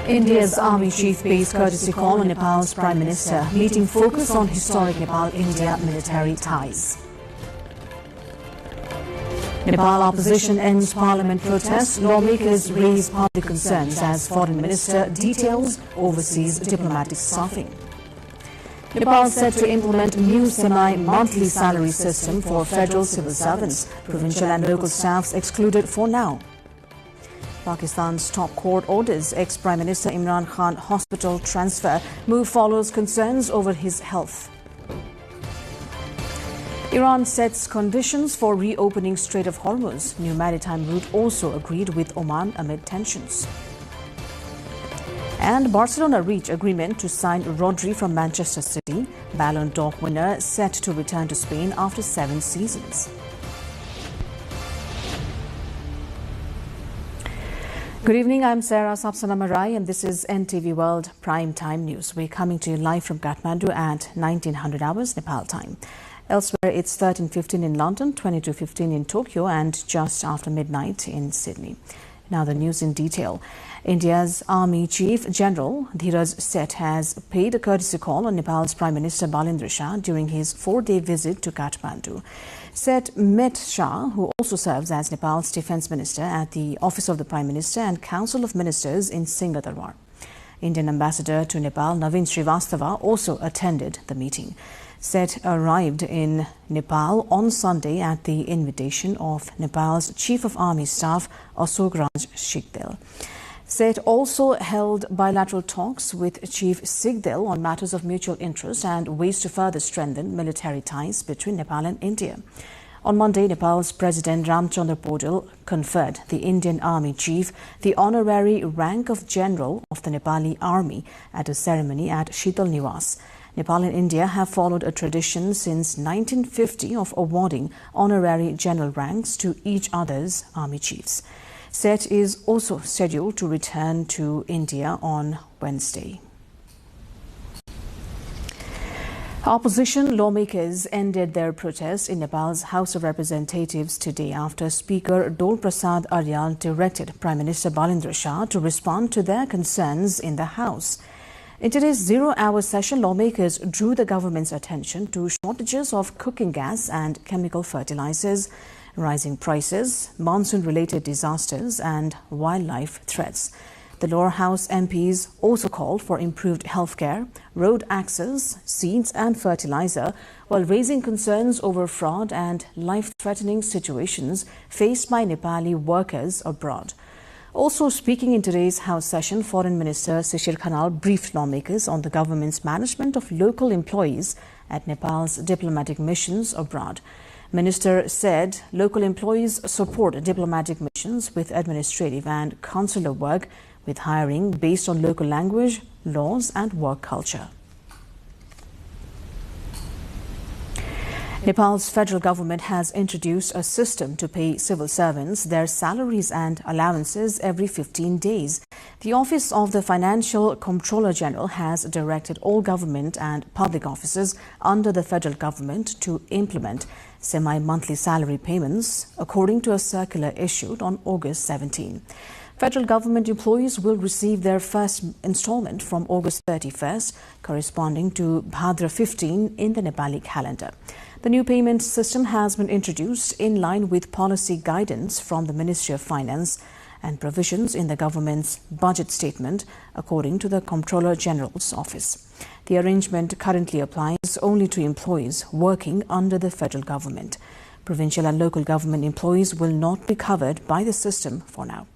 India's Army Chief pays courtesy call on Nepal's Prime Minister. Meeting focus on historic Nepal-India military ties. Nepal opposition ends parliament protests. Lawmakers raise public concerns as Foreign Minister details overseas diplomatic staffing. Nepal set to implement new semi-monthly salary system for federal civil servants. Provincial and local staffs excluded for now. Pakistan's top court orders ex-Prime Minister Imran Khan hospital transfer. Move follows concerns over his health. Iran sets conditions for reopening Strait of Hormuz. New maritime route also agreed with Oman amid tensions. And Barcelona reach agreement to sign Rodri from Manchester City. Ballon d'Or winner set to return to Spain after 7 seasons. Good evening, I'm Sarah Sapsanamarai and this is NTV World Prime Time News. We're coming to you live from Kathmandu at 1900 hours Nepal time. Elsewhere, it's 13:15 in London, 22:15 in Tokyo and just after midnight in Sydney. Now the news in detail. India's Army Chief General Dheeraj Seth has paid a courtesy call on Nepal's Prime Minister Balendra Shah during his 4-day visit to Kathmandu. Seth met Shah, who also serves as Nepal's Defence Minister, at the Office of the Prime Minister and Council of Ministers in Singhadarbar. Indian Ambassador to Nepal Naveen Srivastava also attended the meeting. Seth arrived in Nepal on Sunday at the invitation of Nepal's Chief of Army Staff Ashok Raj Sikdel. Seth also held bilateral talks with Chief Sikdel on matters of mutual interest and ways to further strengthen military ties between Nepal and India. On Monday, Nepal's President Ramchandra Podil conferred the Indian Army Chief the honorary rank of General of the Nepali Army at a ceremony at Shital Niwas. Nepal and India have followed a tradition since 1950 of awarding honorary general ranks to each other's army chiefs. Seth is also scheduled to return to India on Wednesday. Opposition lawmakers ended their protests in Nepal's House of Representatives today after Speaker Dol Prasad Aryal directed Prime Minister Balendra Shah to respond to their concerns in the House. In today's zero-hour session, lawmakers drew the government's attention to shortages of cooking gas and chemical fertilizers, rising prices, monsoon-related disasters and wildlife threats. The lower house MPs also called for improved healthcare, road access, seeds and fertilizer, while raising concerns over fraud and life-threatening situations faced by Nepali workers abroad. Also speaking in today's House session, Foreign Minister Shishir Khanal briefed lawmakers on the government's management of local employees at Nepal's diplomatic missions abroad. Minister said local employees support diplomatic missions with administrative and consular work, with hiring based on local language, laws and work culture. Nepal's federal government has introduced a system to pay civil servants their salaries and allowances every 15 days. The Office of the Financial Comptroller General has directed all government and public offices under the federal government to implement semi-monthly salary payments, according to a circular issued on August 17. Federal government employees will receive their first installment from August 31st, corresponding to Bhadra 15 in the Nepali calendar. The new payment system has been introduced in line with policy guidance from the Ministry of Finance and provisions in the government's budget statement, according to the Comptroller General's office. The arrangement currently applies only to employees working under the federal government. Provincial and local government employees will not be covered by the system for now.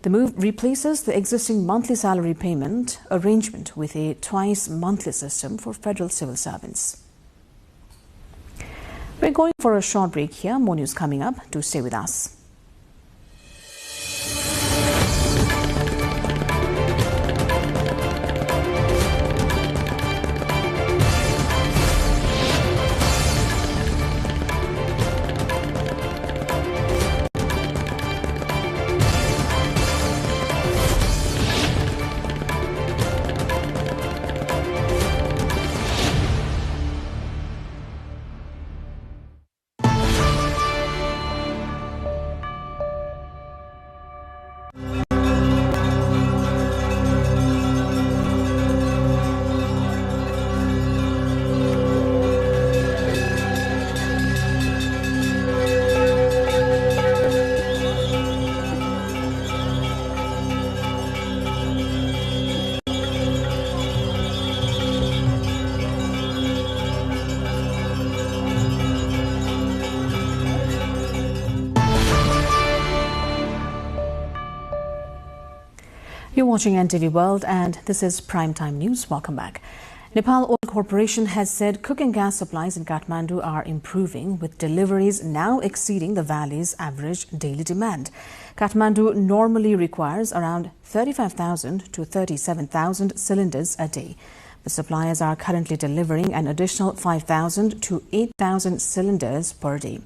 The move replaces the existing monthly salary payment arrangement with a twice-monthly system for federal civil servants. We're going for a short break here. More news coming up. Do stay with us. watching NTV World and this is Primetime News. Welcome back. Nepal Oil Corporation has said cooking gas supplies in Kathmandu are improving, with deliveries now exceeding the valley's average daily demand. Kathmandu normally requires around 35,000 to 37,000 cylinders a day. The suppliers are currently delivering an additional 5,000 to 8,000 cylinders per day.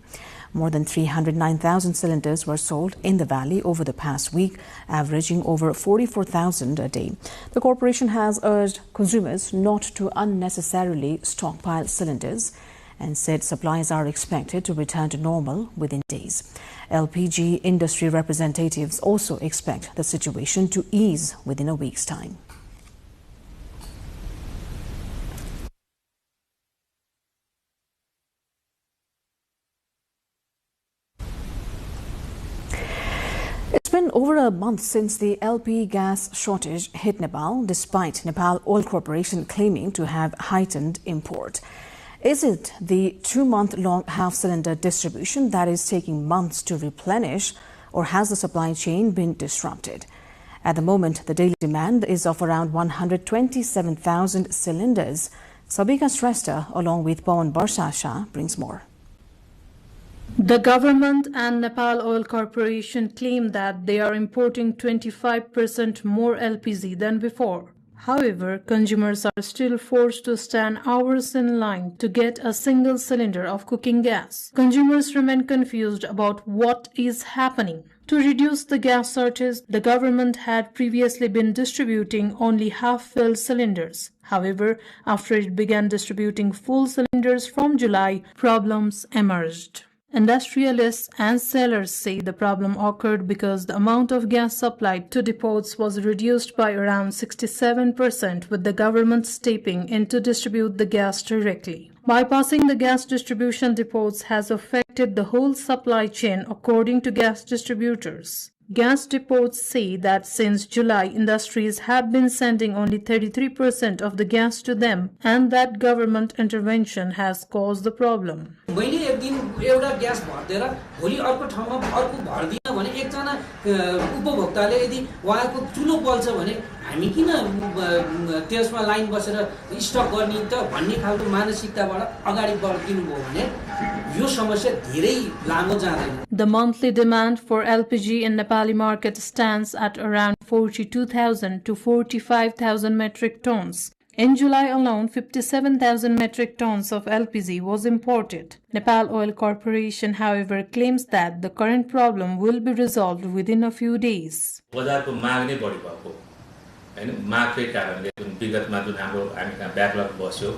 More than 309,000 cylinders were sold in the valley over the past week, averaging over 44,000 a day. The corporation has urged consumers not to unnecessarily stockpile cylinders and said supplies are expected to return to normal within days. LPG industry representatives also expect the situation to ease within a week's time. It's been over a month since the LP gas shortage hit Nepal, despite Nepal Oil Corporation claiming to have heightened import. Is it the 2-month-long half-cylinder distribution that is taking months to replenish, or has the supply chain been disrupted? At the moment, the daily demand is of around 127,000 cylinders. Sabika Shrestha, along with Pawan Barsha, brings more. The government and Nepal Oil Corporation claim that they are importing 25% more LPG than before. However, consumers are still forced to stand hours in line to get a single cylinder of cooking gas. Consumers remain confused about what is happening. To reduce the gas shortage, the government had previously been distributing only half-filled cylinders. However, after it began distributing full cylinders from July, problems emerged. Industrialists and sellers say the problem occurred because the amount of gas supplied to depots was reduced by around 67%, with the government stepping in to distribute the gas directly. Bypassing the gas distribution depots has affected the whole supply chain, according to gas distributors. Gas depots say that since July, industries have been sending only 33% of the gas to them, and that government intervention has caused the problem. मैले एक दिन एउटा gas भर्देर भोलि अर्को ठाउँमा अर्को भर्दिन भने एकजना उपभोक्ताले यदि उहाँको चुलो बल्छ भने हामी किन त्यसमा लाइन बसेर स्टक गर्ने त भन्ने खालको मानसिकताबाट अगाडि बढ्दिनु भयो भने यो समस्या धेरै लामो जाँदैन. The monthly demand for LPG in Nepali market stands at around 42,000 to 45,000 metric tons. In July alone, 57,000 metric tons of LPG was imported. Nepal Oil Corporation, however, claims that the current problem will be resolved within a few days. बजारको माग नै बढी भएको हैन, मागकै कारणले जुन विगतमा जुन हाम्रो हामीका ब्याकलग बस्यो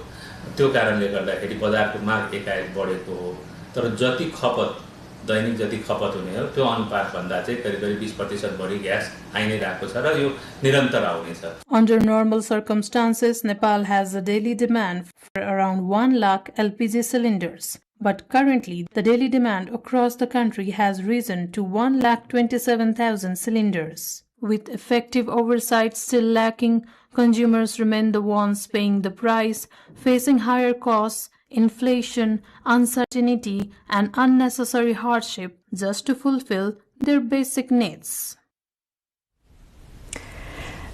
त्यो कारणले गर्दाखेरि बजारको माग एकाएक बढेको हो, तर जति खपत दैनिक जति खपत हुने हो त्यो अनुपात भन्दा चाहिँ करिब 20% बढी ग्यास आइ नै रहेको छ र यो निरन्तर आउने छ. Under normal circumstances, Nepal has a daily demand for around 1 lakh LPG cylinders. But currently, the daily demand across the country has risen to 1,27,000 cylinders. With effective oversight still lacking, consumers remain the ones paying the price, facing higher costs, inflation, uncertainty, and unnecessary hardship just to fulfill their basic needs.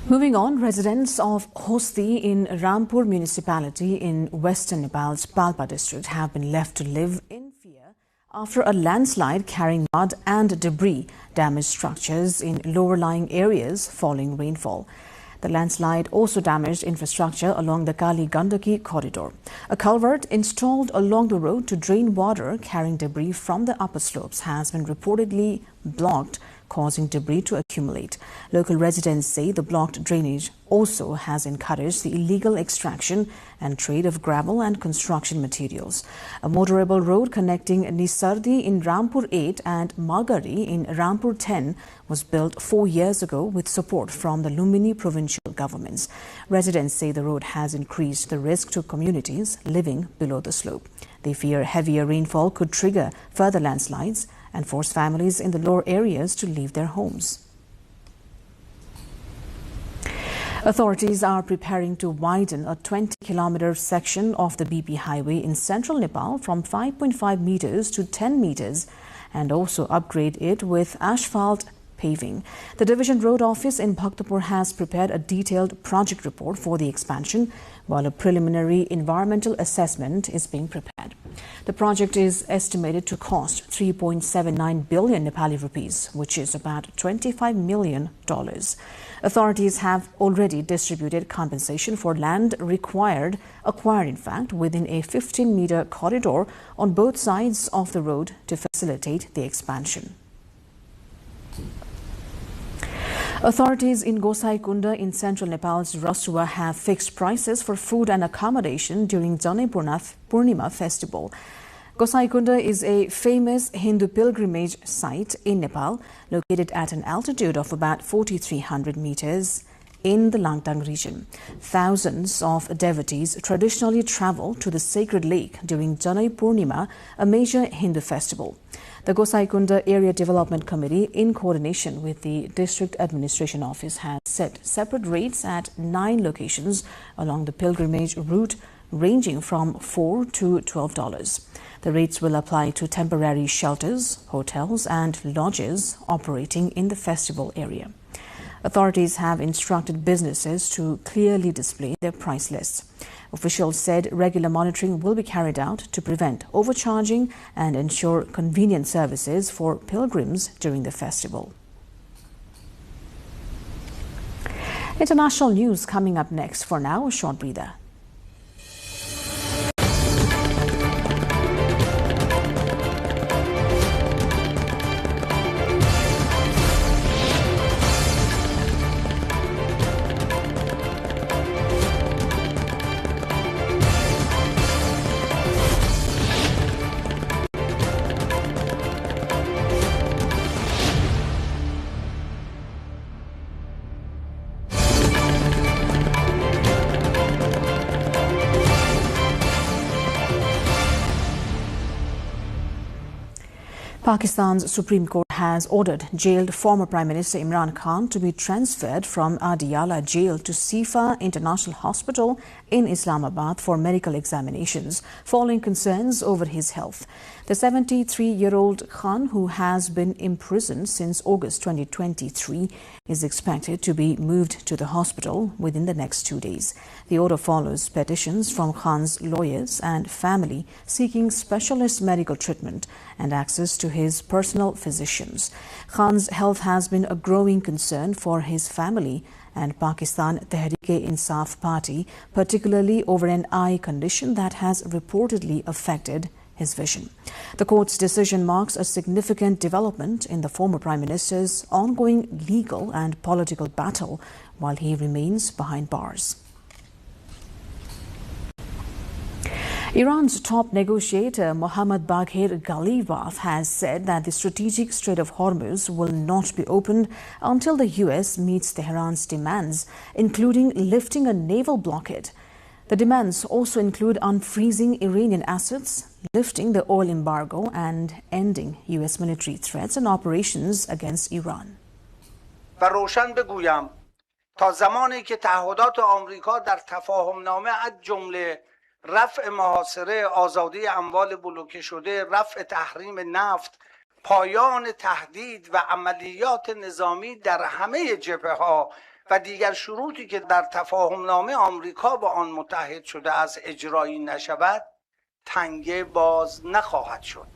Moving on, residents of Hosti in Rampur municipality in western Nepal's Palpa district have been left to live in fear after a landslide carrying mud and debris damaged structures in lower-lying areas following rainfall. The landslide also damaged infrastructure along the Kali-Gandaki corridor. A culvert installed along the road to drain water carrying debris from the upper slopes has been reportedly blocked, causing debris to accumulate. Local residents say the blocked drainage also has encouraged the illegal extraction and trade of gravel and construction materials. A motorable road connecting Nisardi in Rampur 8 and Magari in Rampur 10 was built 4 years ago with support from the Lumbini provincial governments. Residents say the road has increased the risk to communities living below the slope. They fear heavier rainfall could trigger further landslides and force families in the lower areas to leave their homes. Authorities are preparing to widen a 20-kilometer section of the BP highway in central Nepal from 5.5 meters to 10 meters and also upgrade it with asphalt paving. The Division Road Office in Bhaktapur has prepared a detailed project report for the expansion, while a preliminary environmental assessment is being prepared. The project is estimated to cost 3.79 billion Nepali rupees, which is about $25 million. Authorities have already distributed compensation for land acquired in fact, within a 15-meter corridor on both sides of the road to facilitate the expansion. Authorities in Gosaikunda in central Nepal's Rasua have fixed prices for food and accommodation during Janai Purnima festival. Gosaikunda is a famous Hindu pilgrimage site in Nepal, located at an altitude of about 4,300 meters in the Langtang region. Thousands of devotees traditionally travel to the sacred lake during Janai Purnima, a major Hindu festival. The Gosaikunda Area Development Committee, in coordination with the District Administration Office, has set separate rates at 9 locations along the pilgrimage route, ranging from $4 to $12. The rates will apply to temporary shelters, hotels and lodges operating in the festival area. Authorities have instructed businesses to clearly display their price lists. Officials said regular monitoring will be carried out to prevent overcharging and ensure convenient services for pilgrims during the festival. International news coming up next. For now, a short breather. Pakistan's Supreme Court has ordered jailed former Prime Minister Imran Khan to be transferred from Adiyala jail to Sifa International Hospital in Islamabad for medical examinations, following concerns over his health. The 73-year-old Khan, who has been imprisoned since August 2023, is expected to be moved to the hospital within the next 2 days. The order follows petitions from Khan's lawyers and family seeking specialist medical treatment and access to his personal physicians. Khan's health has been a growing concern for his family and Pakistan Tehreek-e-Insaf Party, particularly over an eye condition that has reportedly affected his vision. The court's decision marks a significant development in the former Prime Minister's ongoing legal and political battle while he remains behind bars. Iran's top negotiator Mohammad Baghir Ghalibaf has said that the strategic Strait of Hormuz will not be opened until the US meets Tehran's demands, including lifting a naval blockade. The demands also include unfreezing Iranian assets, lifting the oil embargo, and ending US military threats and operations against Iran. و روشن بگویم تا زمانی که تعهدات آمریکا در تفاهمنامه از جمله رفع محاصره، آزادی اموال بلوکه شده، رفع تحریم نفت، پایان تهدید و عملیات نظامی در همه جبهه‌ها و دیگر شروطی که در تفاهمنامه آمریکا با آن متحد شده از اجرایی نشود، تنگه باز نخواهد شد.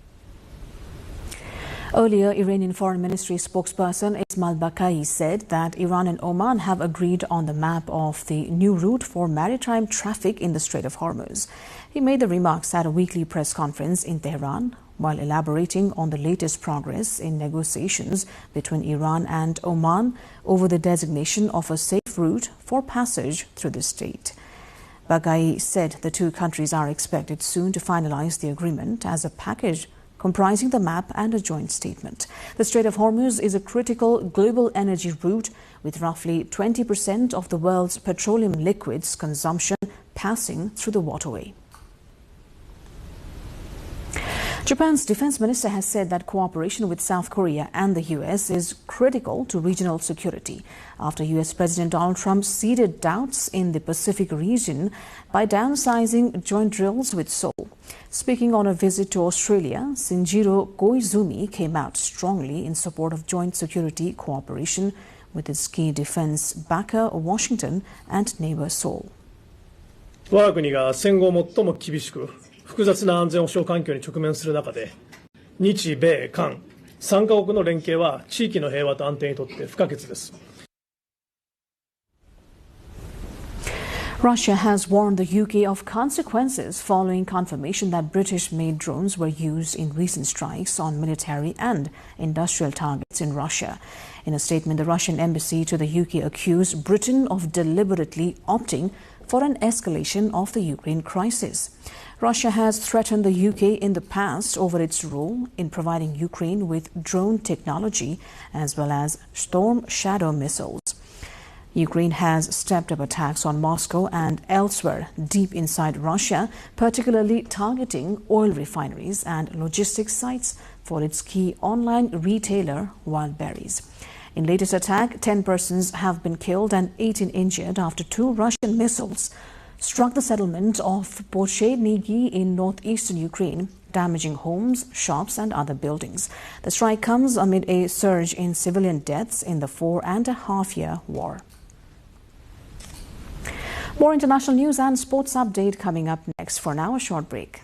Earlier, Iranian Foreign Ministry spokesperson Ismail Bakai said that Iran and Oman have agreed on the map of the new route for maritime traffic in the Strait of Hormuz. He made the remarks at a weekly press conference in Tehran while elaborating on the latest progress in negotiations between Iran and Oman over the designation of a safe route for passage through the state. Bagai said the two countries are expected soon to finalize the agreement as a package comprising the map and a joint statement. The Strait of Hormuz is a critical global energy route with roughly 20% of the world's petroleum liquids consumption passing through the waterway. Japan's defense minister has said that cooperation with South Korea and the U.S. is critical to regional security after U.S. President Donald Trump seeded doubts in the Pacific region by downsizing joint drills with Seoul. Speaking on a visit to Australia, Shinjiro Koizumi came out strongly in support of joint security cooperation with its key defense backer, Washington, and neighbor Seoul. 我が国が戦後最も厳しく複雑な安全保障環境に直面する中で、日米韓3カ国の連携は地域の平和と安定にとって不可欠です。 Russia has warned the UK of consequences following confirmation that British-made drones were used in recent strikes on military and industrial targets in Russia. In a statement, the Russian embassy to the UK accused Britain of deliberately opting for an escalation of the Ukraine crisis. Russia has threatened the UK in the past over its role in providing Ukraine with drone technology as well as Storm Shadow missiles. Ukraine has stepped up attacks on Moscow and elsewhere deep inside Russia, particularly targeting oil refineries and logistics sites for its key online retailer Wildberries. In latest attack, 10 persons have been killed and 18 injured after 2 Russian missiles struck the settlement of Pochedniki in northeastern Ukraine, damaging homes, shops and other buildings. The strike comes amid a surge in civilian deaths in the 4.5-year war. More international news and sports update coming up next. For now, a short break.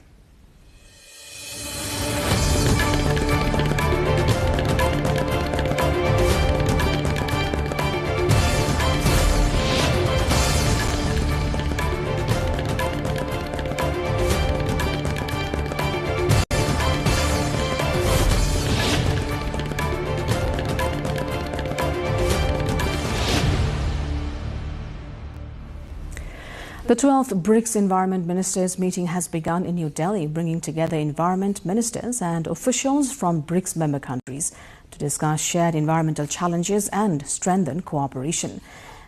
The 12th BRICS Environment Ministers meeting has begun in New Delhi, bringing together environment ministers and officials from BRICS member countries to discuss shared environmental challenges and strengthen cooperation.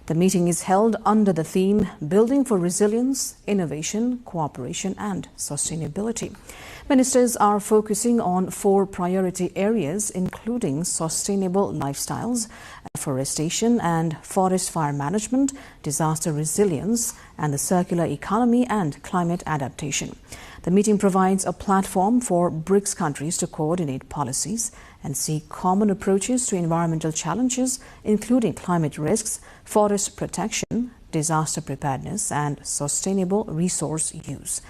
The meeting is held under the theme Building for Resilience, Innovation, Cooperation and Sustainability. Ministers are focusing on 4 priority areas, including sustainable lifestyles, afforestation and forest fire management, disaster resilience, and the circular economy and climate adaptation. The meeting provides a platform for BRICS countries to coordinate policies and seek common approaches to environmental challenges, including climate risks, forest protection, disaster preparedness, and sustainable resource use.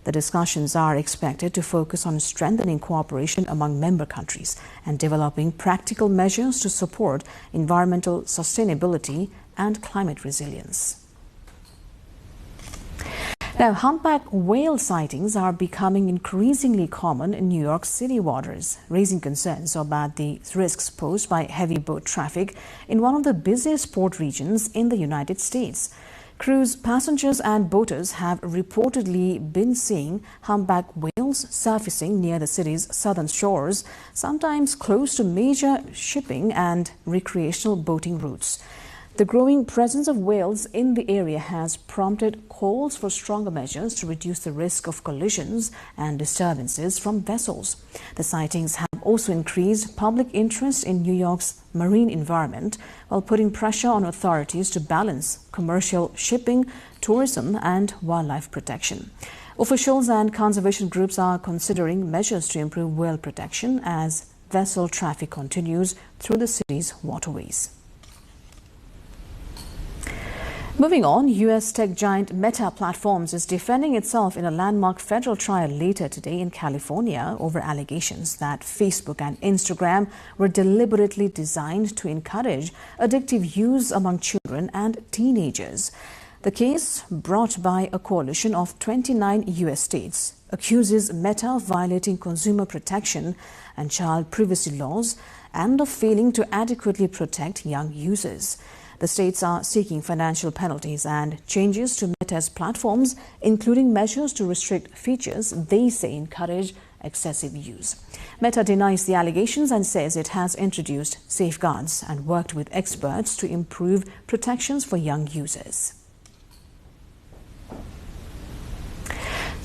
The discussions are expected to focus on strengthening cooperation among member countries and developing practical measures to support environmental sustainability and climate resilience. Now, humpback whale sightings are becoming increasingly common in New York City waters, raising concerns about the risks posed by heavy boat traffic in one of the busiest port regions in the United States. Cruise passengers and boaters have reportedly been seeing humpback whales surfacing near the city's southern shores, sometimes close to major shipping and recreational boating routes. The growing presence of whales in the area has prompted calls for stronger measures to reduce the risk of collisions and disturbances from vessels. The sightings have also increased public interest in New York's marine environment, while putting pressure on authorities to balance commercial shipping, tourism, and wildlife protection. Officials and conservation groups are considering measures to improve whale protection as vessel traffic continues through the city's waterways. Moving on, U.S. tech giant Meta Platforms is defending itself in a landmark federal trial later today in California over allegations that Facebook and Instagram were deliberately designed to encourage addictive use among children and teenagers. The case, brought by a coalition of 29 U.S. states, accuses Meta of violating consumer protection and child privacy laws and of failing to adequately protect young users. The states are seeking financial penalties and changes to Meta's platforms, including measures to restrict features they say encourage excessive use. Meta denies the allegations and says it has introduced safeguards and worked with experts to improve protections for young users.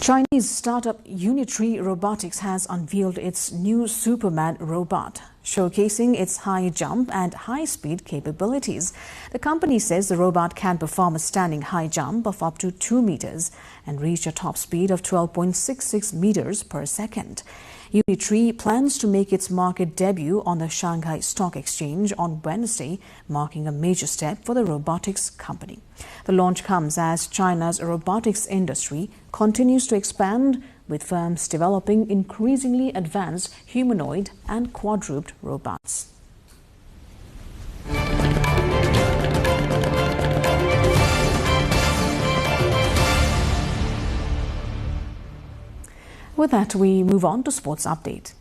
Chinese startup Unitree Robotics has unveiled its new Superman robot, showcasing its high jump and high-speed capabilities. The company says the robot can perform a standing high jump of up to 2 meters and reach a top speed of 12.66 meters per second. Unitree plans to make its market debut on the Shanghai Stock Exchange on Wednesday, marking a major step for the robotics company. The launch comes as China's robotics industry continues to expand, with firms developing increasingly advanced humanoid and quadruped robots. With that, we move on to sports update.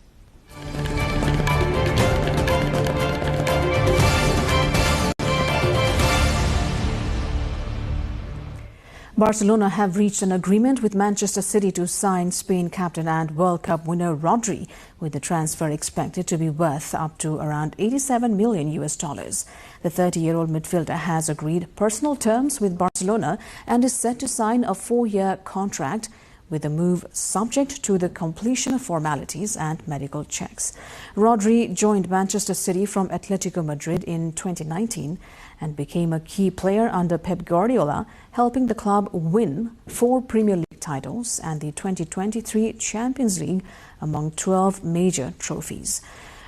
Barcelona have reached an agreement with Manchester City to sign Spain captain and World Cup winner Rodri, with the transfer expected to be worth up to around $87 million. The 30-year-old midfielder has agreed personal terms with Barcelona and is set to sign a 4-year contract, with the move subject to the completion of formalities and medical checks. Rodri joined Manchester City from Atletico Madrid in 2019 and became a key player under Pep Guardiola, helping the club win 4 Premier League titles and the 2023 Champions League, among 12 major trophies.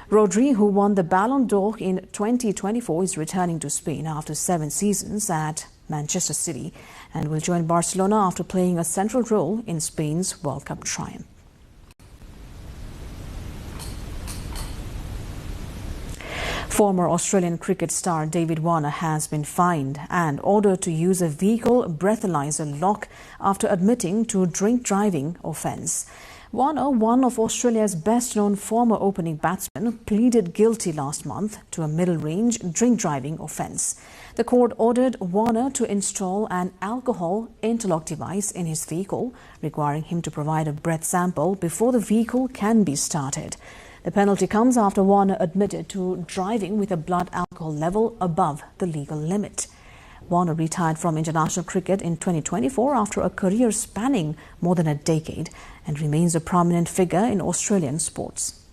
Rodri, who won the Ballon d'Or in 2024, is returning to Spain after 7 seasons at Manchester City and will join Barcelona after playing a central role in Spain's World Cup triumph. Former Australian cricket star David Warner has been fined and ordered to use a vehicle breathalyzer lock after admitting to drink driving offence. Warner, one of Australia's best-known former opening batsmen, pleaded guilty last month to a middle-range drink-driving offence. The court ordered Warner to install an alcohol interlock device in his vehicle, requiring him to provide a breath sample before the vehicle can be started. The penalty comes after Warner admitted to driving with a blood alcohol level above the legal limit. Warner retired from international cricket in 2024 after a career spanning more than a decade and remains a prominent figure in Australian sports.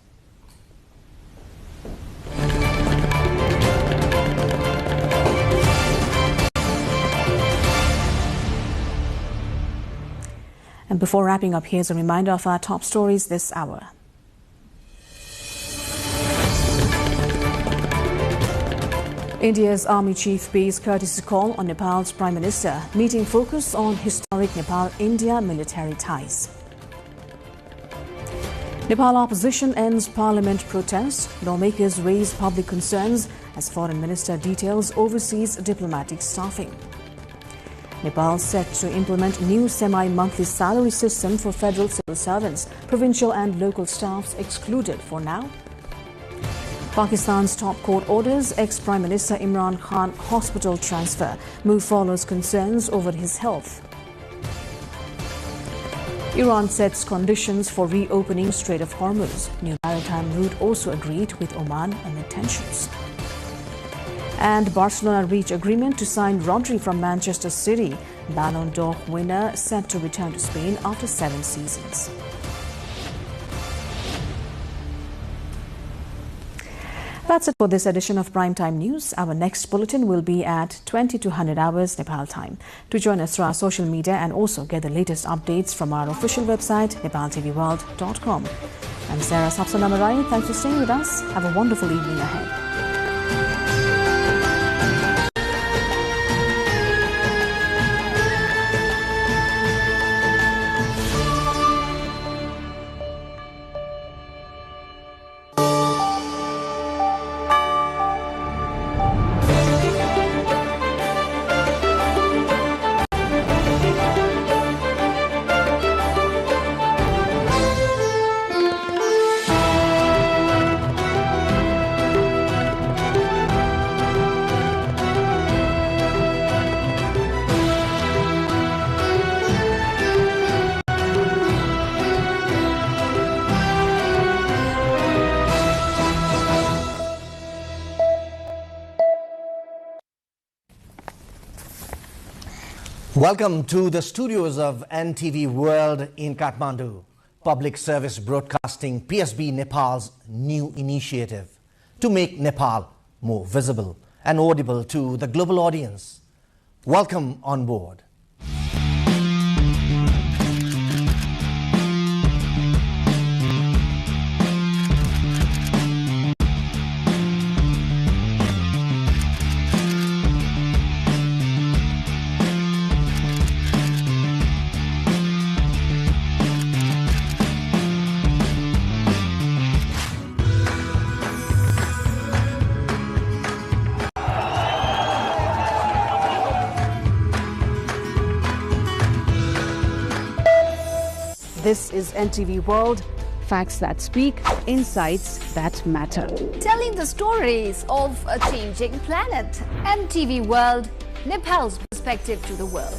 And before wrapping up, here's a reminder of our top stories this hour. India's army chief pays courtesy call on Nepal's Prime Minister. Meeting focused on historic Nepal-India military ties. Nepal opposition ends parliament protest. Lawmakers raise public concerns as Foreign Minister details overseas diplomatic staffing. Nepal set to implement new semi-monthly salary system for federal civil servants. Provincial and local staffs excluded for now. Pakistan's top court orders ex-Prime Minister Imran Khan hospital transfer. Move follows concerns over his health. Iran sets conditions for reopening Strait of Hormuz. New maritime route also agreed with Oman amid tensions. And Barcelona reach agreement to sign Rodri from Manchester City. Ballon d'Or winner set to return to Spain after 7 seasons. That's it for this edition of Primetime News. Our next bulletin will be at 2200 hours Nepal time. To join us through our social media and also get the latest updates from our official website, nepaltelevision.com. I'm Sarah Sapsanamarai. Thanks for staying with us. Have a wonderful evening ahead. Welcome to the studios of NTV World in Kathmandu. Public Service Broadcasting PSB Nepal's new initiative to make Nepal more visible and audible to the global audience. Welcome on board. This is NTV World, facts that speak, insights that matter. Telling the stories of a changing planet. NTV World, Nepal's perspective to the world.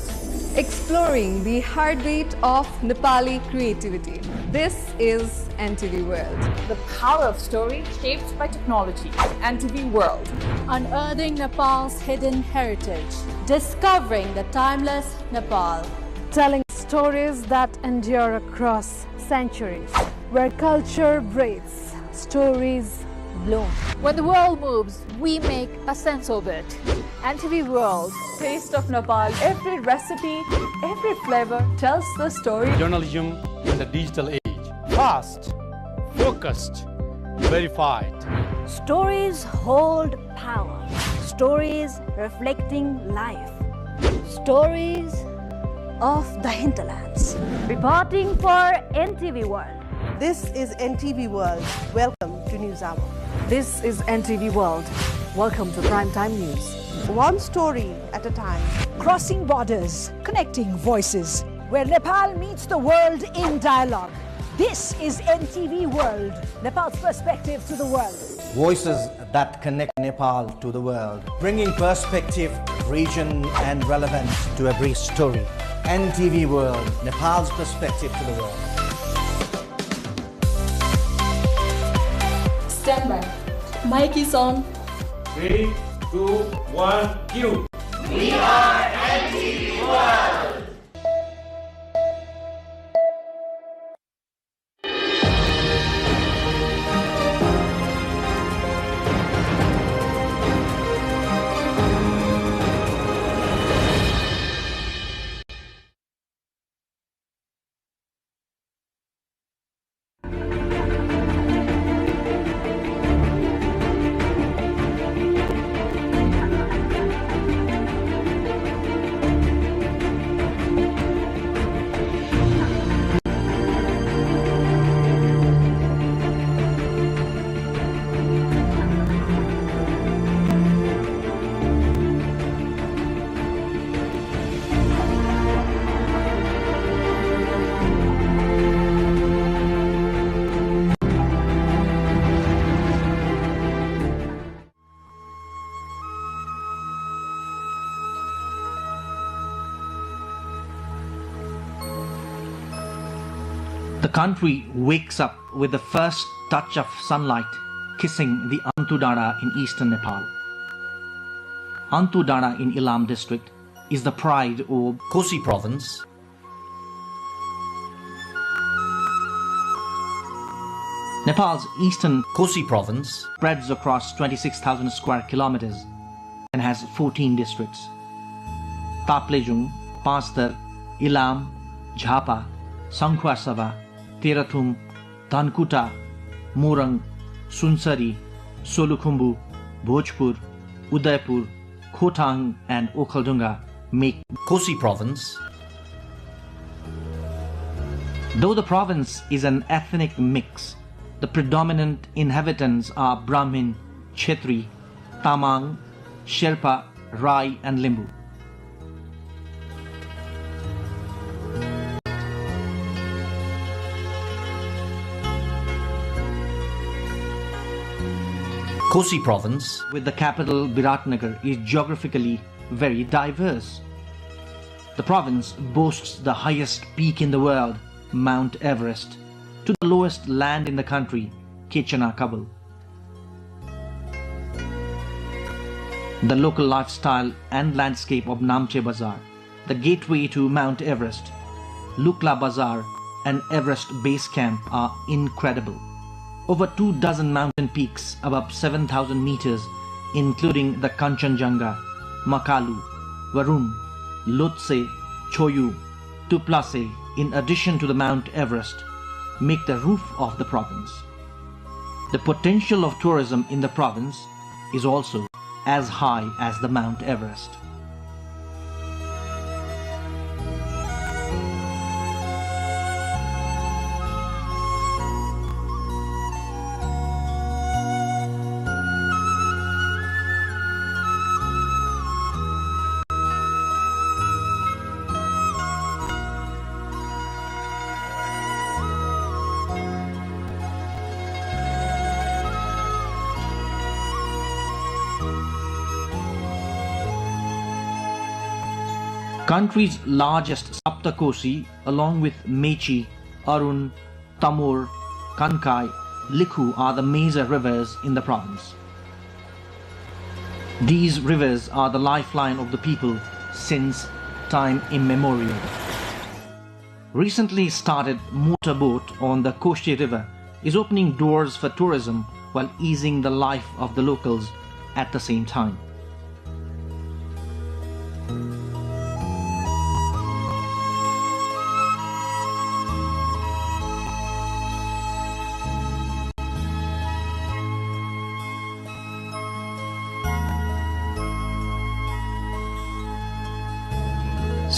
Exploring the heartbeat of Nepali creativity. This is NTV World. The power of story shaped by technology. NTV World. Unearthing Nepal's hidden heritage. Discovering the timeless Nepal. Telling stories that endure across centuries. Where culture breathes, stories bloom. When the world moves, we make a sense of it. NTV World. Taste of Nepal. Every recipe, every flavor tells the story. Journalism in the digital age. Fast, focused, verified. Stories hold power. Stories reflecting life. Stories of the hinterlands. Reporting for NTV World. This is NTV World. Welcome to News Hour. This is NTV World. Welcome to Primetime News. One story at a time. Crossing borders, connecting voices, where Nepal meets the world in dialogue. This is NTV World, Nepal's perspective to the world. Voices that connect Nepal to the world, bringing perspective, region and relevance to every story. NTV World, Nepal's perspective to the world. Stand by. Mic is on. 3, 2, 1, cue. We are NTV World. The country wakes up with the first touch of sunlight kissing the Antudara in eastern Nepal. Antudara in Ilam district is the pride of Kosi province. Nepal's eastern Kosi province spreads across 26,000 square kilometers and has 14 districts. Taplejung, Pastar, Ilam, Jhapa, Sangkhwasava, Terathum, Dhankuta, Morang, Sunsari, Solukhumbu, Bhojpur, Udaipur, Khotang and Okhaldunga make Kosi province. Though the province is an ethnic mix, the predominant inhabitants are Brahmin, Kshetri, Tamang, Sherpa, Rai and Limbu. Kosi province, with the capital Biratnagar, is geographically very diverse. The province boasts the highest peak in the world, Mount Everest, to the lowest land in the country, Kechana Kabul. The local lifestyle and landscape of Namche Bazaar, the gateway to Mount Everest, Lukla Bazaar and Everest Base Camp are incredible. Over 24 mountain peaks above 7,000 meters, including the Kanchenjunga, Makalu, Varun, Lhotse, Choyu, Tuplase, in addition to the Mount Everest, make the roof of the province. The potential of tourism in the province is also as high as the Mount Everest. Country's largest Saptakosi, along with Mechi, Arun, Tamor, Kankai, Likhu are the major rivers in the province. These rivers are the lifeline of the people since time immemorial. Recently started motorboat on the Koshi River is opening doors for tourism while easing the life of the locals at the same time.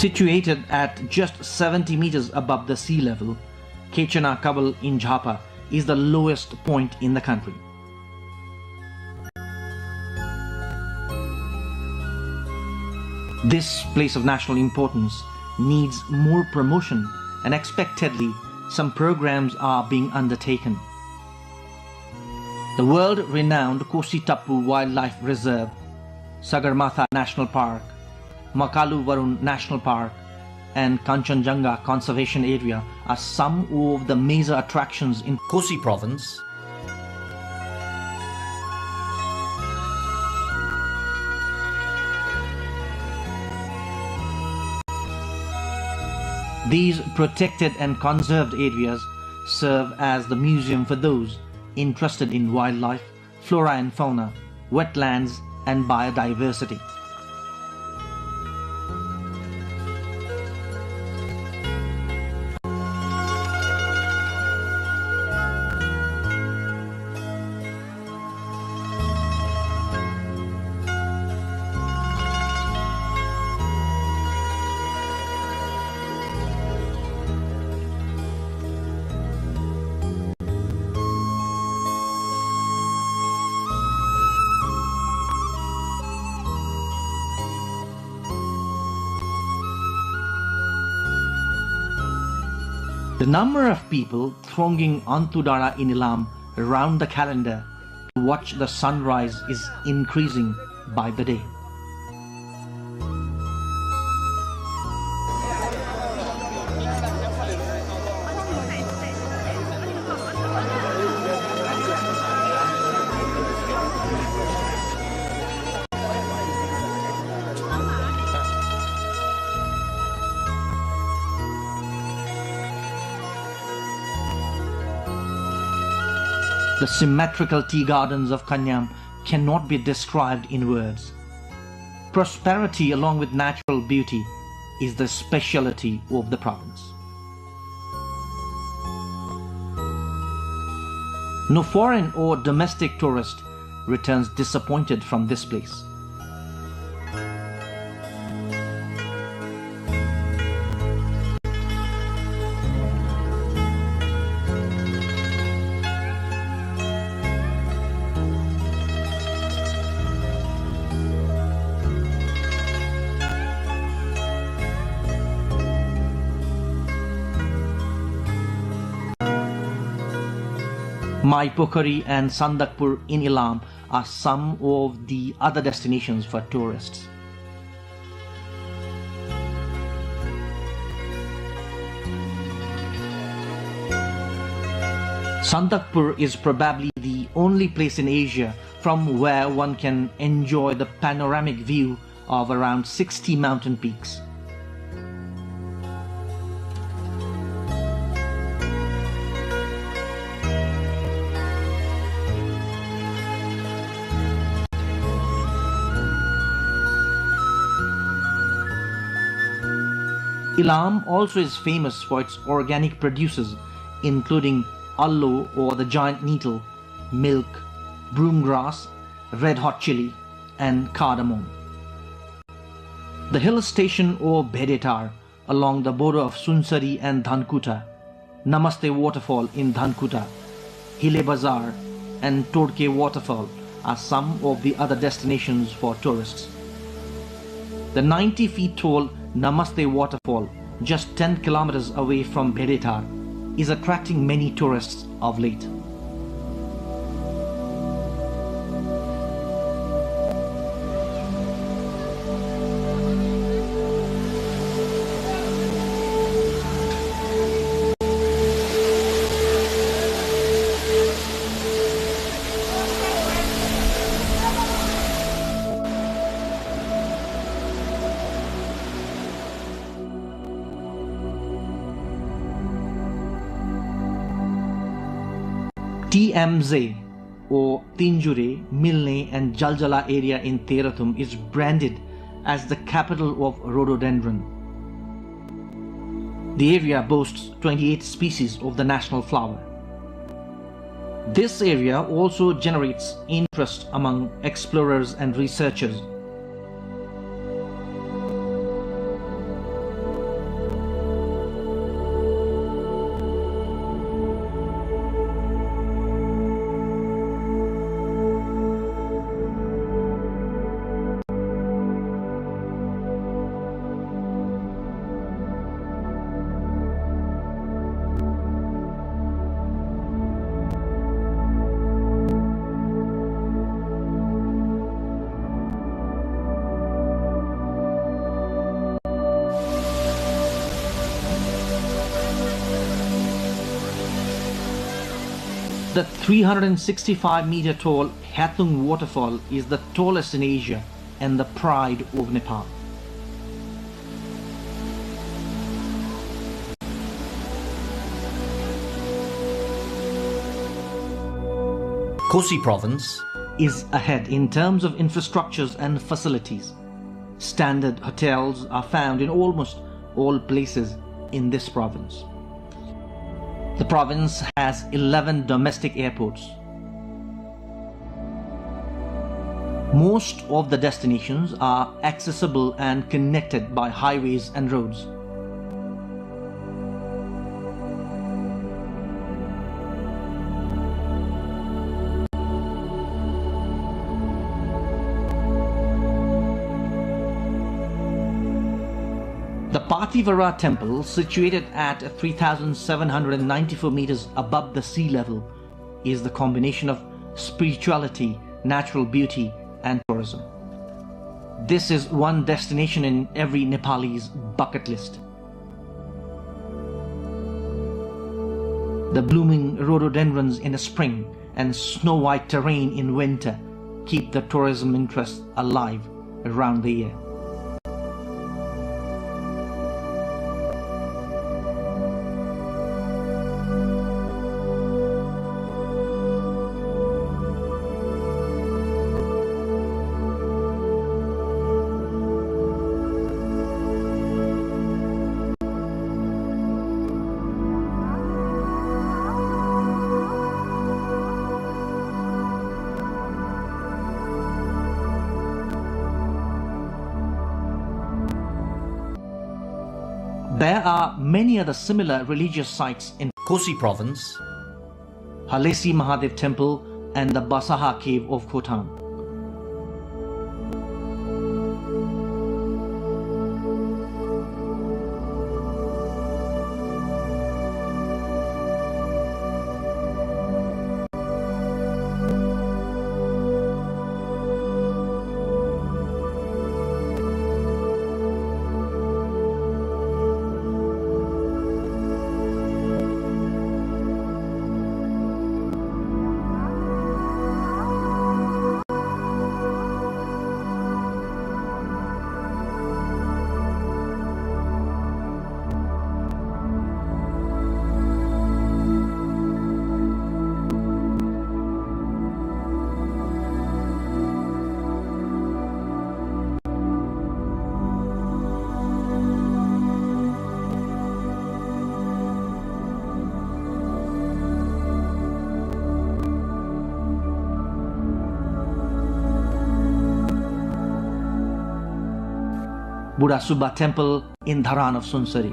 Situated at just 70 meters above the sea level, Kechana Kabul in Jhapa is the lowest point in the country. This place of national importance needs more promotion, and expectedly some programs are being undertaken. The world-renowned Kosi Tappu Wildlife Reserve, Sagarmatha National Park, Makalu Varun National Park and Kanchenjunga Conservation Area are some of the major attractions in Kosi province. These protected and conserved areas serve as the museum for those interested in wildlife, flora and fauna, wetlands and biodiversity. The number of people thronging Antudara in Ilam around the calendar to watch the sunrise is increasing by the day. The symmetrical tea gardens of Kanyam cannot be described in words. Prosperity along with natural beauty is the speciality of the province. No foreign or domestic tourist returns disappointed from this place. Mai Pokhari and Sandakpur in Ilam are some of the other destinations for tourists. Sandakpur is probably the only place in Asia from where one can enjoy the panoramic view of around 60 mountain peaks. Ilam also is famous for its organic produces, including allo or the giant nettle, milk, broomgrass, red hot chili, and cardamom. The hill station or Bhedetar along the border of Sunsari and Dhankuta, Namaste waterfall in Dhankuta, Hile Bazaar, and Todke waterfall are some of the other destinations for tourists. The 90 feet tall Namaste waterfall, just 10 kilometers away from Bhedetar, is attracting many tourists of late. TMZ or Tinjure, Milne and Jaljala area in Terathum is branded as the capital of rhododendron. The area boasts 28 species of the national flower. This area also generates interest among explorers and researchers. The 365-meter tall Hathung waterfall is the tallest in Asia and the pride of Nepal. Kosi province is ahead in terms of infrastructures and facilities. Standard hotels are found in almost all places in this province. The province has 11 domestic airports. Most of the destinations are accessible and connected by highways and roads. The Pathivara temple, situated at 3,794 meters above the sea level, is the combination of spirituality, natural beauty, and tourism. This is one destination in every Nepali's bucket list. The blooming rhododendrons in the spring and snow-white terrain in winter keep the tourism interest alive around the year. There are many other similar religious sites in Kosi province, Halesi Mahadev temple and the Basaha cave of Khotan. Buddha Subba Temple in Dharan of Sunsari.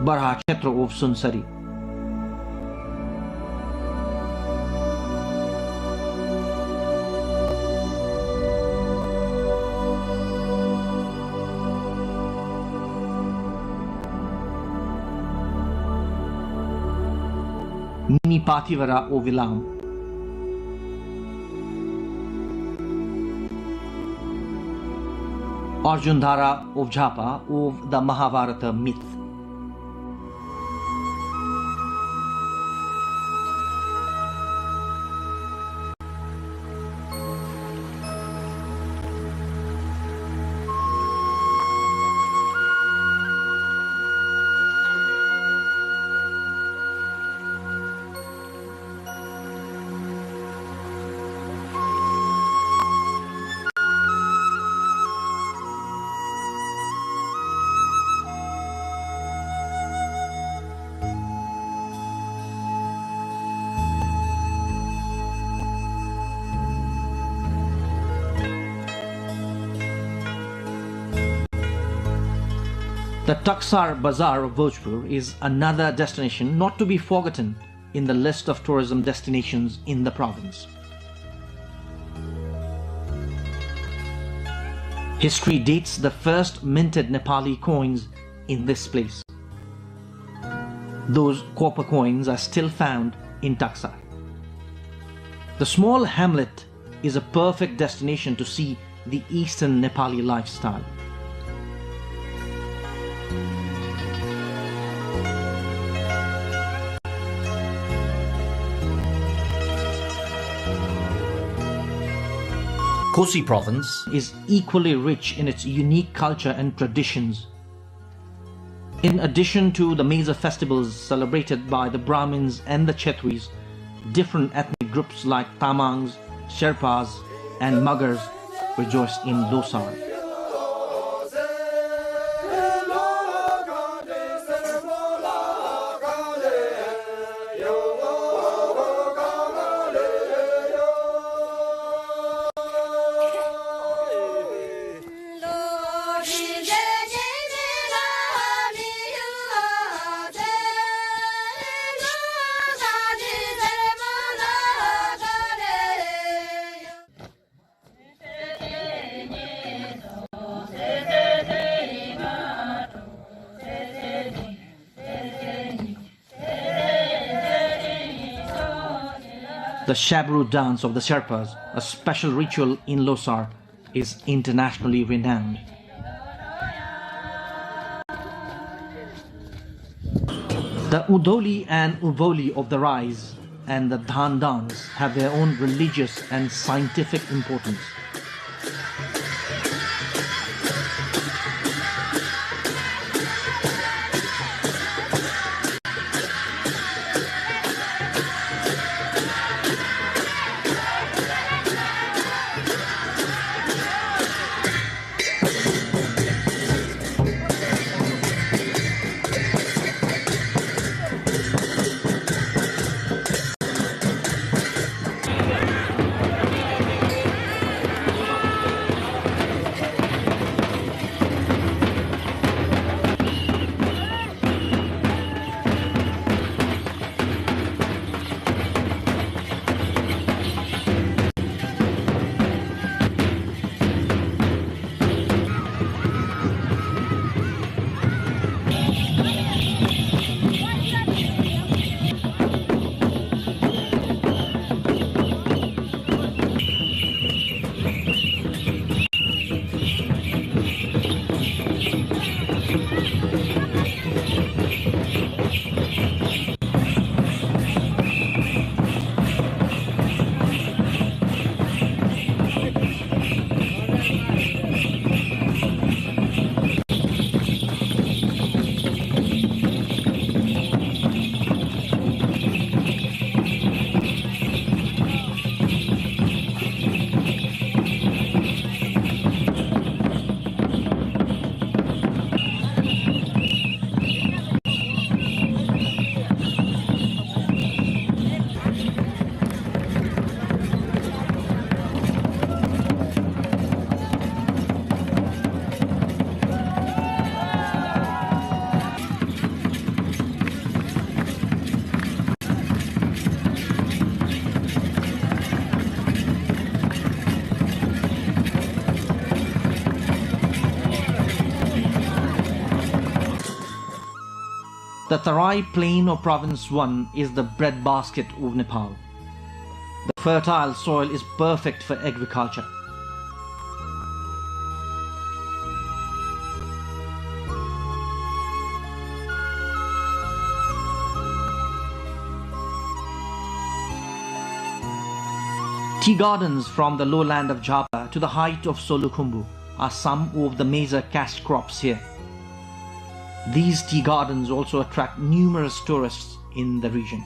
Barha Kshetra of Sunsari. Mini Pathivara of Vilam. Arjundhara of Jhapa of the Mahabharata myth. The Taksar Bazaar of Bhojpur is another destination not to be forgotten in the list of tourism destinations in the province. History dates the first minted Nepali coins in this place. Those copper coins are still found in Taksar. The small hamlet is a perfect destination to see the Eastern Nepali lifestyle. Kosi province is equally rich in its unique culture and traditions. In addition to the major festivals celebrated by the Brahmins and the Chetris, different ethnic groups like Tamangs, Sherpas and Muggars rejoice in Losar. The Shabru dance of the Sherpas, a special ritual in Losar, is internationally renowned. The Udoli and Uvoli of the Rise and the Dhan dance have their own religious and scientific importance. The Tarai Plain of Province 1 is the breadbasket of Nepal. The fertile soil is perfect for agriculture. Tea gardens from the lowland of Java to the height of Solukhumbu are some of the major cash crops here. These tea gardens also attract numerous tourists in the region.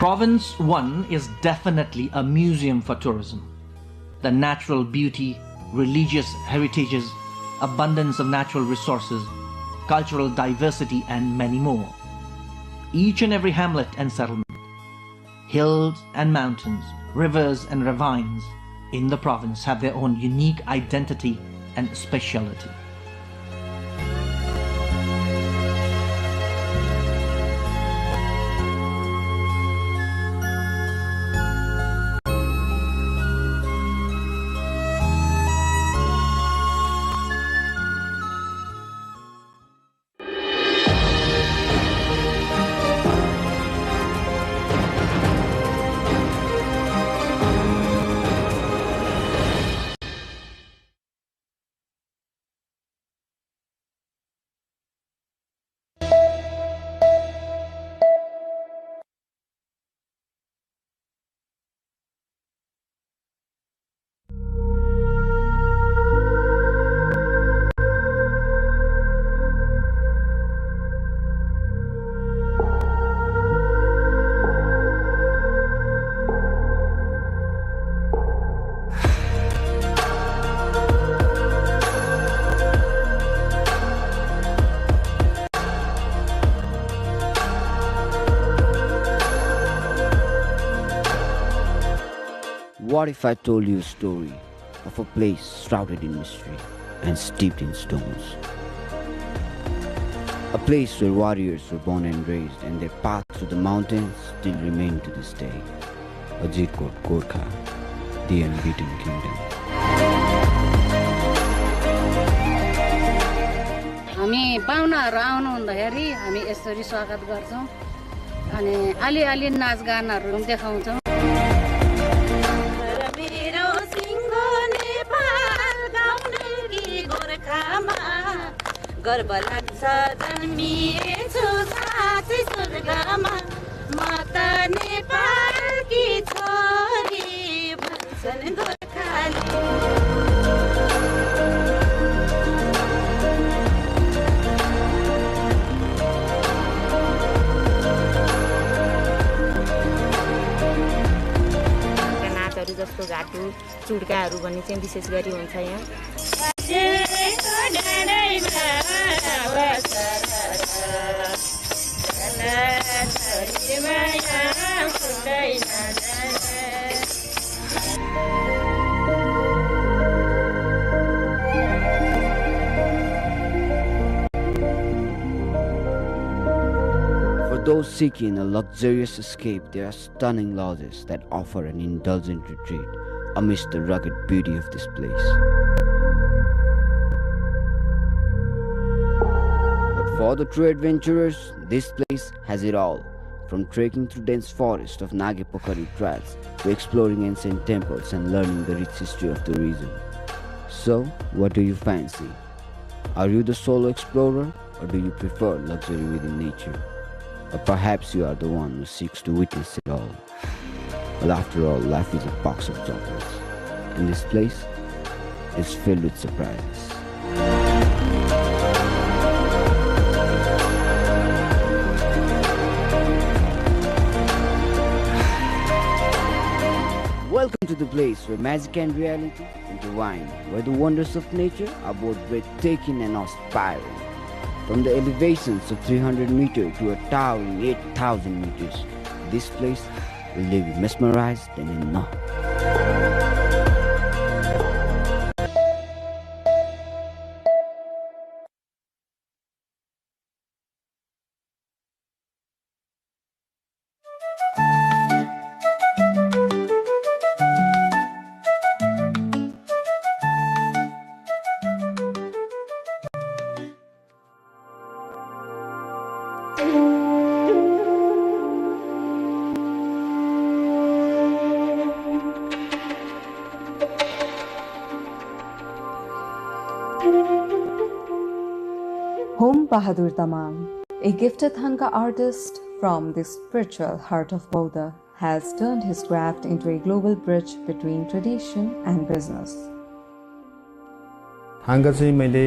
Province 1 is definitely a museum for tourism. The natural beauty, religious heritages, abundance of natural resources, cultural diversity, and many more. Each and every hamlet and settlement, hills and mountains, rivers and ravines in the province have their own unique identity and speciality. What if I told you a story of a place shrouded in mystery and steeped in stones? A place where warriors were born and raised and their path through the mountains still remain to this day. Ajirkot Gorkha, the unbeaten kingdom. हामी पाहुनाहरु आउनु हुँदाखेरि हामी यसरी स्वागत गर्छौं अनि अलि नाचगानहरु देखाउँछौं मेरो सिंहो नेपाल गाउँकी गोरखामा गर्व लाग्छ जन्मिएछु साँच्चै स्वर्गमा म त नेपालकी छोरी भन्छन् गोर्खाली जस्तो घाटु चुड्काहरू भन्ने चाहिँ विशेष गरी हुन्छ यहाँ For those seeking a luxurious escape, there are stunning lodges that offer an indulgent retreat amidst the rugged beauty of this place. But for the true adventurers, this place has it all, from trekking through dense forest of Nagepokari trails to exploring ancient temples and learning the rich history of the region. So, what do you fancy? Are you the solo explorer, or do you prefer luxury within nature? Or perhaps you are the one who seeks to witness it all. Well, after all, life is a box of chocolates, and this place is filled with surprises. place where magic and reality intertwine, where the wonders of nature are both breathtaking and inspiring. From the elevations of 300 meters to a towering 8,000 meters, this place will leave you mesmerized and in awe. Home Bahadur Tamang, a gifted Thangka artist from the spiritual heart of Buddha, has turned his craft into a global bridge between tradition and business. Thangka चाहिँ मैले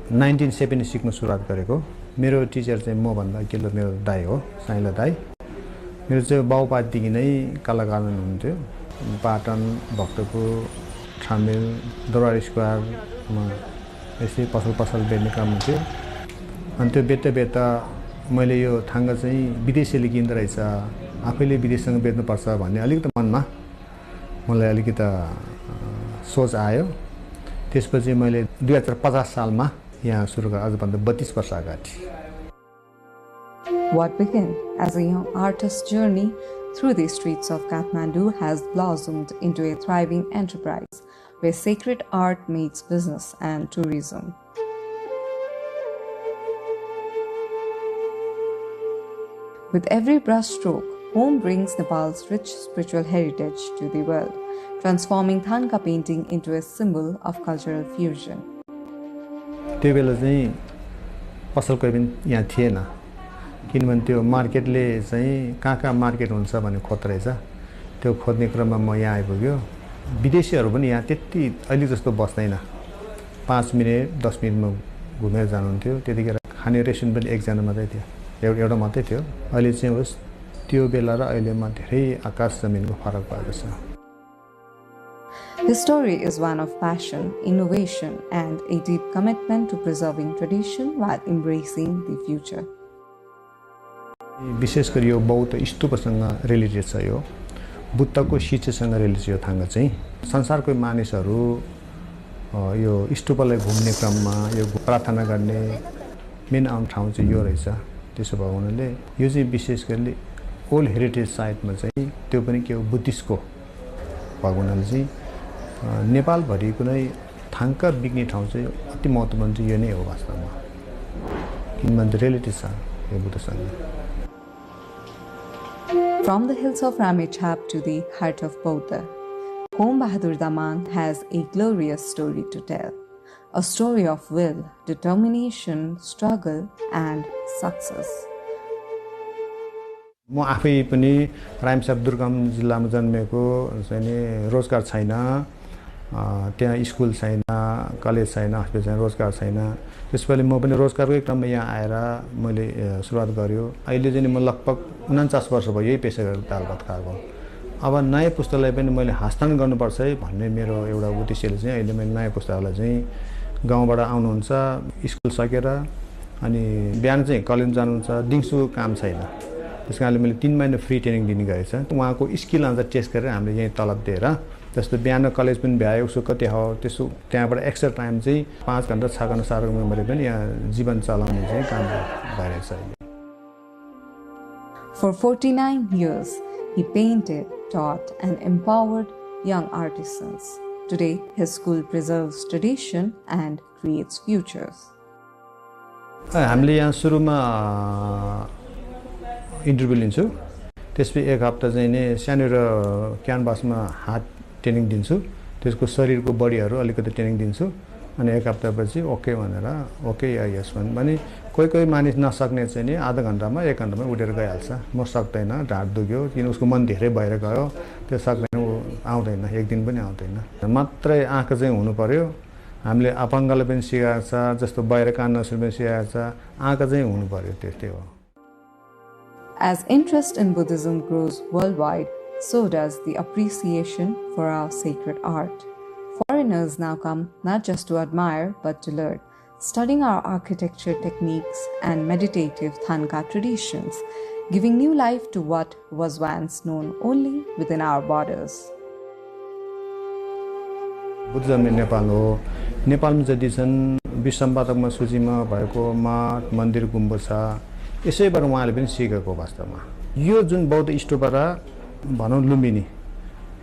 1976 मा सुरुवात गरेको। मेरो Stitcher चाहिँ म भन्दा अघिल्लो मेरो दाइ हो, साइला दाइ। मेरो चाहिँ बाउपादेखि नै कलाकार हुनुहुन्थ्यो। पाटन, भक्तपुर, छामेल, दरबार स्क्वायरमा यसै पसल बेच्ने काम हुन्थ्यो। अनि त्यो बेच्दा मैले यो थाङ्गा चाहिँ विदेशीले किन्दो रहेछ, आफैले विदेशसँग बेच्नुपर्छ भन्ने अलिकति मनमा मलाई अलिकति सोच आयो। त्यसपछि मैले 2050 सालमा यहाँ सुरु गरेँ, आजभन्दा 32 वर्ष अगाडि। What began as a young artist's journey through the streets of Kathmandu has blossomed into a thriving enterprise where sacred art meets business and tourism. With every brushstroke, home brings Nepal's rich spiritual heritage to the world, transforming Thangka painting into a symbol of cultural fusion. त्यो बेला चाहिँ पसल कोही पनि यहाँ थिएन, किनभने त्यो मार्केटले चाहिँ कहाँ मार्केट हुन्छ भन्ने खोज्दो रहेछ। त्यो खोज्ने क्रममा म यहाँ आइपुग्यो। विदेशीहरू पनि यहाँ त्यति अहिले जस्तो बस्दैन, 5 मिनेट 10 मिनेटमा घुमेर जानुहुन्थ्यो। त्यतिखेर खाने रेस्टुरेन्ट पनि एकजना मात्रै थियो, एउटा मात्रै थियो। अहिले चाहिँ होस् त्यो बेला र अहिलेमा धेरै आकाश जमिनको फरक भएको छ। This story is one of passion, innovation, and a deep commitment to preserving tradition while embracing the future. विशेष गरी यो बौद्ध स्तूपसँग रिलेटेड छ। यो बुद्धको शिक्षासँग रिलेटेड यो थाङ्गा चाहिँ संसारको मानिसहरू यो स्तूपलाई घुम्ने क्रममा यो प्रार्थना गर्ने मेन ठाउँ चाहिँ यो रहेछ। त्यसो भएको हुनाले यो चाहिँ विशेष गरी ओल्ड हेरिटेज साइटमा चाहिँ त्यो पनि के हो बुद्धिस्टको भएको हुनाले चाहिँ नेपालभरि कुनै थाङ्का बिक्ने ठाउँ चाहिँ अति महत्त्वपूर्ण चाहिँ यो नै हो वास्तवमा, किनभने रिलेटेड छ यो बुद्धसँग। From the hills of Ramechhap to the heart of Buddha, Home Bahadur Damang has a glorious story to tell. A story of will, determination, struggle, and success. म आफै पनि रामसाप दुर्गम जिल्लामा जन्मेको चाहिँ रोजगार छैन, त्यहाँ स्कुल छैन, कलेज छैन, हस्पिटल छैन, रोजगार छैन। त्यसपछि म पनि रोजगारकै क्रममा यहाँ आएर मैले सुरुवात गर्यो। अहिले चाहिँ म लगभग 49 वर्ष भयो यही पेसा गरेर दाल भात खाएको। अब नयाँ पुस्तालाई पनि मैले हस्तान्तरण गर्नुपर्छ है भन्ने मेरो एउटा उद्देश्यले चाहिँ अहिले मैले नयाँ पुस्तालाई चाहिँ गाउँबाट आउनुहुन्छ, स्कुल सकेर अनि बिहान चाहिँ कलेज जानुहुन्छ, दिउँसो काम छैन। त्यस कारणले मैले 3 महिना फ्री ट्रेनिङ दिने गरेको छ। उहाँको स्किल अनुसार टेस्ट गरेर हामीले यहीँ तलब दिएर जस्तो बिहान कलेज पनि भ्यायो उसो कति हो त्यसो त्यहाँबाट एक्स्ट्रा टाइम चाहिँ 5 घण्टा 6 घण्टा 7 घण्टा मैले पनि यहाँ जीवन चलाउने चाहिँ काम भइरहेको छ अहिले। For 49 years, he painted, taught, and empowered young artisans. Today, his school preserves tradition and creates futures. हामीले यहाँ सुरुमा इन्टरभ्यू लिन्छु, त्यसपछि 1 हप्ता चाहिँ नि सानो क्यानभासमा हात ट्रेनिङ दिन्छु, त्यसको शरीरको बडीहरू अलिकति ट्रेनिङ दिन्छु, अनि 1 हप्तापछि ओके भनेर ओके या यस भने कोही मानिस नसक्ने चाहिँ नि आधा घण्टामा 1 घण्टामा उठेर गइहाल्छ। म सक्दैन, ढाड दुख्यो, किन उसको मन धेरै भएर गयो, त्यो सक्दैन, ऊ आउँदैन, एक दिन पनि आउँदैन। मात्रै आँखा चाहिँ हुनु पर्यो। हामीले अपाङ्गलाई पनि सिकाएको छ, जस्तो बाहिर कान नसुन्ने पनि सिकाएको छ, आँखा चाहिँ हुनु पर्यो, त्यस्तै हो। As interest in Buddhism grows worldwide, so does the appreciation for our sacred art. Foreigners now come not just to admire but to learn, studying our architecture techniques and meditative Thanka traditions, giving new life to what was once known only within our borders. Buddhism Nepal हो नेपालमा जति छन् विश्वसम्पादकमा सूचीमा भएको मठ मन्दिर गुम्बद छ यसैबाट उहाँले पनि सिकेको वास्तवमा यो जुन बौद्ध स्तूपरा भनौं लुम्बिनी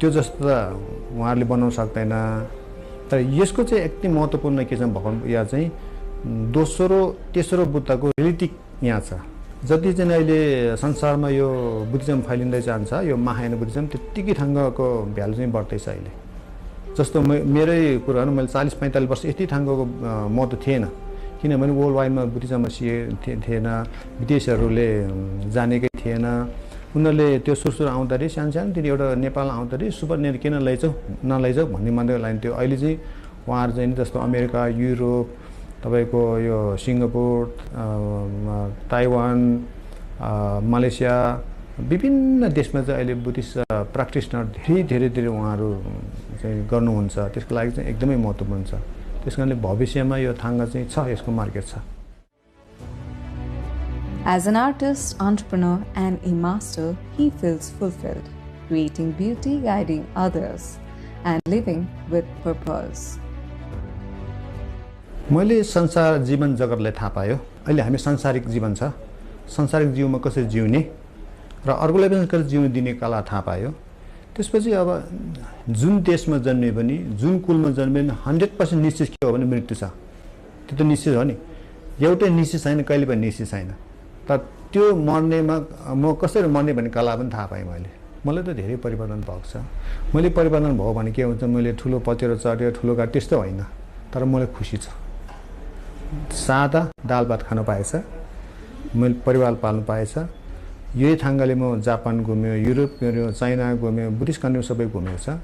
त्यो जस्तो त उहाँहरूले बनाउन सक्दैन तर यसको चाहिँ एकदम महत्त्वपूर्ण के छ भगवान या चाहिँ दोस्रो तेस्रो बुद्धको रिलिटिक यहाँ छ जति चाहिँ अहिले संसारमा यो बुद्धिज्म फैलिँदै जान्छ यो महायान बुद्धिज्म त्यतिकै ठाउँको भ्यालु चाहिँ बढ्दैछ अहिले जस्तो मेरै कुराहरु मैले 40-45 वर्ष यति ठाउँको महत्त्व थिएन किनभने वर्ल्ड वाइडमा बुद्धिज्ममा थिएन विदेशीहरुले जानेकै थिएन उनीहरुले त्यो सुरसुर आउँदाखेरि सानसानो तिनी एउटा नेपाल आउँदाखेरि सुपर नेट किन लैजाऊ नलैजाऊ भन्ने मान्दै लाइन थियो अहिले चाहिँ उहाँहरु चाहिँ जस्तो अमेरिका युरोप तपाईको यो सिङ्गापुर ताइवान मलेसिया विभिन्न देशमा चाहिँ अहिले बुद्धिस्ट प्र्याक्टिसनर धेरै उहाँहरु चाहिँ गर्नुहुन्छ त्यसको लागि चाहिँ एकदमै महत्त्वपूर्ण छ त्यसकारणले भविष्यमा यो थाङ्गा चाहिँ छ यसको मार्केट छ As an artist, entrepreneur and a master, he feels fulfilled, creating beauty, guiding others and living with purpose. मैले संसार जीवन जगतलाई थाहा पायो अहिले हामी सांसारिक जीवन छ सांसारिक जीवनमा कसरी जिउने र अर्कोलाई पनि कसरी जिउन दिने कला थाहा पायो त्यसपछि अब जुन देशमा जन्मे पनि जुन कुलमा जन्मे पनि 100% निश्चित के हो भने मृत्यु छ त्यो त निश्चित हो नि एउटै निश्चित छैन कहिले पनि निश्चित छैन तर त्यो मर्नेमा म कसरी मर्ने भन्ने कला पनि थाहा पाएँ मलाई त धेरै परिवर्तन भएको छ मैले परिवर्तन भयो भने के हुन्छ मैले ठुलो पचेरो चढ्यो ठुलो गाडी त्यस्तो होइन तर मलाई खुसी छ सादा दाल भात खान पाएछ मैले परिवार पाल्न पाएछ यही थाङ्गाले म जापान घुम्यो युरोप गयो चाइना घुम्यो बुद्धिस्ट कन्ट्री सबै घुमेको छ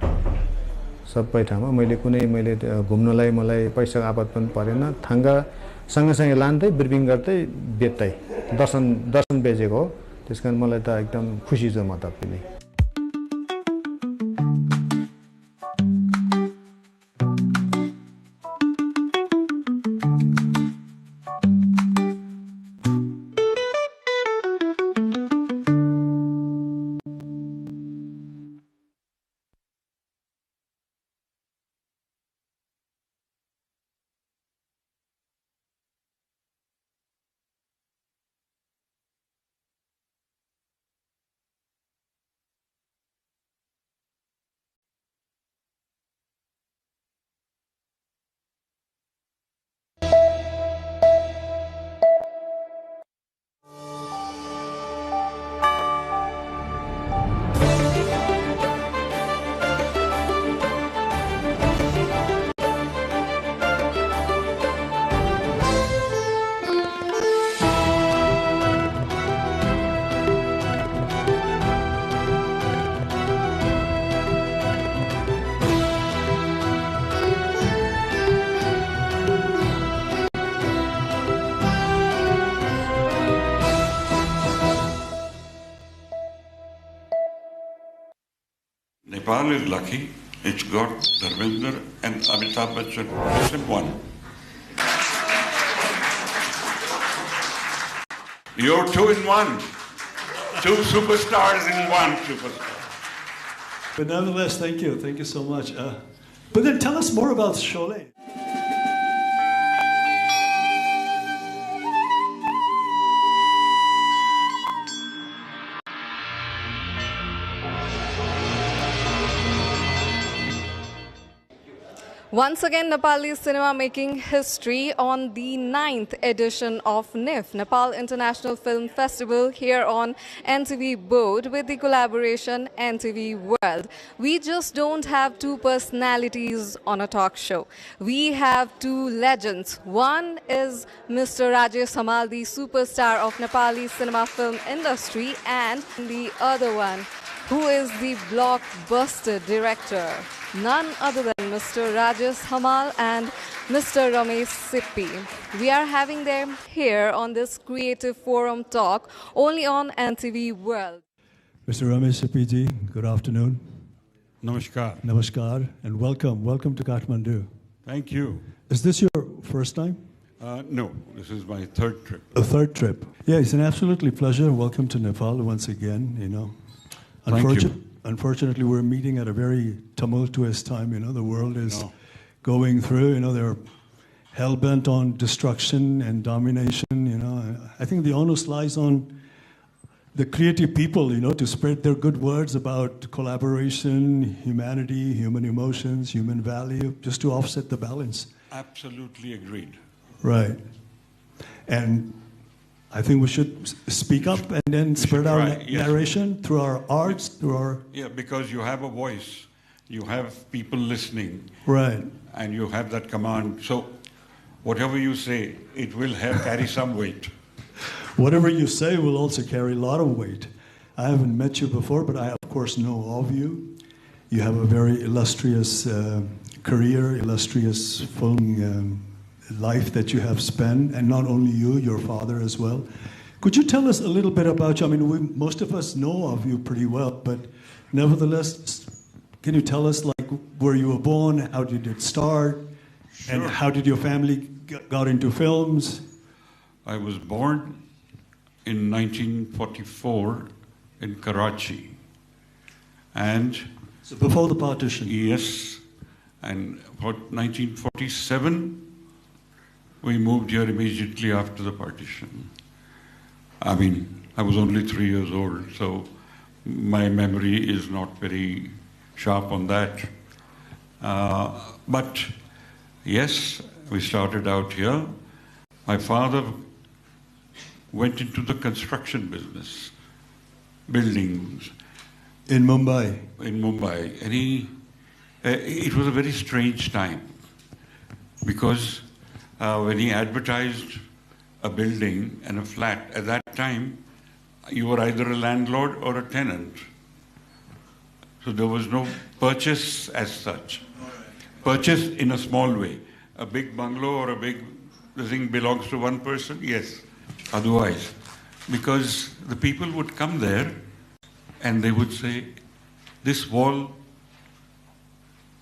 सबै ठाउँमा मैले घुम्नलाई मलाई पैसा आपत पनि परेन थाङ्गा सँगसँगै लान्दै ब्रिफिङ गर्दै बेच्दै दर्शन बेचेको हो त्यसकारण मलाई त एकदम खुसी छु म त पनि Nepal is lucky. It's got Dharmendra and Amitabh Bachchan in one. You're 2 in 1. 2 superstars in 1 superstar. But nonetheless, thank you. Thank you so much. But then tell us more about Sholay. Once again, Nepali cinema making history on the 9th edition of NIF, Nepal International Film Festival, here on NTV Board with the collaboration NTV World. We just don't have two personalities on a talk show. We have two legends. One is Mr. Rajesh Hamal, the superstar of Nepali cinema film industry, and the other one, who is the blockbuster director, none other than Mr. Rajesh Hamal and Mr. Ramesh Sippi. We are having them here on this Creative Forum talk only on NTV World. Mr. Ramesh Sapiji, good afternoon. Namaskar. Namaskar, and welcome. Welcome to Kathmandu. Thank you. Is this your first time? No, this is my third trip. A third trip. Yeah, it's an absolutely pleasure. Welcome to Nepal once again, you know. Thank you. Unfortunately, we're meeting at a very tumultuous time, you know. The world is going through, you know, they're hell-bent on destruction and domination, you know. I think the onus lies on the creative people, you know, to spread their good words about collaboration, humanity, human emotions, human value, just to offset the balance. Absolutely agreed. Right. And I think we should speak up and then spread our narration through our arts, through our... Yeah, because you have a voice, you have people listening. Right. And you have that command. So whatever you say, it will carry some weight. Whatever you say will also carry a lot of weight. I haven't met you before, but I, of course, know of you. You have a very illustrious career, illustrious film life that you have spent, and not only you, your father as well. Could you tell us a little bit about you? I mean, most of us know of you pretty well, but nevertheless, can you tell us, like, where you were born, how did it start, and how did your family got into films? I was born in 1944 in Karachi. And so before the partition? Yes. And about 1947, we moved here immediately after the partition. I mean, I was only 3 years old, so my memory is not very sharp on that. But yes, we started out here. My father went into the construction business, buildings. In Mumbai? In Mumbai. And it was a very strange time because when he advertised a building and a flat, at that time, you were either a landlord or a tenant. So there was no purchase as such. Purchase in a small way. A big bungalow or a big thing belongs to one person, yes. Otherwise, because the people would come there and they would say, this wall,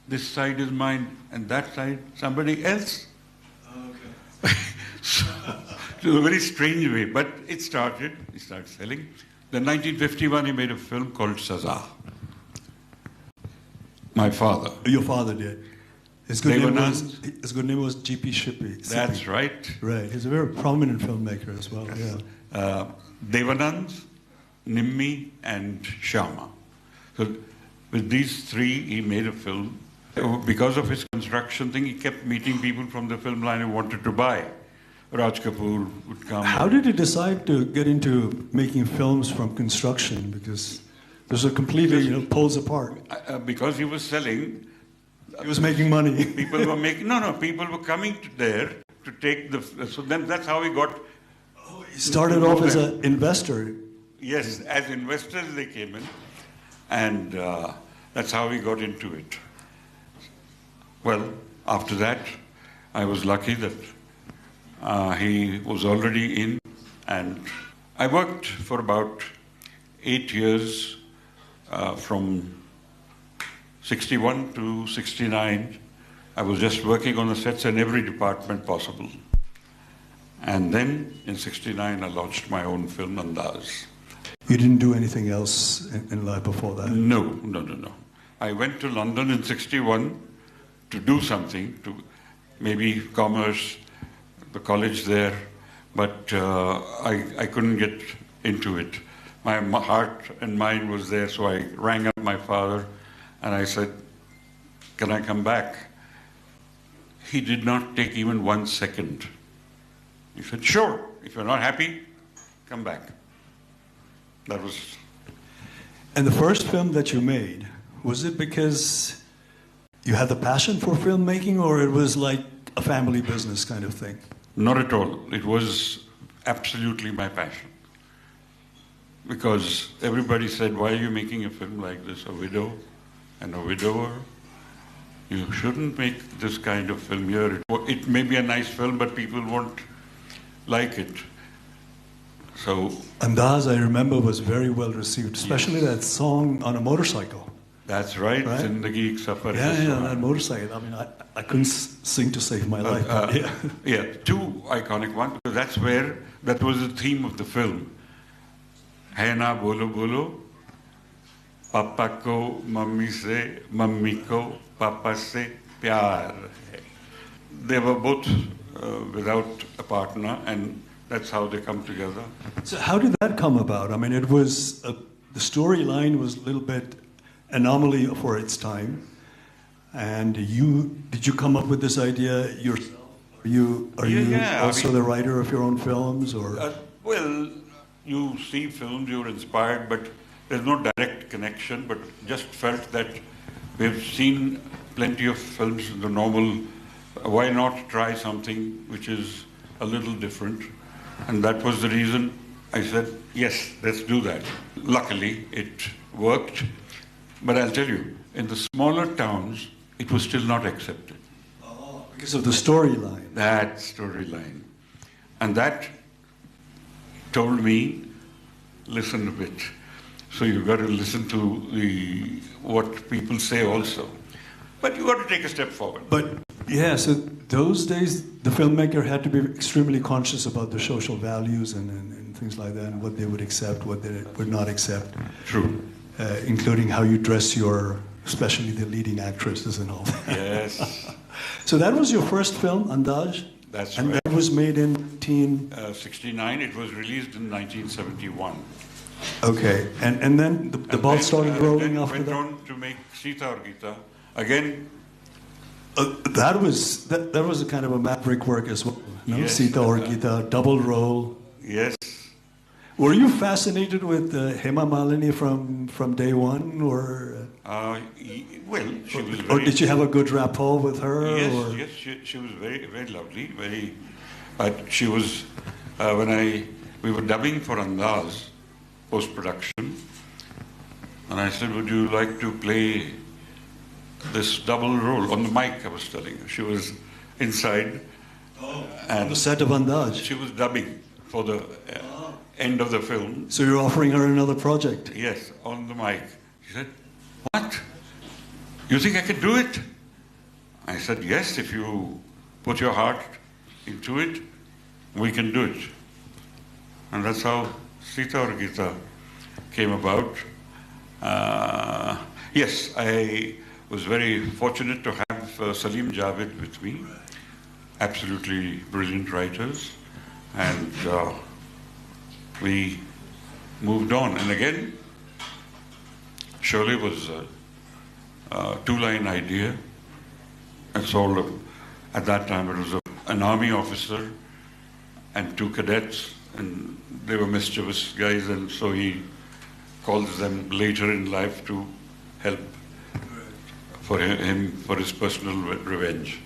this side is mine, and that side, somebody else. Okay. So, it was a very strange way, but it started selling. Then 1951, he made a film called Saza. My father. Your father did. His good name was G.P. Shippy. That's right. Right. He's a very prominent filmmaker as well. Yes. Yeah. Devanand, Nimmi, and Shyama. So with these three, he made a film. Because of his construction thing, he kept meeting people from the film line who wanted to buy. Raj Kapoor would come. How did he decide to get into making films from construction? Because those are completely poles apart. Because he was selling. He was making money. People were making, people were coming there to take so then that's how he got. Oh, he started off as an investor. Yes, as investors they came in. And that's how he got into it. Well, after that, I was lucky that he was already in, and I worked for about 8 years from 61 to 69. I was just working on the sets in every department possible. And then in 69, I launched my own film, Andaz. You didn't do anything else in life before that? No. I went to London in 61 to do something, to maybe commerce, the college there, but I couldn't get into it. My heart and mind was there, so I rang up my father and I said, can I come back? He did not take even 1 second. He said, sure, if you're not happy, come back. That was... And the first film that you made, was it because you had the passion for filmmaking, or it was like a family business kind of thing? Not at all. It was absolutely my passion. Because everybody said, why are you making a film like this? A widow and a widower? You shouldn't make this kind of film here. It may be a nice film, but people won't like it. So Andaz, I remember, was very well received, especially that song on a motorcycle. That's right. Zindagi Ek Safar Hai. Yeah, that motorcycle. I mean, I couldn't sing to save my life. But yeah, two iconic ones, because that was the theme of the film. Hai na bolo bolo, papa ko mummy se, mummy ko papa se pyar hai. They were both without a partner, and that's how they come together. So how did that come about? I mean, it was the storyline was a little bit anomaly for its time, and did you come up with this idea yourself? Are you also the writer of your own films, or? Well, you see films, you're inspired, but there's no direct connection. But just felt that we've seen plenty of films in the normal. Why not try something which is a little different? And that was the reason I said, yes, let's do that. Luckily, it worked. But I'll tell you, in the smaller towns, it was still not accepted. Oh, because of the storyline. That storyline. And that told me, listen a bit. So you've got to listen to what people say also. But you've got to take a step forward. But yeah, so those days, the filmmaker had to be extremely conscious about the social values and things like that, and what they would accept, what they would not accept. True. Including how you dress especially the leading actresses and all that. Yes. So that was your first film, Andaz? That's right. And that was made in 1969. It was released in 1971. Okay. And then the ball started rolling after that? Went on to make Sita Aur Geeta. Again, that was a kind of a maverick work as well. No? Yes. Sita Aur Geeta, double role. Yes. Were you fascinated with Hema Malini from day one, or? Well, she was. Or did you have a good rapport with her? Yes, or? yes, she was very, very lovely. Very, but she was when we were dubbing for Andaz post production, and I said, "Would you like to play this double role on the mic?" I was telling her. She was inside, and on the set of Andaz. She was dubbing for the end of the film. So you're offering her another project? Yes, on the mic. She said, "What? You think I can do it?" I said, "Yes, if you put your heart into it, we can do it." And that's how Sita Aur Geeta came about. Yes, I was very fortunate to have Salim Javed with me. Absolutely brilliant writers. And we moved on. And again, Sholay was a two-line idea. It's all, at that time, it was an army officer and two cadets, and they were mischievous guys, and so he calls them later in life to help for him, for his personal revenge.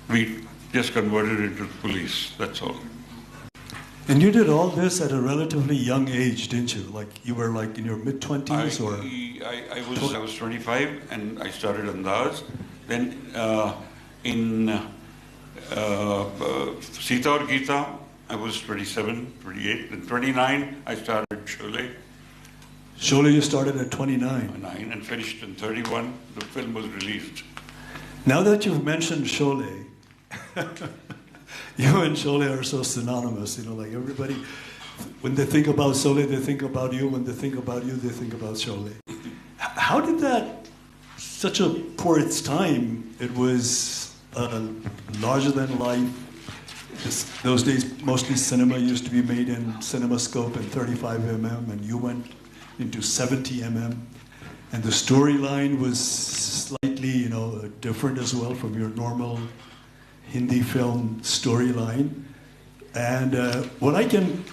We just converted into the police, that's all. And you did all this at a relatively young age, didn't you? Like you were like in your mid-20s, or? I was 25 and I started Andaz. Then in Sita Aur Geeta, I was 27, 28, and 29 I started Sholay. Sholay you started at 29? And finished in 31. The film was released. Now that you've mentioned Sholay, you and Sholay are so synonymous, you know, like everybody, when they think about Sholay, they think about you. When they think about you, they think about Sholay. How did that, for its time, it was larger than life. Those days, mostly cinema used to be made in CinemaScope and 35mm, and you went into 70mm. And the storyline was slightly, you know, different as well from your normal Hindi film storyline. And what I can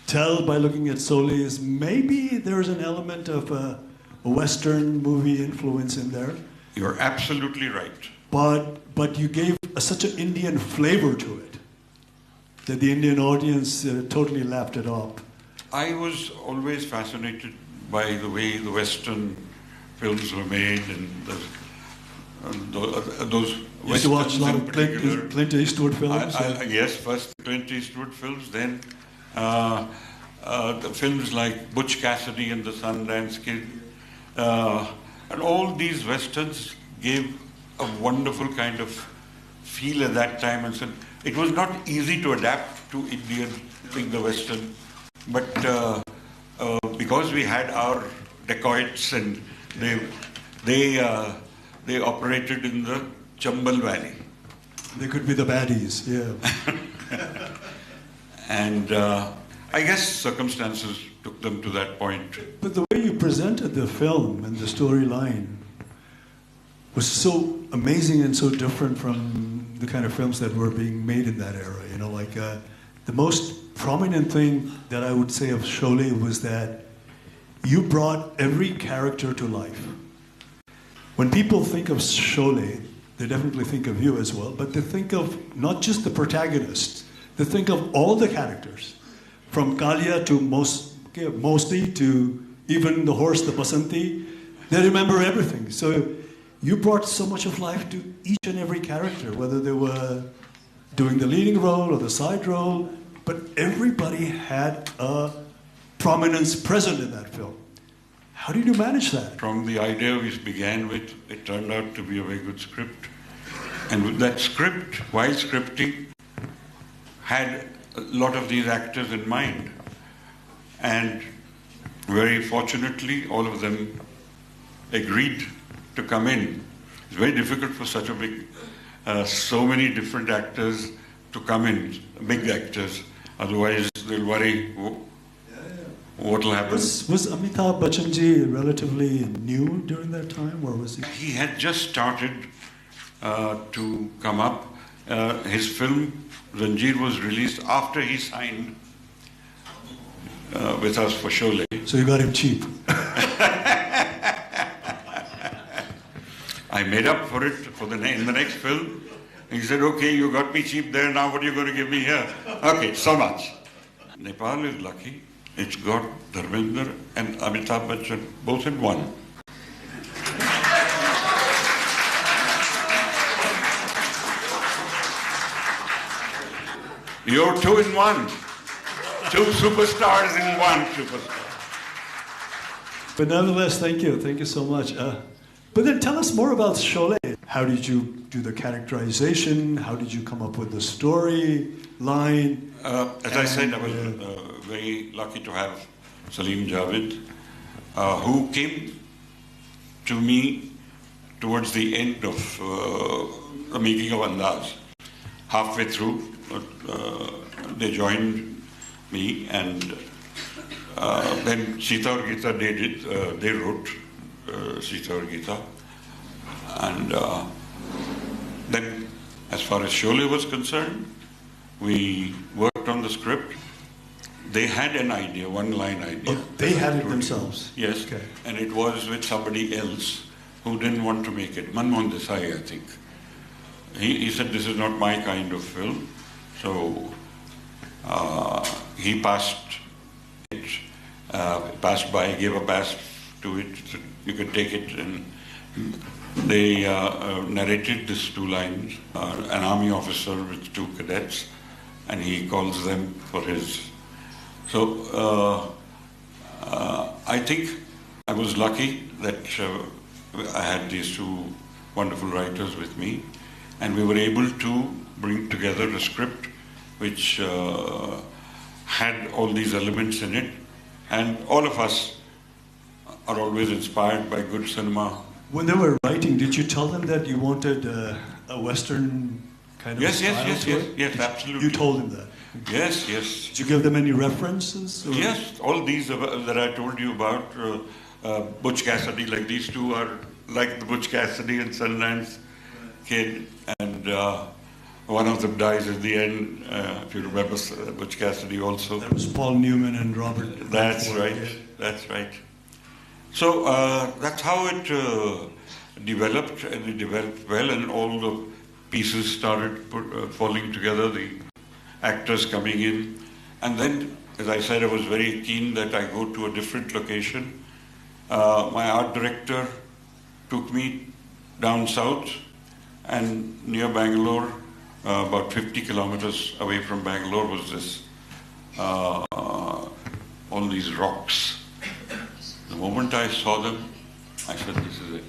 tell by looking at Sholay is maybe there's an element of a Western movie influence in there. You're absolutely right. But you gave such an Indian flavor to it that the Indian audience totally lapped it up. I was always fascinated by the way the Western films were made, and those you used to watch a lot of Clint Eastwood films? Yes, first Clint Eastwood films, then the films like Butch Cassidy and the Sundance Kid, and all these westerns gave a wonderful kind of feel at that time, and so it was not easy to adapt to Indian thing, the western, but because we had our dacoits and they operated in the Chambal Valley. They could be the baddies, yeah. And I guess circumstances took them to that point. But the way you presented the film and the storyline was so amazing and so different from the kind of films that were being made in that era. You know, like the most prominent thing that I would say of Sholay was that you brought every character to life. When people think of Sholay, they definitely think of you as well, but they think of not just the protagonist, they think of all the characters, from Kalia to Mosti to even the horse, the Basanti. They remember everything. So you brought so much of life to each and every character, whether they were doing the leading role or the side role, but everybody had a prominence present in that film. How did you manage that? From the idea we began with, it turned out to be a very good script. And with that script, while scripting, had a lot of these actors in mind. And very fortunately, all of them agreed to come in. It's very difficult for such a big, so many different actors to come in, big actors. Otherwise, they'll worry what will happen. Was Amitabh Bachchan ji relatively new during that time, or was he? He had just started to come up. His film Zanjeer was released after he signed with us for Sholay. So you got him cheap. I made up for it in the next film. He said, okay, you got me cheap there, now what are you going to give me here? Okay, so much. Nepal is lucky. It's got Dharmendra and Amitabh Bachchan both in one. You're two in one. Two superstars in one superstar. But nonetheless, thank you. Thank you so much. But then tell us more about Sholay. How did you do the characterization? How did you come up with the storyline? As I said, I was very lucky to have Salim Javed, who came to me towards the end of the making of Andaz. Halfway through, they joined me, and then Sita aur Geeta did it. They wrote Sita aur Geeta, and then, as far as Sholay was concerned, we worked on the script. They had an idea, one-line idea. Oh, they had it themselves? Yes, okay. And it was with somebody else who didn't want to make it. Manmohan Desai, I think. He said, this is not my kind of film. So he passed it, passed by, gave a pass to it. So you could take it, and they narrated these two lines. An army officer with two cadets, and he calls them for his. So I think I was lucky that I had these two wonderful writers with me, and we were able to bring together a script which had all these elements in it, and all of us are always inspired by good cinema. When they were writing, did you tell them that you wanted a Western kind of style to it? Yes, absolutely. You told them that? Yes, yes. Did you give them any references? Or? Yes, all these that I told you about, Butch Cassidy, like these two are like the Butch Cassidy and Sundance Kid, and one of them dies at the end, if you remember Butch Cassidy also. That was Paul Newman and Robert. That's right, that's right. So that's how it developed, and it developed well, and all the pieces started falling together, the actors coming in. And then, as I said, I was very keen that I go to a different location. My art director took me down south, and near Bangalore, about 50 kilometers away from Bangalore, was this all these rocks. The moment I saw them, I said, this is it.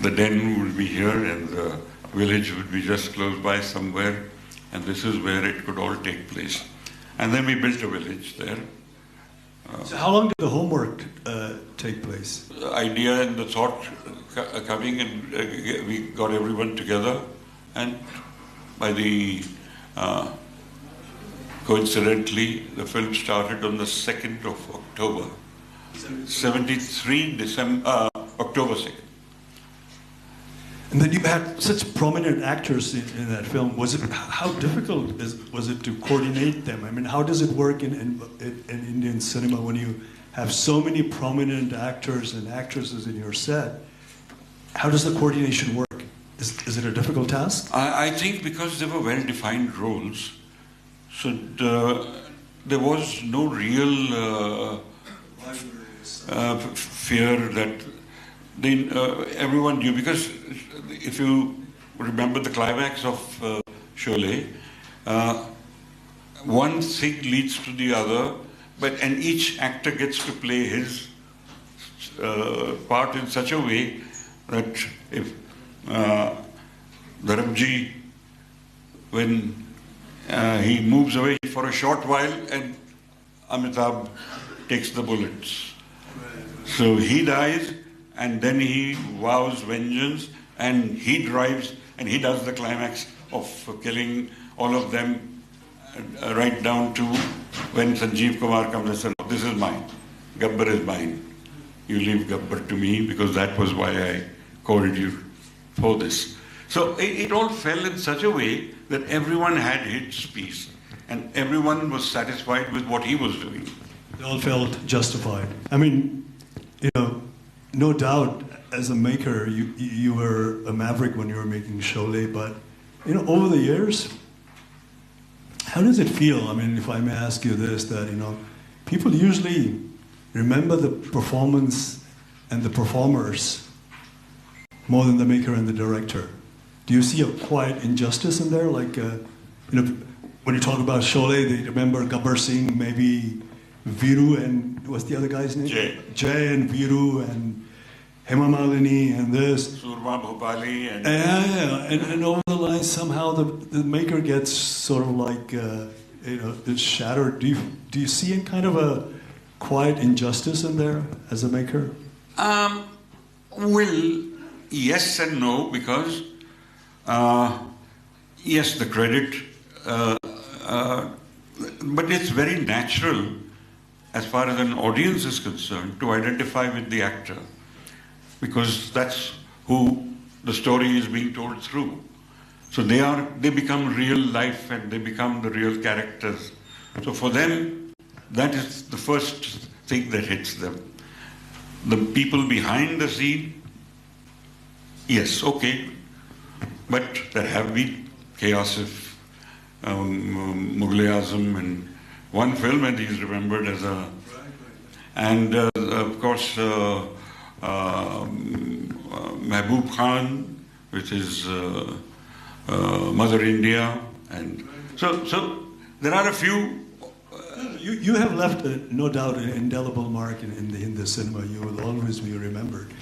The den would be here and the village would be just close by somewhere, and this is where it could all take place. And then we built a village there. So how long did the homework take place? The idea and the thought coming, and we got everyone together, and by the coincidentally, the film started on the 2nd of October, 73, October 2nd. And then you had such prominent actors in that film. How difficult was it to coordinate them? I mean, how does it work in Indian cinema when you have so many prominent actors and actresses in your set? How does the coordination work? Is it a difficult task? I think because there were well-defined roles, so there was no real fear that everyone knew, because if you remember the climax of Sholay, one thing leads to the other, and each actor gets to play his part in such a way that if Dharamji, when he moves away for a short while and Amitabh takes the bullets. So he dies, and then he vows vengeance, and he drives, and he does the climax of killing all of them, right down to when Sanjeev Kumar comes and says, this is mine, Gabbar is mine. You leave Gabbar to me, because that was why I called you for this. So it all fell in such a way that everyone had his piece, and everyone was satisfied with what he was doing. They all felt justified. I mean, no doubt, as a maker, you were a maverick when you were making Sholay, but over the years, how does it feel? I mean, if I may ask you this, that people usually remember the performance and the performers more than the maker and the director. Do you see a quiet injustice in there? Like, when you talk about Sholay, they remember Gabbar Singh, maybe Viru, and what's the other guy's name? Jay and Viru and Hema Malini and this. Surma Bhopali and... And over the line, somehow the maker gets sort of like, it's shattered. Do you see a kind of a quiet injustice in there as a maker? Well, yes and no, because yes, the credit, but it's very natural as far as an audience is concerned to identify with the actor, because that's who the story is being told through. So they become real life, and they become the real characters. So for them, that is the first thing that hits them. The people behind the scene, yes, okay, but there have been chaos of Mughal-e-Azam and one film, and he's remembered as a... And of course, Mehboob Khan, which is Mother India, and so there are a few. You have left, no doubt, an indelible mark in the cinema. You will always be remembered.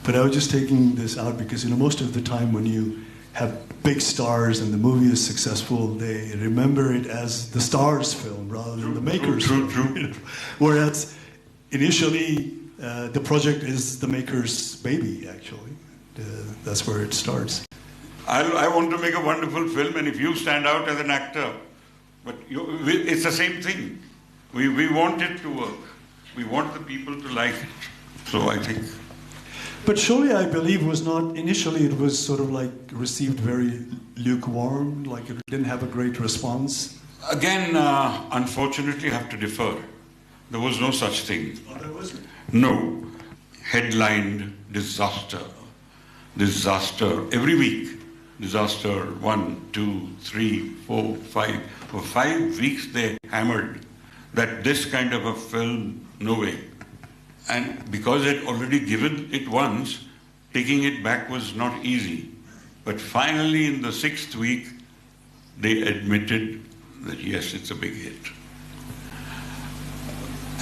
But I was just taking this out because most of the time when you have big stars and the movie is successful, they remember it as the star's film rather than the maker's film. True. Whereas initially, the project is the maker's baby, actually. That's where it starts. I want to make a wonderful film, and if you stand out as an actor, but it's the same thing. We want it to work. We want the people to like it. So I think. But Sholay, I believe, was not, initially it was sort of like received very lukewarm, like it didn't have a great response. Again, unfortunately, I have to defer. There was no such thing. Oh, there wasn't? No. Headlined disaster. Disaster. Every week. Disaster 1, 2, 3, 4, 5. For 5 weeks they hammered that this kind of a film, no way. And because they'd already given it once, taking it back was not easy. But finally, in the 6th week, they admitted that yes, it's a big hit.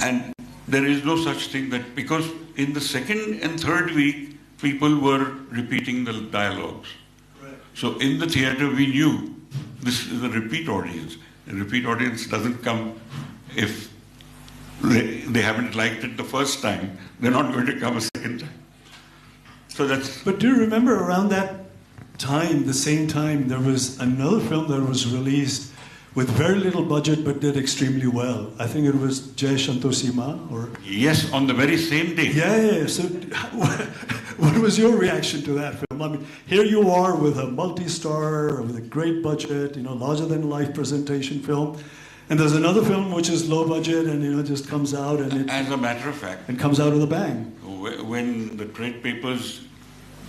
And there is no such thing that, because in the second and third week, people were repeating the dialogues. Right. So in the theater, we knew this is a repeat audience. A repeat audience doesn't come if they haven't liked it the first time. They're not going to come a second time. So that's. But do you remember around that time, the same time, there was another film that was released with very little budget but did extremely well. I think it was Jai Santosima, or... Yes, on the very same day. Yeah. So what was your reaction to that film? I mean, here you are with a multi-star, with a great budget, larger-than-life presentation film, and there's another film which is low budget and, just comes out and it... As a matter of fact... And comes out with a bang. When the trade papers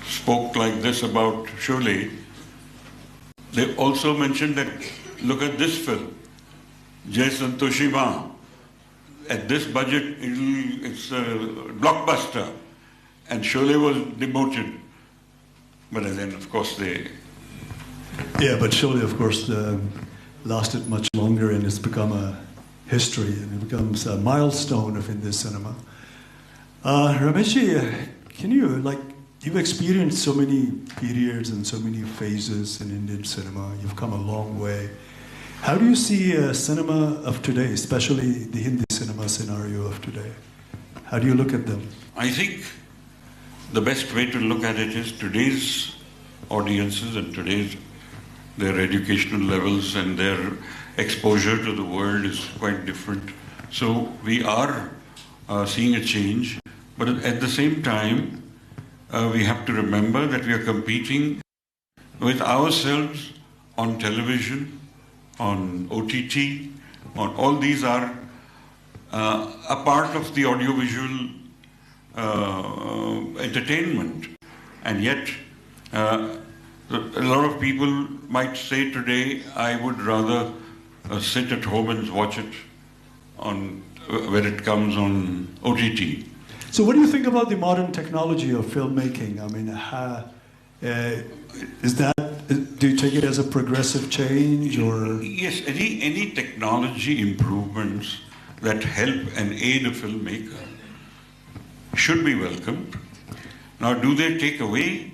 spoke like this about Sholay, they also mentioned that, look at this film, Jai Santoshima. At this budget, it's a blockbuster. And Sholay was demoted. But then, of course, they... Yeah, but Sholay, of course, lasted much longer, and it's become a history, and it becomes a milestone of Indian cinema. Rameshji, can you, you've experienced so many periods and so many phases in Indian cinema. You've come a long way. How do you see cinema of today, especially the Hindi cinema scenario of today? How do you look at them? I think the best way to look at it is today's audiences and their educational levels and their exposure to the world is quite different. So we are seeing a change, but at the same time, we have to remember that we are competing with ourselves on television, on OTT, on all these are a part of the audiovisual entertainment. And yet, a lot of people might say today, I would rather sit at home and watch it when it comes on OTT. So what do you think about the modern technology of filmmaking? I mean, do you take it as a progressive change, or? Yes, any technology improvements that help and aid a filmmaker should be welcomed. Now, do they take away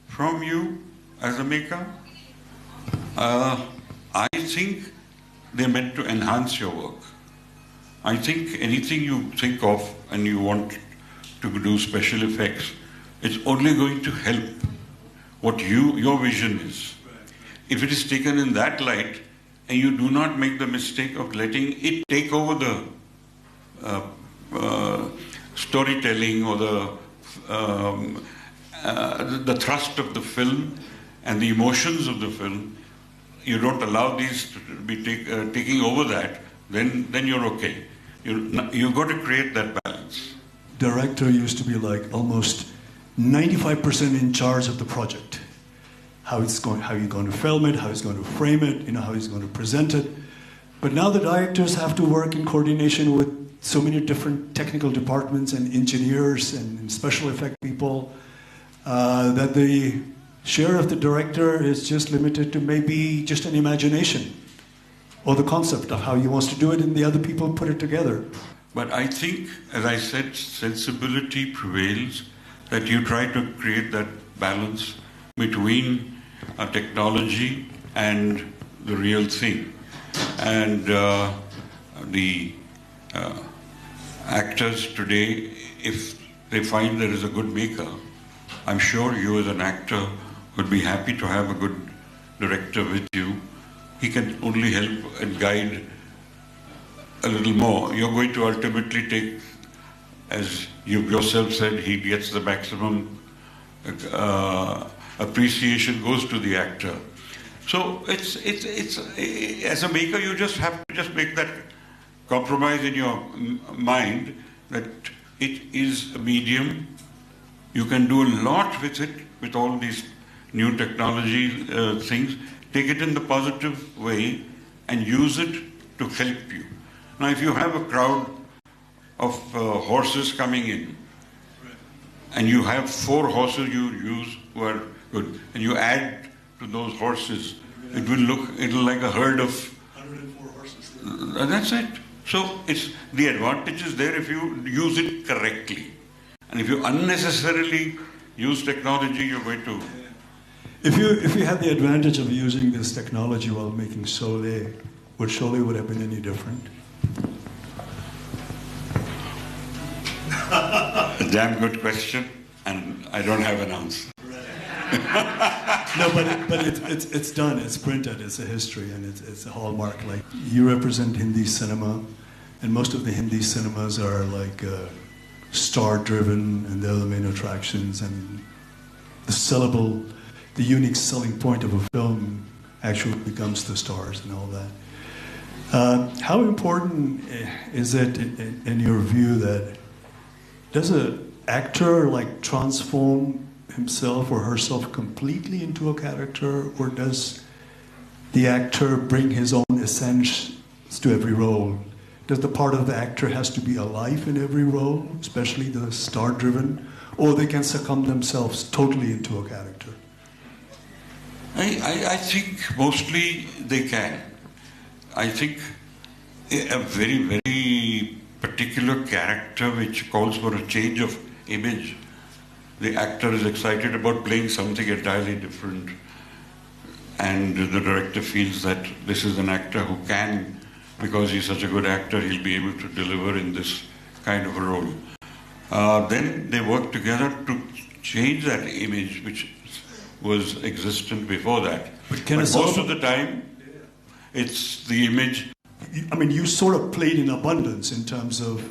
from you as a maker? I think they're meant to enhance your work. I think anything you think of and you want to do special effects, it's only going to help what your vision is. If it is taken in that light, and you do not make the mistake of letting it take over the storytelling or the thrust of the film and the emotions of the film, you don't allow these to be taking over that, then you're okay. You've got to create that balance. Director used to be almost 95% in charge of the project. How you're going to film it, how he's going to frame it, how he's going to present it. But now the directors have to work in coordination with so many different technical departments and engineers and special effect people that the share of the director is just limited to maybe just an imagination or the concept of how he wants to do it, and the other people put it together. But I think, as I said, sensibility prevails, that you try to create that balance between technology and the real thing. And the actors today, if they find there is a good maker, I'm sure you as an actor would be happy to have a good director with you. He can only help and guide a little more. You're going to ultimately take, as you yourself said, he gets the maximum appreciation goes to the actor. So it's as a maker, you just have to make that compromise in your mind that it is a medium. You can do a lot with it, with all these new technology things. Take it in the positive way and use it to help you. Now, if you have a crowd of horses coming in, and you have 4 horses you use who are good, and you add to those horses, it'll like a herd of 104 horses. That's it. So the advantage is there if you use it correctly. And if you unnecessarily use technology, you're going to... If you had the advantage of using this technology while making Sholay, would Sholay would have been any different? A damn good question, and I don't have an answer. No, but it's done. It's printed. It's a history, and it's a hallmark. Like, you represent Hindi cinema, and most of the Hindi cinemas are like star-driven, and they're the main attractions. And the unique selling point of a film actually becomes the stars and all that. How important is it, in your view, that does an actor like transform himself or herself completely into a character, or does the actor bring his own essence to every role? Does the part of the actor has to be alive in every role, especially the star-driven, or they can succumb themselves totally into a character? I think mostly they can. I think a very, very particular character which calls for a change of image, the actor is excited about playing something entirely different, and the director feels that this is an actor who can, because he's such a good actor, he'll be able to deliver in this kind of a role. Then they work together to change that image which was existent before that. But most of the time, it's the image. I mean, you sort of played in abundance in terms of,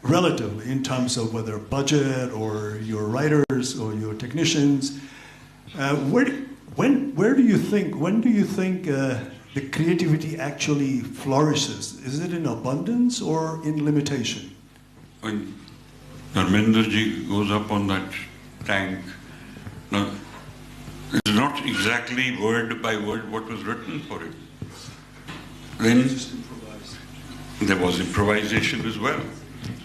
relatively, in terms of whether budget or your writers or your technicians. When do you think the creativity actually flourishes? Is it in abundance or in limitation? When Dharmendraji goes up on that tank, now, it's not exactly word by word what was written for him. Then there was improvisation as well.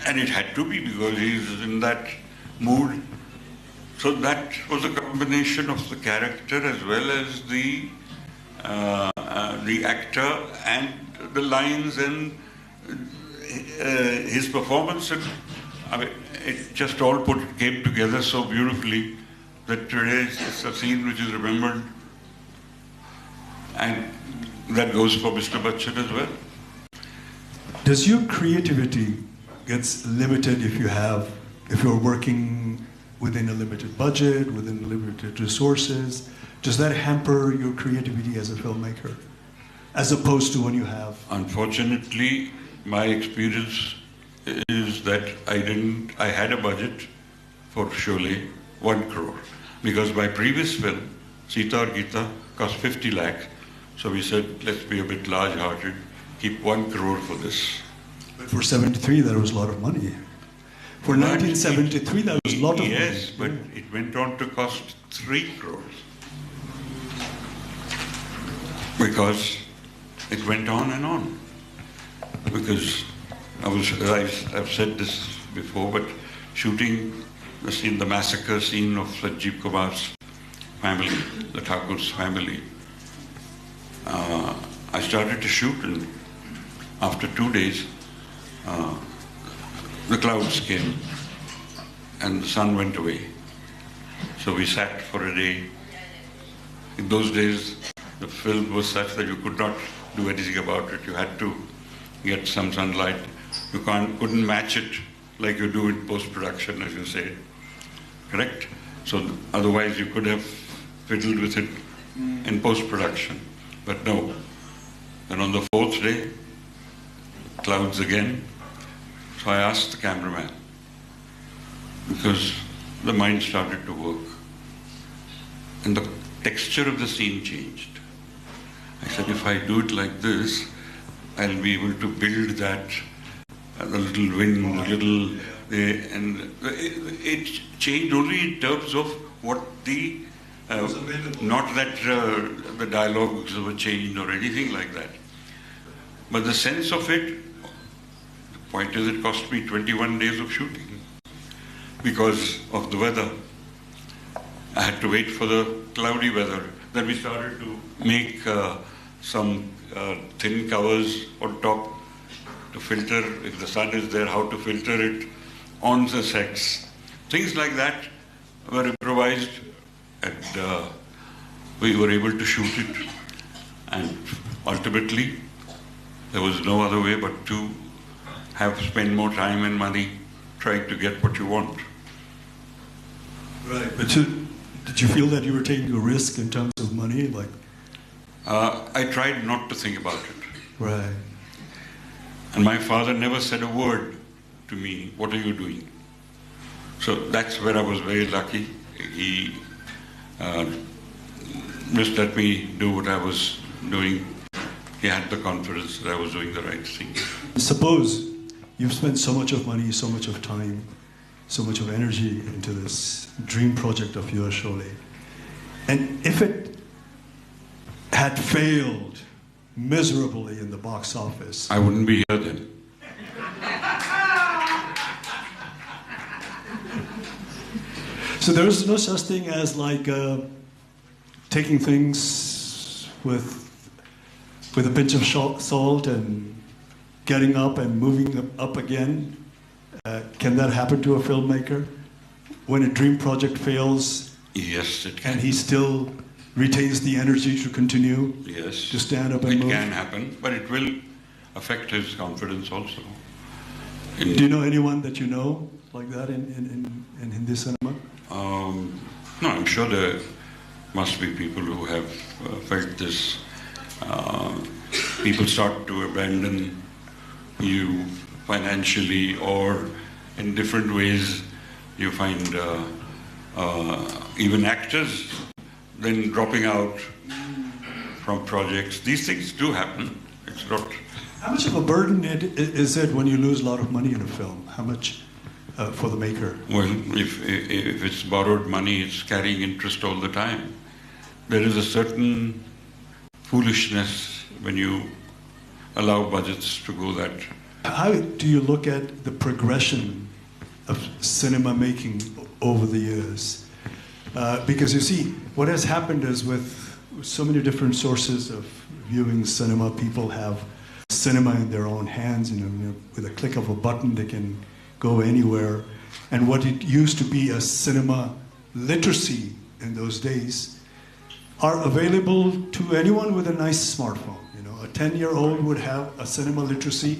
And it had to be because he's in that mood. So that was a combination of the character as well as the actor and the lines and his performance. And, I mean, it just all came together so beautifully that today it's a scene which is remembered. And that goes for Mr. Bachchan as well. Does your creativity gets limited if you're working within a limited budget, within limited resources? Does that hamper your creativity as a filmmaker, as opposed to when you have? Unfortunately, my experience is that I had a budget for Sholay, 1 crore, because my previous film, Sita or Gita, cost 50 lakhs. So we said, let's be a bit large-hearted, keep 1 crore for this. But for 73, that was a lot of money. For 1973, that was a lot of money. Yes, but it went on to cost 3 crores. Because it went on and on. Because I've said this before, but shooting the massacre scene of Sanjeev Kumar's family, the Thakur's family, I started to shoot, and after 2 days, the clouds came and the sun went away. So we sat for a day. In those days, the film was such that you could not do anything about it. You had to get some sunlight. You couldn't match it like you do in post-production, as you say. Correct? So otherwise you could have fiddled with it in post-production. But no. And on the 4th day, clouds again. So I asked the cameraman, because the mind started to work. And the texture of the scene changed. I said, if I do it like this, I'll be able to build that, the little wind, and it changed only in terms of what the, not that the dialogues were changed or anything like that. But the sense of it, the point is it cost me 21 days of shooting because of the weather. I had to wait for the cloudy weather. Then we started to make some thin covers on top to filter, if the sun is there, how to filter it on the sets. Things like that were improvised, and we were able to shoot it. And ultimately, there was no other way but to spend more time and money trying to get what you want. Right, but did you feel that you were taking a risk in terms of money? Like, I tried not to think about it. Right. And my father never said a word to me, what are you doing? So that's where I was very lucky. He just let me do what I was doing. He had the confidence that I was doing the right thing. Suppose you've spent so much of money, so much of time, so much of energy into this dream project of yours, Sholay. And if it had failed miserably in the box office, I wouldn't be here then. So there is no such thing as like taking things with a pinch of salt and getting up and moving up again. Can that happen to a filmmaker? When a dream project fails, yes, it can. And he still retains the energy to continue, yes, to stand up and move? It can happen, but it will affect his confidence also. Do you know anyone that you know like that in Hindi cinema? No, I'm sure there must be people who have felt this. People start to abandon you financially, or in different ways. You find even actors then dropping out from projects. These things do happen. It's not. How much of a burden is it when you lose a lot of money in a film? How much for the maker? Well, if it's borrowed money, it's carrying interest all the time. There is a certain foolishness when you allow budgets to go that. How do you look at the progression of cinema making over the years? Because you see, what has happened is with so many different sources of viewing cinema, people have cinema in their own hands. You know, with a click of a button, they can go anywhere. And what it used to be a cinema literacy in those days are available to anyone with a nice smartphone. You know, a 10-year-old would have a cinema literacy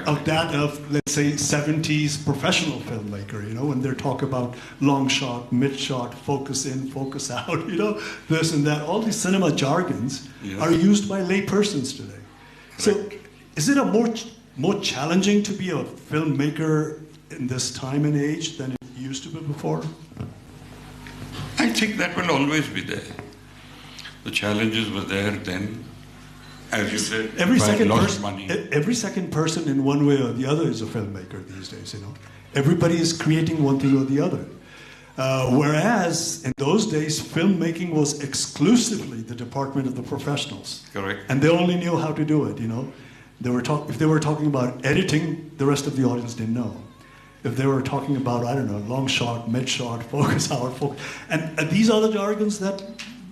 of that of, let's say, 70s professional filmmaker. You know, when they talk about long shot, mid shot, focus in, focus out. You know, this and that. All these cinema jargons are used by lay persons today. So, is it a more challenging to be a filmmaker in this time and age than it used to be before? I think that will always be there. The challenges were there then, as you said. Every second person in one way or the other is a filmmaker these days. You know, everybody is creating one thing or the other. Whereas in those days, filmmaking was exclusively the department of the professionals. Correct. And they only knew how to do it. You know, if they were talking about editing, the rest of the audience didn't know. If they were talking about, I don't know, long shot, mid shot, focus out, focus, and these are the jargons that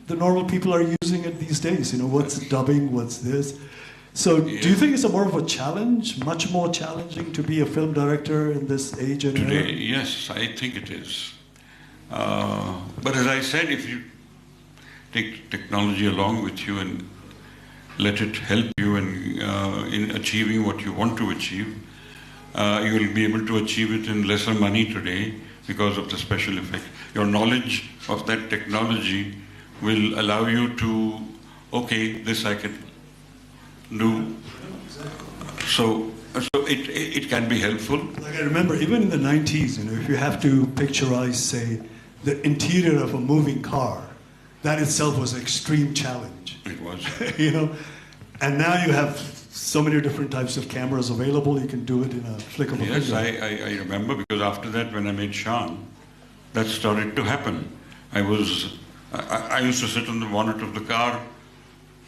the normal people are using it these days. You know, what's dubbing, what's this. So do you think it's more of a challenge, much more challenging to be a film director in this age and Today, era? yes, I think it is. But as I said, if you take technology along with you and let it help you in achieving what you want to achieve, you will be able to achieve it in lesser money today because of the special effect. Your knowledge of that technology will allow you to, okay, this I can do. So it can be helpful. Like I remember, even in the 90s, you know, if you have to picturize, say, the interior of a moving car, that itself was an extreme challenge. It was. You know, and now you have so many different types of cameras available, you can do it in a flick of a finger. Yes, I remember, because after that, when I made Shan, that started to happen. I used to sit on the bonnet of the car,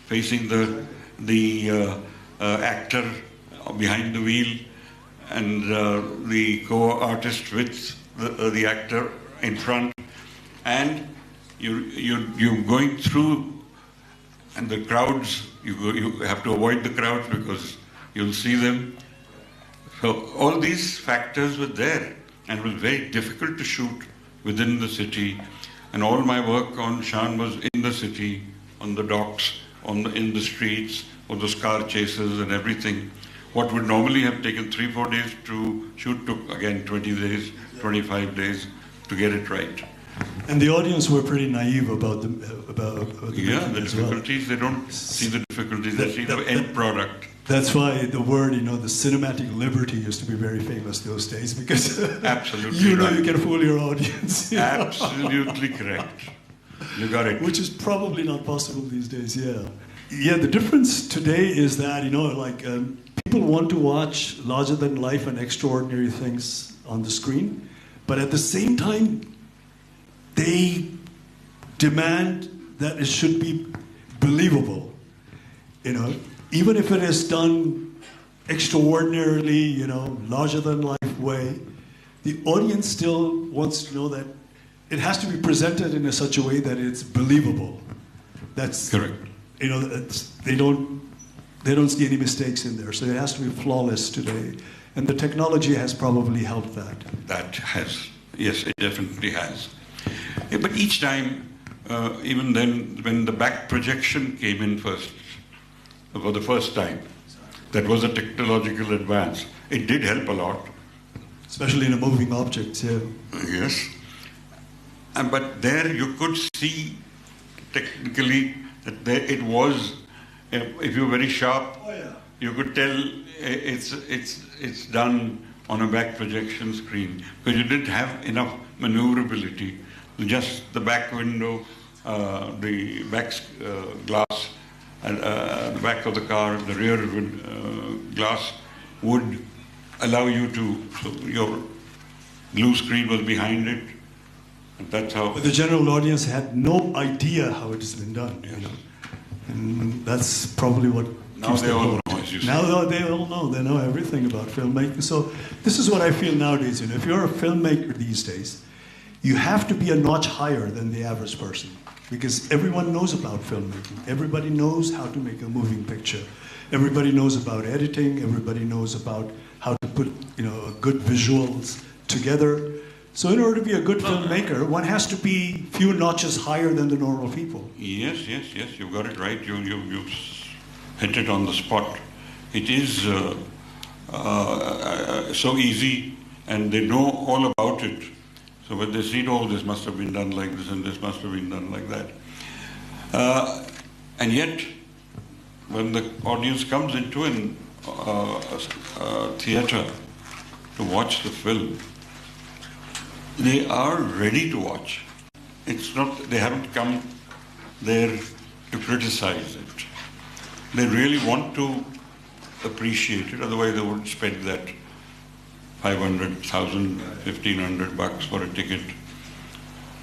facing the actor behind the wheel, and the co-artist with the actor in front, and you're going through, and the crowds, you have to avoid the crowds because you'll see them, So all these factors were there, and it was very difficult to shoot within the city. And all my work on Shan was in the city, on the docks, in the streets, on those car chases and everything. What would normally have taken 3-4 days to shoot took again 20 days, 25 days to get it right. And the audience were pretty naive about the the difficulties. They don't see the difficulties. They see the end product. That's why the word, the cinematic liberty used to be very famous those days, because absolutely you right. You can fool your audience. Absolutely correct. You got it. Which is probably not possible these days. Yeah. The difference today is that people want to watch larger than life and extraordinary things on the screen, but at the same time, they demand that it should be believable. Even if it is done extraordinarily, larger than life way, the audience still wants to know that it has to be presented in such a way that it's believable. That's correct. They don't see any mistakes in there, so it has to be flawless today. And the technology has probably helped that. That has, yes, it definitely has. Yeah, but each time, even then, when the back projection came in first, for the first time, that was a technological advance. It did help a lot. Especially in a moving objects, yeah. Yes. But there you could see technically that it was, if you're very sharp, you could tell it's done on a back projection screen, because you didn't have enough maneuverability. Just the back window, the back glass, and the back of the car, the rear glass would allow you to, so your blue screen was behind it. And that's how. But the general audience had no idea how it has been done. And that's probably what. Now they all know, as you say. Now they all know. They know everything about filmmaking. So this is what I feel nowadays. If you're a filmmaker these days, you have to be a notch higher than the average person, because everyone knows about filmmaking. Everybody knows how to make a moving picture. Everybody knows about editing. Everybody knows about how to put good visuals together. So in order to be a good filmmaker, one has to be few notches higher than the normal people. Yes, you've got it right. You've hit it on the spot. It is so easy, and they know all about it. So when they see, oh, this must have been done like this and this must have been done like that. And yet, when the audience comes into a theatre to watch the film, they are ready to watch. It's not, they haven't come there to criticize it. They really want to appreciate it, otherwise they wouldn't spend that 500, 1,000, 1,500 bucks for a ticket.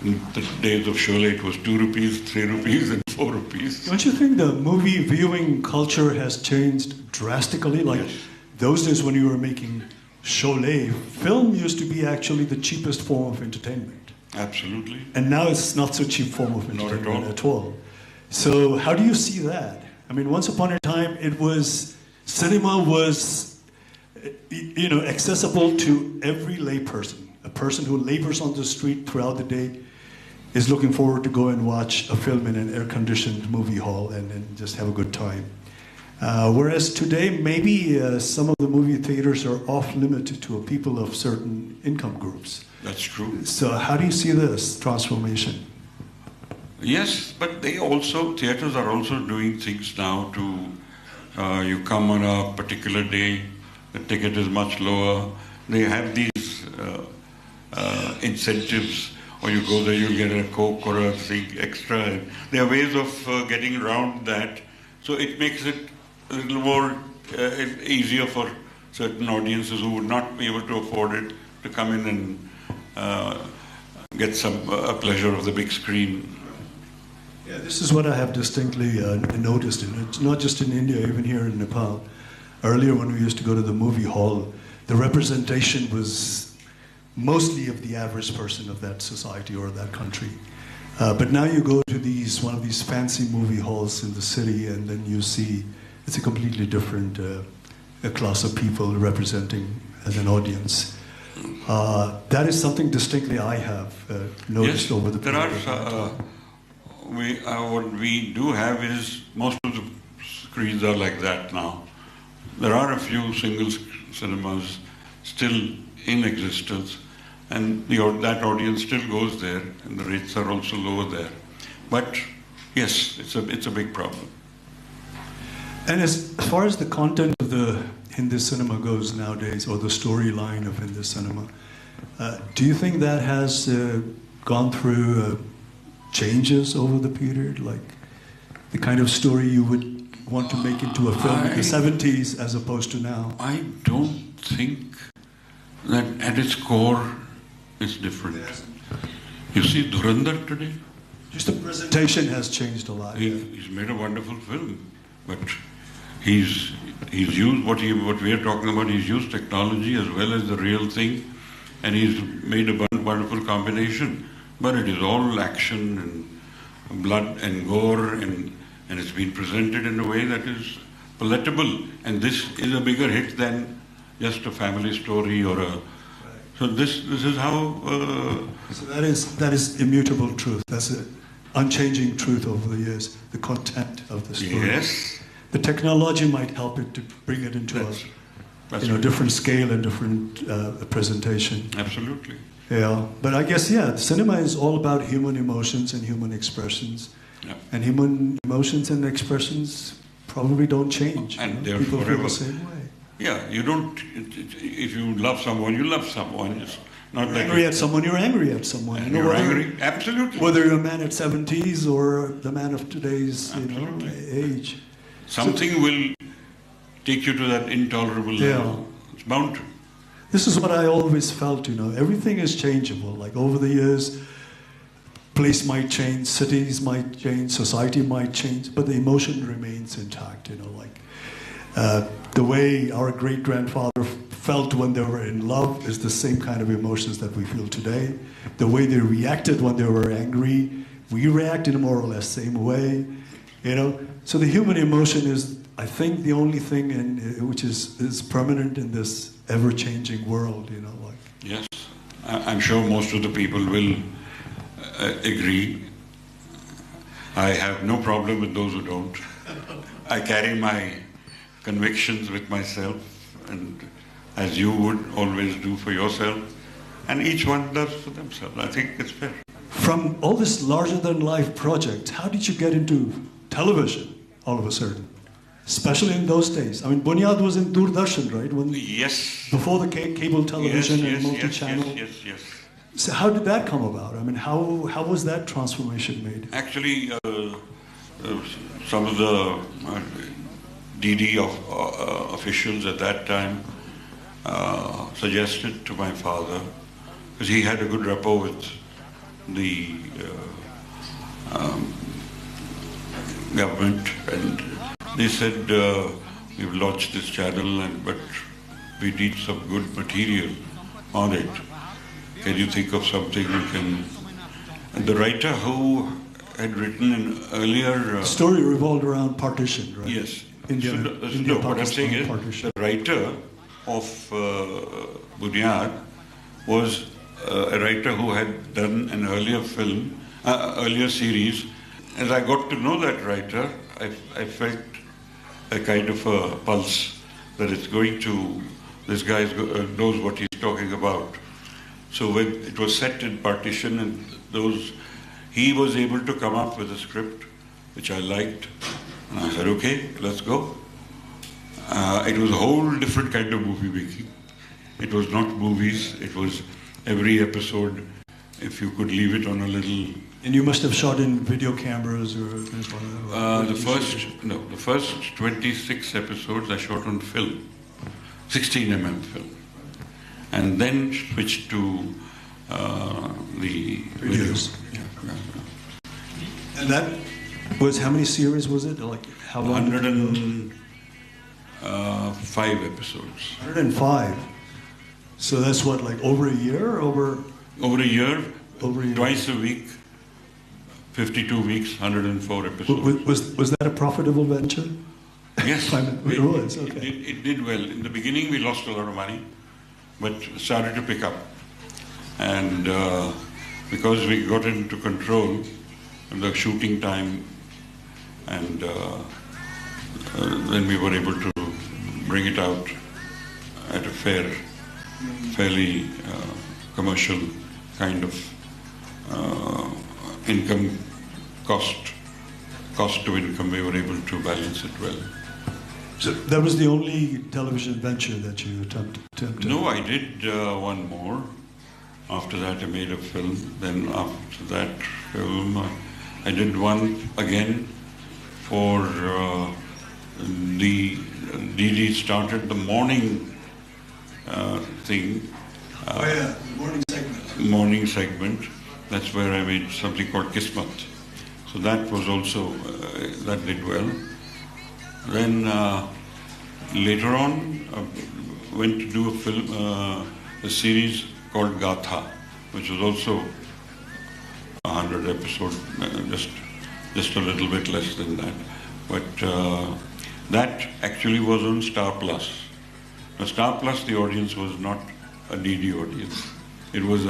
In the days of Sholay, it was 2 rupees, 3 rupees, and 4 rupees. Don't you think the movie viewing culture has changed drastically? Like those days when you were making Sholay, film used to be actually the cheapest form of entertainment. Absolutely. And now it's not so cheap form of entertainment at all. So how do you see that? I mean, once upon a time, cinema was accessible to every lay person. A person who labors on the street throughout the day is looking forward to go and watch a film in an air-conditioned movie hall and just have a good time. Whereas today, maybe some of the movie theaters are off-limit to people of certain income groups. That's true. So how do you see this transformation? Yes, but theaters are also doing things now to, you come on a particular day, the ticket is much lower. They have these incentives, or you go there, you'll get a Coke or a thing extra. There are ways of getting around that. So it makes it a little more easier for certain audiences who would not be able to afford it to come in and get some pleasure of the big screen. Yeah, this is what I have distinctly noticed. And it's not just in India, even here in Nepal. Earlier, when we used to go to the movie hall, the representation was mostly of the average person of that society or that country. But now you go to one of these fancy movie halls in the city, and then you see it's a completely different a class of people representing as an audience. That is something distinctly I have noticed over the period. What we do have is most of the screens are like that now. There are a few single cinemas still in existence, and that audience still goes there, and the rates are also lower there. But yes, it's a big problem. And as far as the content of the Hindi cinema goes nowadays, or the storyline of Hindi cinema, do you think that has gone through changes over the period? Like the kind of story you would want to make into a film in the 70s as opposed to now? I don't think that at its core it's different. You see Dhurandhar today? Just the presentation has changed a lot. He's made a wonderful film, but he's used what we are talking about. He's used technology as well as the real thing, and he's made a wonderful combination. But it is all action and blood and gore, and it's been presented in a way that is palatable. And this is a bigger hit than just a family story or a. So this is how. So that is immutable truth. That's an unchanging truth over the years. The content of the story. Yes. The technology might help it to bring it into a different scale and different presentation. Absolutely. Yeah, but I guess cinema is all about human emotions and human expressions, and human emotions and expressions probably don't change. And they're people forever. feel the same way. Yeah, you don't. If you love someone, you love someone. It's not You're like angry at someone. You're angry at someone. And you're angry, absolutely. Whether you're a man at 70s or the man of today's age. Something will take you to that intolerable level. It's bound to. This is what I always felt, everything is changeable. Like over the years, place might change, cities might change, society might change, but the emotion remains intact, the way our great-grandfather felt when they were in love is the same kind of emotions that we feel today. The way they reacted when they were angry, we react in a more or less same way, So the human emotion is, I think, the only thing which is permanent in this ever-changing world, Yes, I'm sure most of the people will agree. I have no problem with those who don't. I carry my convictions with myself, and as you would always do for yourself, and each one does for themselves. I think it's fair. From all this larger-than-life project, how did you get into television all of a sudden? Especially in those days. I mean, Bunyad was in Doordarshan, right? Yes. Before the cable television and multi-channel. Yes. So how did that come about? I mean, how was that transformation made? Actually, some of the DD officials at that time suggested to my father, because he had a good rapport with the government, and they said, we've launched this channel, but we need some good material on it. Can you think of something we can... And the writer who had written an earlier... The story revolved around partition, right? Yes. India, what I'm saying is, partition. the writer of Bunyad was a writer who had done an earlier film, earlier series. As I got to know that writer, I felt a kind of a pulse that it's going to, this guy knows what he's talking about. So when it was set in partition and he was able to come up with a script which I liked, and I said, okay, let's go. It was a whole different kind of movie making. It was not movies, it was every episode, if you could leave it on a little... And you must have shot in video cameras or... The first 26 episodes I shot on film, 16mm film. And then switched to the videos. And that was, how many series was it? Like how long? 105 episodes. 105. So that's what, like over a year? Over a year, twice a week, 52 weeks, 104 episodes. Was that a profitable venture? Yes, it was, okay. It did well. In the beginning, we lost a lot of money, but started to pick up. And because we got into control of the shooting time, and then we were able to bring it out at a fairly commercial kind of income, cost to income, we were able to balance it well. So that was the only television venture that you attempted? No, I did one more. After that, I made a film. Then after that film, I did one again for the DD started the morning thing. The morning segment. Morning segment. That's where I made something called Kismat. So that was also, that did well. Then later on, went to do a film, a series called Gatha, which was also 100 episodes, just a little bit less than that. But that actually was on Star Plus. Now, Star Plus, the audience was not a DD audience. It was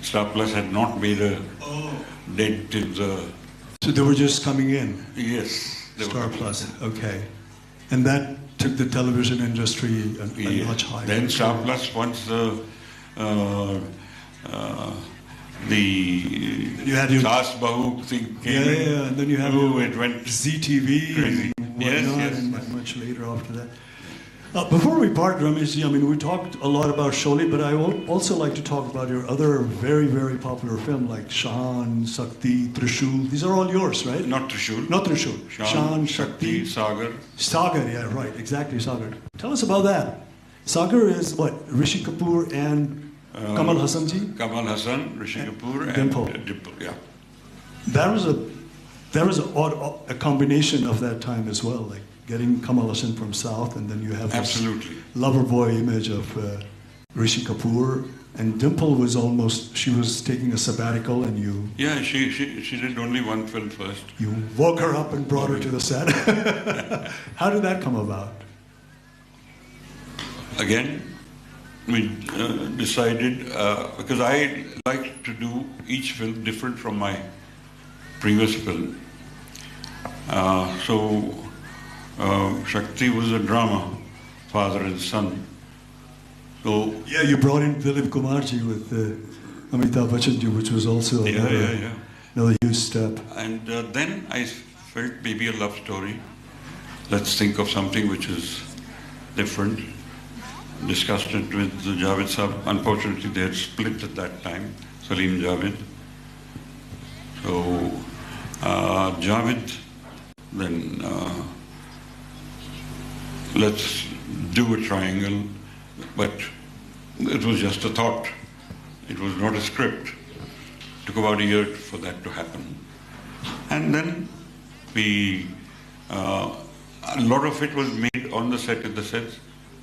Star Plus had not made a dent in the... So they were just coming in? Yes. Star Plus, okay. And that took the television industry a much higher. Then Star Plus, once the you had your Saas Bahu thing came in, and then you had it went ZTV crazy. And whatnot, and much later after that. Before we part, Rameshji, I mean, we talked a lot about Sholay, but I would also like to talk about your other very, very popular film like Shahan, Shakti, Trishul. These are all yours, right? Not Trishul. Not Trishul. Shahan, Shakti, Sagar. Sagar, yeah, right, exactly, Sagar. Tell us about that. Sagar is what? Rishi Kapoor and Kamal Hassan ji? Kamal Hassan, Rishi Kapoor, and Dimple. Dimple, yeah. That was a combination of that time as well, like getting Kamal Hassan from South, and then you have this lover boy image of Rishi Kapoor, and Dimple was she was taking a sabbatical, and you... Yeah, she did only one film first. You woke her up and brought her to the set. How did that come about? Again, we decided, because I like to do each film different from my previous film. So Shakti was a drama, father and son. So yeah, you brought in Dilip Kumarji with Amitabh Bachchan, which was also another huge step. And then I felt maybe a love story. Let's think of something which is different. Discussed it with Javed Sahab. Unfortunately, they had split at that time, Salim Javed. So Javed, then let's do a triangle, but it was just a thought. It was not a script. It took about a year for that to happen. And then we, a lot of it was made on the set, in the sense,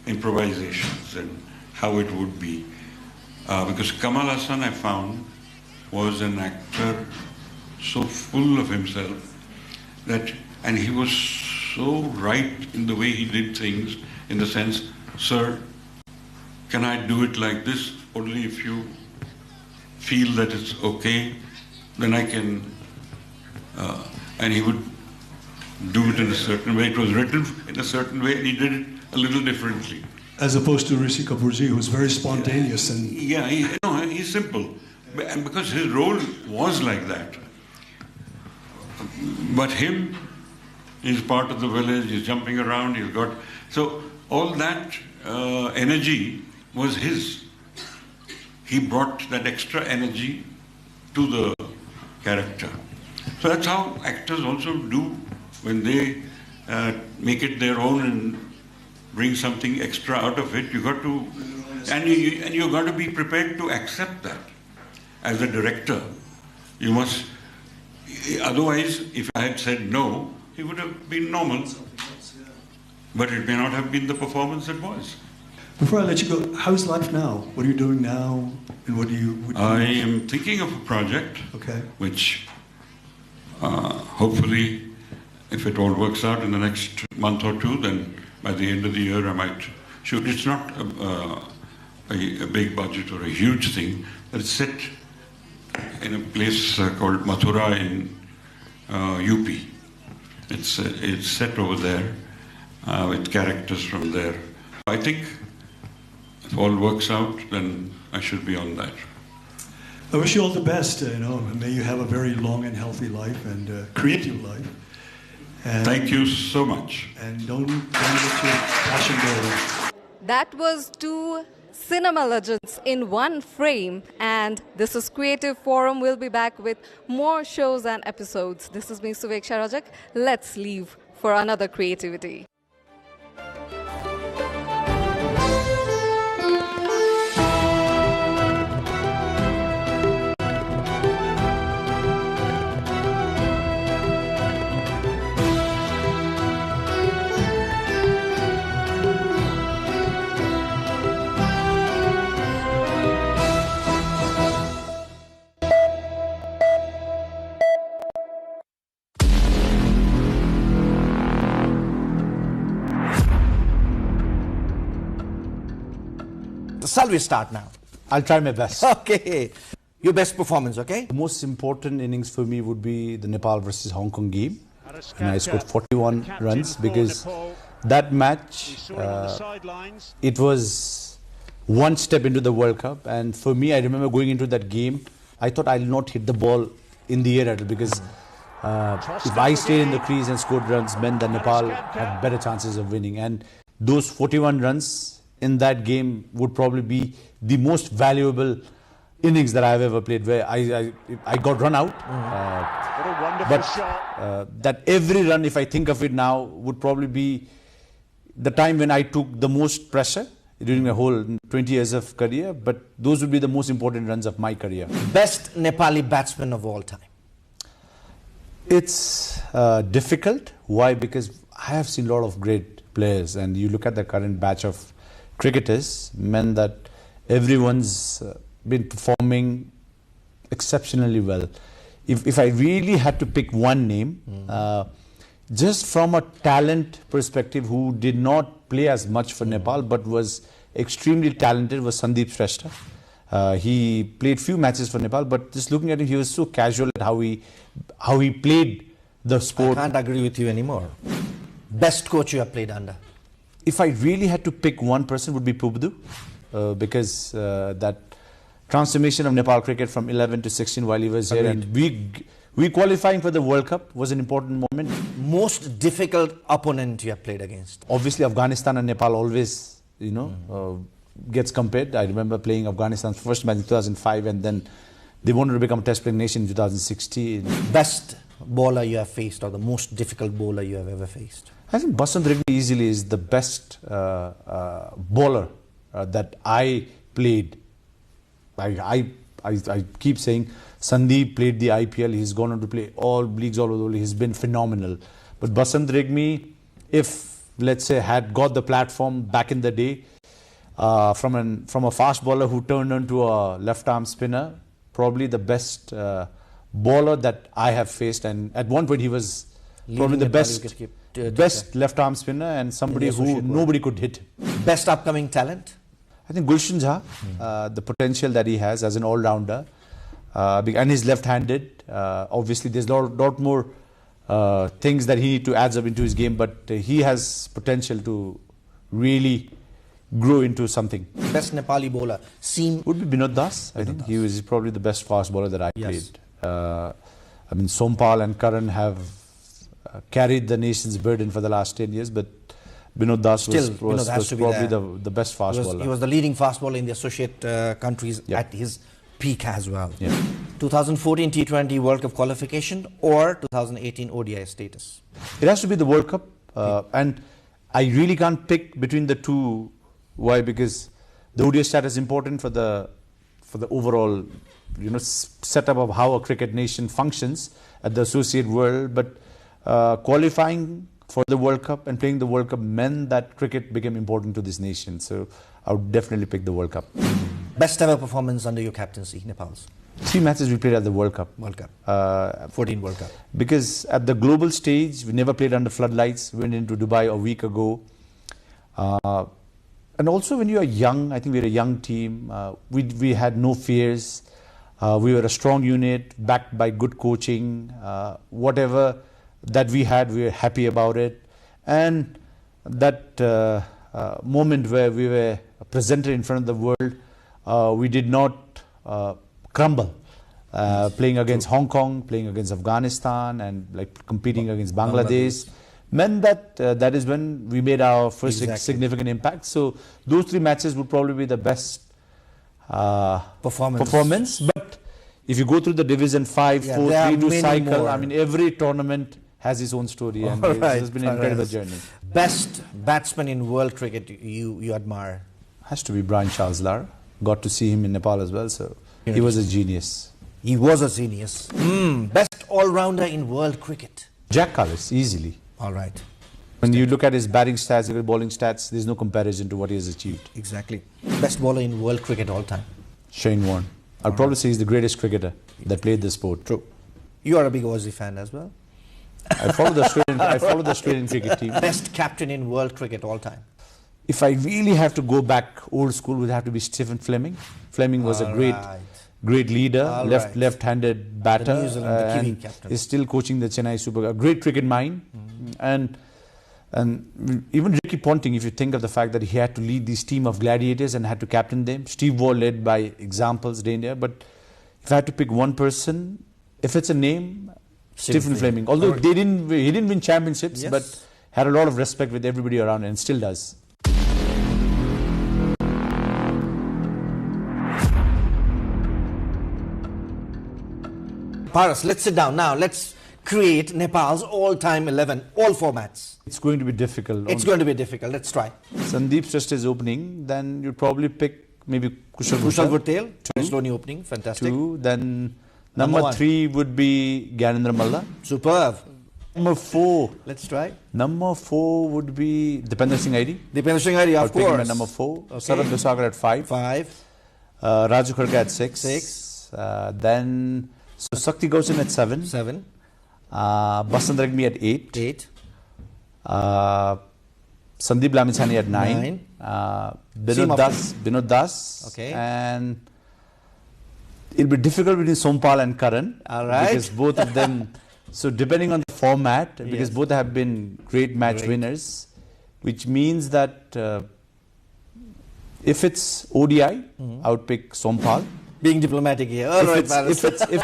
improvisations and how it would be. Because Kamal Hassan, I found, was an actor so full of himself that, and he was so right in the way he did things, in the sense, sir, can I do it like this? Only if you feel that it's okay, then I can, and he would do it in a certain way. It was written in a certain way, and he did it a little differently. As opposed to Rishi Kapoorji, who's very spontaneous and... Yeah, he's simple. And because his role was like that. But him, he's part of the village, he's jumping around, he's got... So all that energy was his. He brought that extra energy to the character. So that's how actors also do when they make it their own and bring something extra out of it. You got to, and you got to be prepared to accept that. As a director, you must. Otherwise, if I had said no, it would have been normal. But it may not have been the performance it was. Before I let you go, how's life now? What are you doing now? And what do you I am thinking of a project, which hopefully if it all works out in the next month or two, then by the end of the year I might shoot. It's not a big budget or a huge thing, but it's set in a place called Mathura in UP. It's set over there with characters from there. I think if all works out, then I should be on that. I wish you all the best. May you have a very long and healthy life and creative life. And thank you so much. And don't let your passion go. That was two cinema legends in one frame, and this is Creative Forum. We'll be back with more shows and episodes. This is me, Suveksha Rajak. Let's leave for another creativity. Shall we start now? I'll try my best. Okay. Your best performance, okay? The most important innings for me would be the Nepal versus Hong Kong game. And I scored 41 runs because that match, it was one step into the World Cup. And for me, I remember going into that game, I thought I'll not hit the ball in the air at all because if I stayed in the crease and scored runs, meant that Nepal had better chances of winning. And those 41 runs in that game would probably be the most valuable innings that I've ever played, where I got run out. That every run, if I think of it now, would probably be the time when I took the most pressure during my whole 20 years of career. But those would be the most important runs of my career. Best Nepali batsman of all time? It's difficult. Why? Because I have seen a lot of great players, and you look at the current batch of cricketers, meant that everyone's been performing exceptionally well. If I really had to pick one name, just from a talent perspective, who did not play as much for Nepal but was extremely talented, was Sandeep Shrestha. He played few matches for Nepal, but just looking at him, he was so casual at how he played the sport. I can't agree with you anymore. Best coach you have played under? If I really had to pick one person, would be Pubdu, because that transformation of Nepal cricket from 11 to 16 while he was here, and we qualifying for the World Cup was an important moment. Most difficult opponent you have played against? Obviously, Afghanistan and Nepal always, gets compared. I remember playing Afghanistan's first match in 2005, and then they wanted to become a test playing nation in 2016. Best bowler you have faced, or the most difficult bowler you have ever faced? I think Basant Rigby easily is the best bowler that I played. I keep saying Sandeep played the IPL, he's gone on to play all leagues all over the world, he's been phenomenal. But Basant Rigby, if let's say had got the platform back in the day, from a fast bowler who turned into a left arm spinner, probably the best bowler that I have faced, and at one point he was probably the best left arm spinner and somebody who nobody could hit. Best upcoming talent? I think Gulshan Jha, the potential that he has as an all-rounder, and he's left-handed. Obviously, there's a lot more things that he needs to add up into his game, but he has potential to really grow into something. Best Nepali bowler? Would be Binod Das. I think he was probably the best fast bowler that I played. I mean, Sompal and Karan have carried the nation's burden for the last 10 years, but Binod Das was probably the best fast bowler. He was the leading fast bowler in the associate countries at his peak as well. 2014 T20 World Cup qualification or 2018 ODI status? It has to be the World Cup, and I really can't pick between the two. Why? Because the ODI status is important for the overall setup of how a cricket nation functions at the associate world, but qualifying for the World Cup and playing the World Cup meant that cricket became important to this nation. So I would definitely pick the World Cup. Best ever performance under your captaincy, Nepal's? 3 matches we played at the World Cup. 14 World Cup. Because at the global stage, we never played under floodlights. We went into Dubai a week ago. And also when you are young, I think we were a young team. We had no fears. We were a strong unit, backed by good coaching. Whatever that we had, we were happy about it. And that moment where we were presented in front of the world, we did not crumble. Playing against Hong Kong, playing against Afghanistan, and like competing against Bangladesh, meant that that is when we made our first significant impact. So those 3 matches would probably be the best performance. But if you go through the Division 5, 4, 3-2 cycle, more. I mean, every tournament has its own story, and it has been an incredible journey. Best batsman in world cricket you admire? Has to be Brian Charles Lara. Got to see him in Nepal as well, so he was a genius. He was a genius. Best all-rounder in world cricket? Jack Callis, easily. All right. When you look at his batting stats, his bowling stats, there's no comparison to what he has achieved. Exactly. Best bowler in world cricket all time? Shane Warne. I'll probably say he's the greatest cricketer that played the sport. True. You are a big Aussie fan as well? I follow the Australian cricket team. Best captain in world cricket all time? If I really have to go back old school, it would have to be Stephen Fleming. Fleming was a great leader, left-handed batter, the New Zealand, the Kiwi and captain. is still coaching the Chennai Super. A great cricket mind, and even Ricky Ponting. If you think of the fact that he had to lead this team of gladiators and had to captain them, Steve Waugh led by examples day and day. But if I had to pick one person, if it's a name, Stephen Fleming. Although he didn't win championships, but had a lot of respect with everybody around and still does. Paras, let's sit down now. Let's create Nepal's all-time 11, all formats. It's going to be difficult. It's going to be difficult. Let's try. Sandeep's just his opening. Then you'd probably pick maybe Kushal Gurtel. Slowly opening. Fantastic. 2. Then number 3 would be Gyanendra Malla. Superb. Number 4. Let's try. Number 4 would be Dipender Singh Aidi. Dipender Singh Aidi, of course. At number 4. Okay. Sarat Dusagar at 5. Raju Kharke at 6. Then Sakti Gausan at 7. Basant Ragmi at 8. Sandeep Lamichhane at 9. Binod Das. Okay. And it'll be difficult between Sompal and Karan. All right. Because both of them, so depending on the format, because both have been great match winners, which means that if it's ODI, I would pick Sompal. Being diplomatic here. All right, if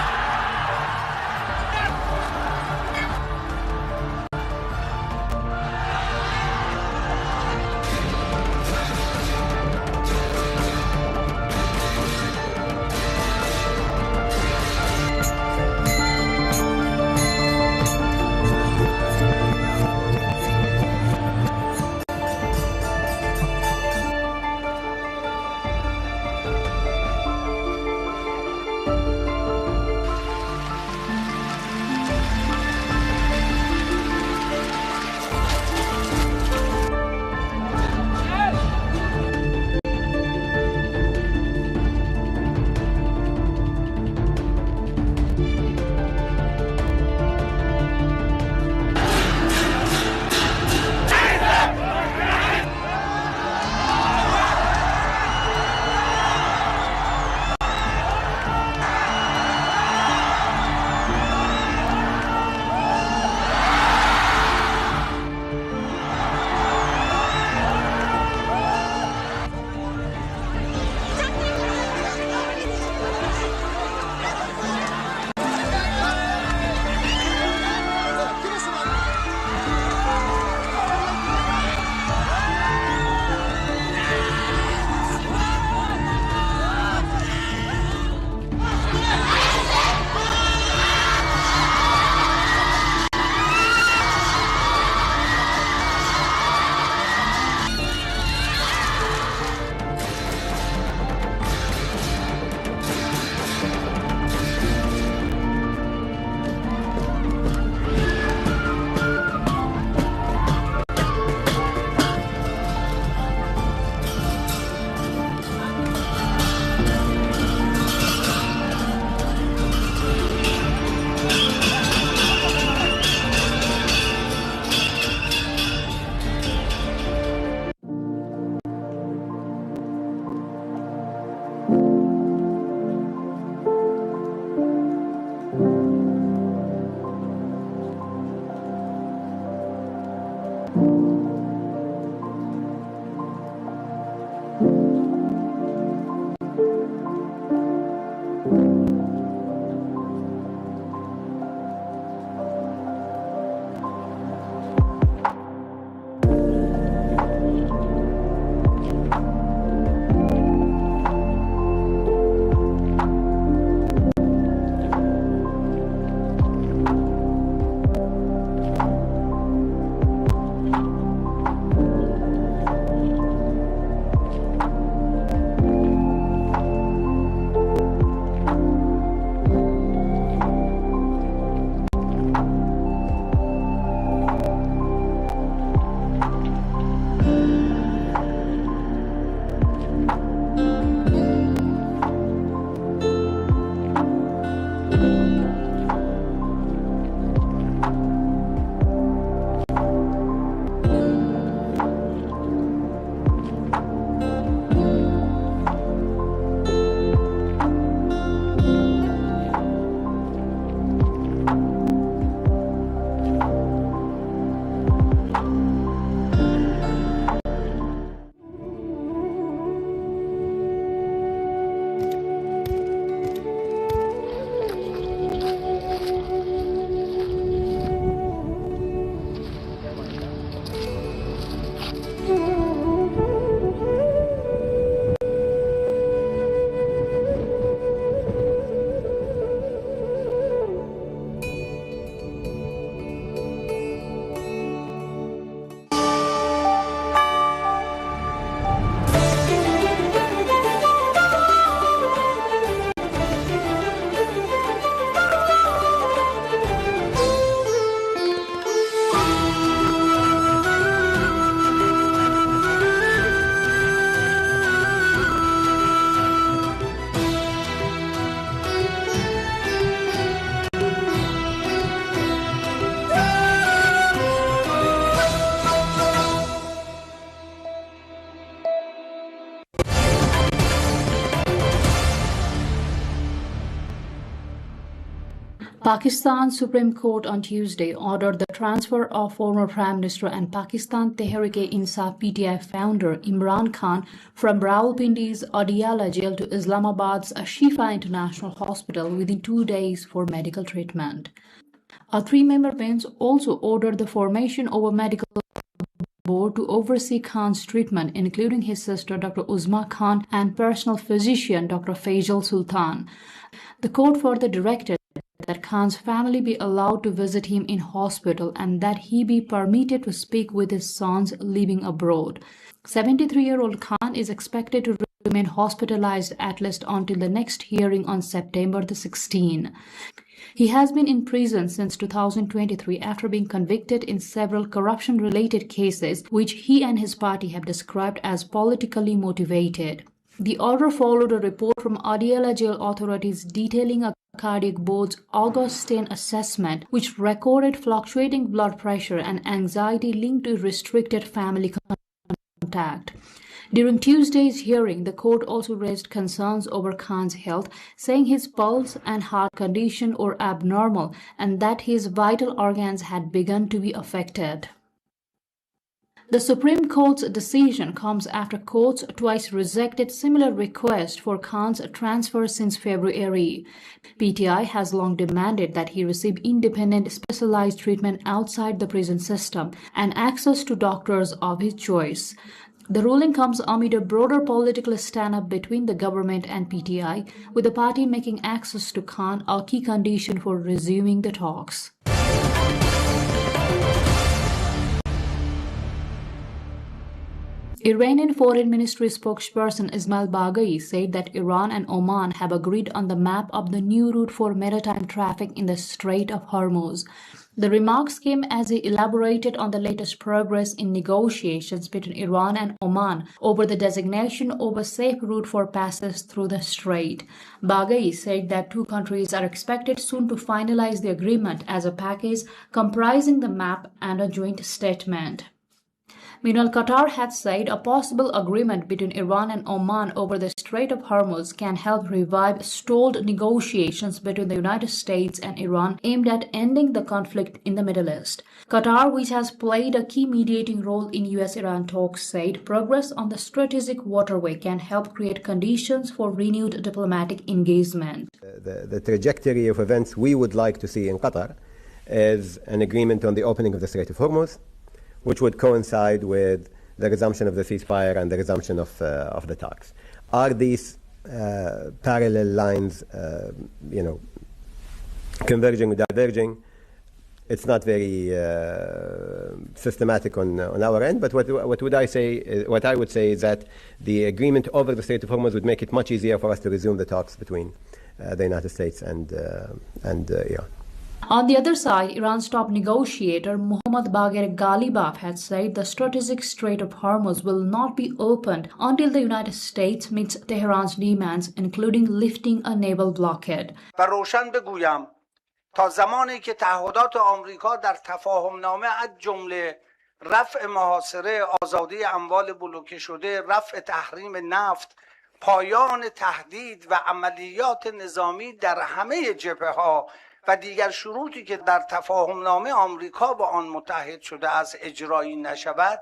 Pakistan's Supreme Court on Tuesday ordered the transfer of former Prime Minister and Pakistan Tehreek-e-Insaf PTI founder Imran Khan from Rawalpindi's Adiala jail to Islamabad's Shifa International Hospital within 2 days for medical treatment. A 3-member bench also ordered the formation of a medical board to oversee Khan's treatment, including his sister Dr. Uzma Khan and personal physician Dr. Faisal Sultan. The court further directed that Khan's family be allowed to visit him in hospital and that he be permitted to speak with his sons living abroad. 73-year-old Khan is expected to remain hospitalized at least until the next hearing on September the 16th. He has been in prison since 2023 after being convicted in several corruption-related cases, which he and his party have described as politically motivated. The order followed a report from Adiala jail authorities detailing a cardiac board's August 10 assessment, which recorded fluctuating blood pressure and anxiety linked to restricted family contact. During Tuesday's hearing, the court also raised concerns over Khan's health, saying his pulse and heart condition were abnormal and that his vital organs had begun to be affected. The Supreme Court's decision comes after courts twice rejected similar requests for Khan's transfer since February. PTI has long demanded that he receive independent specialized treatment outside the prison system and access to doctors of his choice. The ruling comes amid a broader political stand-up between the government and PTI, with the party making access to Khan a key condition for resuming the talks. Iranian Foreign Ministry spokesperson Ismail Baghai said that Iran and Oman have agreed on the map of the new route for maritime traffic in the Strait of Hormuz. The remarks came as he elaborated on the latest progress in negotiations between Iran and Oman over the designation of a safe route for passage through the strait. Baghai said that two countries are expected soon to finalize the agreement as a package comprising the map and a joint statement. Meanwhile, Qatar had said a possible agreement between Iran and Oman over the Strait of Hormuz can help revive stalled negotiations between the United States and Iran aimed at ending the conflict in the Middle East. Qatar, which has played a key mediating role in US-Iran talks, said progress on the strategic waterway can help create conditions for renewed diplomatic engagement. The trajectory of events we would like to see in Qatar is an agreement on the opening of the Strait of Hormuz, which would coincide with the resumption of the ceasefire and the resumption of the talks. Are these parallel lines, converging or diverging? It's not very systematic on our end, but what I would say is that the agreement over the Strait of Hormuz would make it much easier for us to resume the talks between the United States and Iran. On the other side, Iran's top negotiator Mohammad Bagher Ghalibaf had said the strategic Strait of Hormuz will not be opened until the United States meets Tehran's demands, including lifting a naval blockade. و روشن بگویم تا زمانی که تعهدات آمریکا در تفاهمنامه از جمله رفع محاصره، آزادی اموال بلوکه شده، رفع تحریم نفت، پایان تهدید و عملیات نظامی در همه جبهه‌ها و دیگر شروطی که در تفاهمنامه آمریکا با آن متحد شده از اجرایی نشود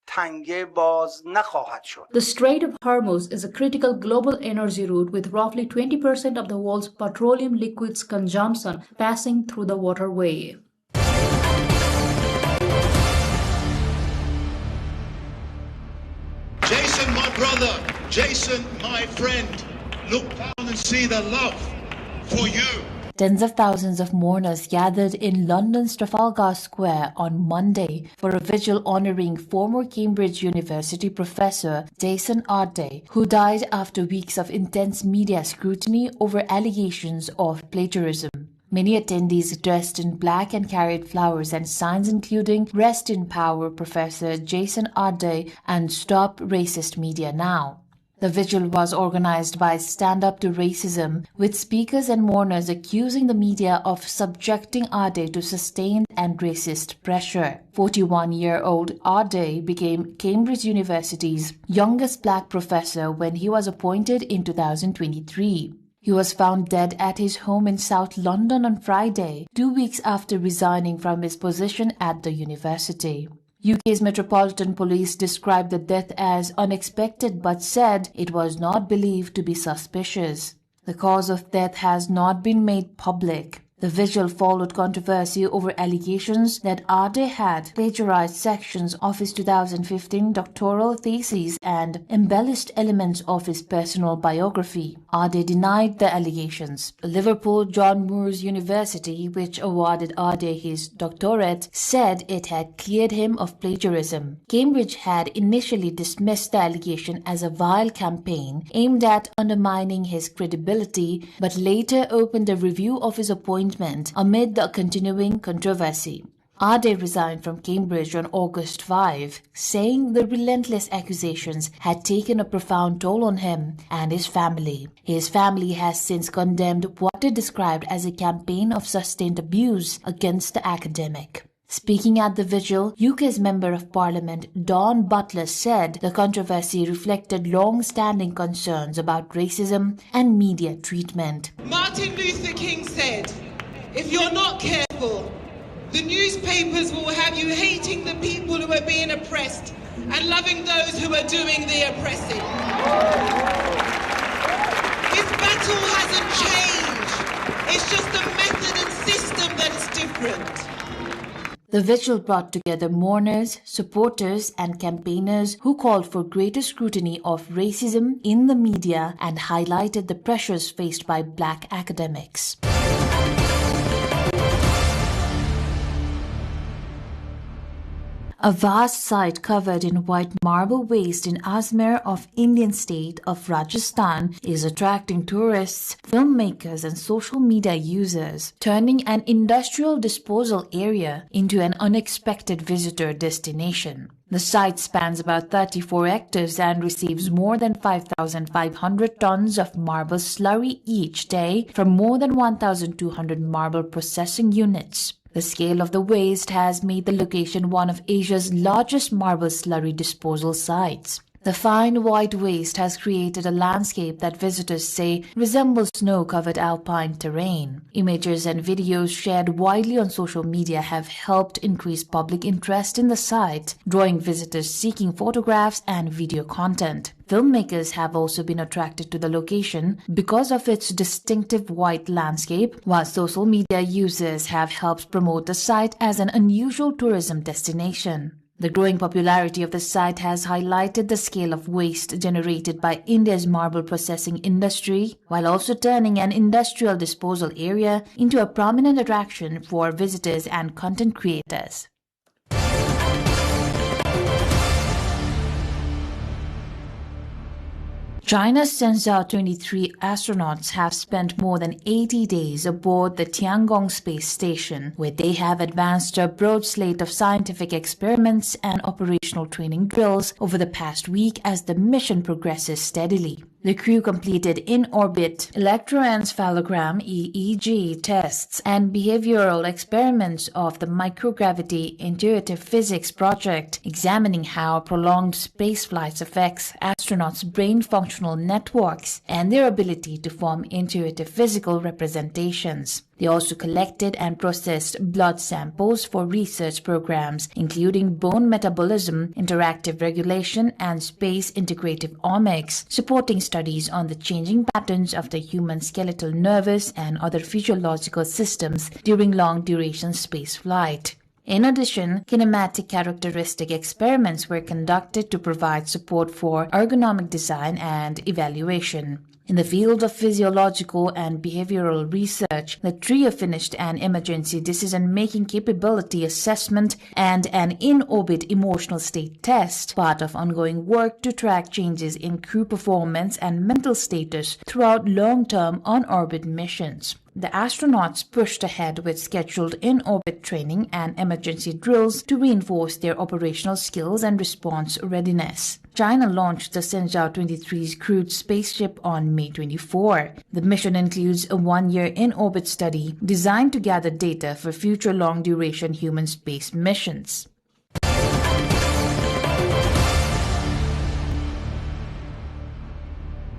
تنگه باز نخواهد شد. The Strait of Hormuz is a critical global energy route with roughly 20% of the world's petroleum liquids consumption passing through the waterway. Jason, my brother, Jason, my friend, look down and see the love for you. Tens of thousands of mourners gathered in London's Trafalgar Square on Monday for a vigil honouring former Cambridge University professor Jason Ardey, who died after weeks of intense media scrutiny over allegations of plagiarism. Many attendees dressed in black and carried flowers and signs including "Rest in Power, Professor Jason Ardey" and "Stop Racist Media Now." The vigil was organized by Stand Up to Racism, with speakers and mourners accusing the media of subjecting Ardey to sustained and racist pressure. 41-year-old Ardey became Cambridge University's youngest black professor when he was appointed in 2023. He was found dead at his home in South London on Friday, 2 weeks after resigning from his position at the university. UK's Metropolitan Police described the death as unexpected but said it was not believed to be suspicious. The cause of death has not been made public. The vigil followed controversy over allegations that Ade had plagiarized sections of his 2015 doctoral thesis and embellished elements of his personal biography. Ade denied the allegations. Liverpool John Moores University, which awarded Ade his doctorate, said it had cleared him of plagiarism. Cambridge had initially dismissed the allegation as a vile campaign aimed at undermining his credibility, but later opened a review of his appointment amid the continuing controversy. Ade resigned from Cambridge on August 5, saying the relentless accusations had taken a profound toll on him and his family. His family has since condemned what they described as a campaign of sustained abuse against the academic. Speaking at the vigil, UK's Member of Parliament Dawn Butler said the controversy reflected long-standing concerns about racism and media treatment. Martin Luther King said, "If you're not careful, the newspapers will have you hating the people who are being oppressed and loving those who are doing the oppressing." This battle hasn't changed. It's just the method and system that is different. The vigil brought together mourners, supporters, and campaigners who called for greater scrutiny of racism in the media and highlighted the pressures faced by black academics. A vast site covered in white marble waste in Ajmer of Indian state of Rajasthan is attracting tourists, filmmakers and social media users, turning an industrial disposal area into an unexpected visitor destination. The site spans about 34 hectares and receives more than 5,500 tons of marble slurry each day from more than 1,200 marble processing units. The scale of the waste has made the location one of Asia's largest marble slurry disposal sites. The fine white waste has created a landscape that visitors say resembles snow-covered alpine terrain. Images and videos shared widely on social media have helped increase public interest in the site, drawing visitors seeking photographs and video content. Filmmakers have also been attracted to the location because of its distinctive white landscape, while social media users have helped promote the site as an unusual tourism destination. The growing popularity of the site has highlighted the scale of waste generated by India's marble processing industry, while also turning an industrial disposal area into a prominent attraction for visitors and content creators. China's Shenzhou 23 astronauts have spent more than 80 days aboard the Tiangong space station, where they have advanced a broad slate of scientific experiments and operational training drills over the past week as the mission progresses steadily. The crew completed in-orbit electroencephalogram EEG tests and behavioral experiments of the microgravity intuitive physics project, examining how prolonged space flights affects astronauts' brain functional networks and their ability to form intuitive physical representations. They also collected and processed blood samples for research programs, including bone metabolism, interactive regulation, and space integrative omics, supporting studies on the changing patterns of the human skeletal nervous and other physiological systems during long-duration spaceflight. In addition, kinematic characteristic experiments were conducted to provide support for ergonomic design and evaluation. In the field of physiological and behavioral research, the trio finished an emergency decision-making capability assessment and an in-orbit emotional state test, part of ongoing work to track changes in crew performance and mental status throughout long-term on-orbit missions. The astronauts pushed ahead with scheduled in-orbit training and emergency drills to reinforce their operational skills and response readiness. China launched the Shenzhou 23's crewed spaceship on May 24. The mission includes a one-year in-orbit study designed to gather data for future long-duration human space missions.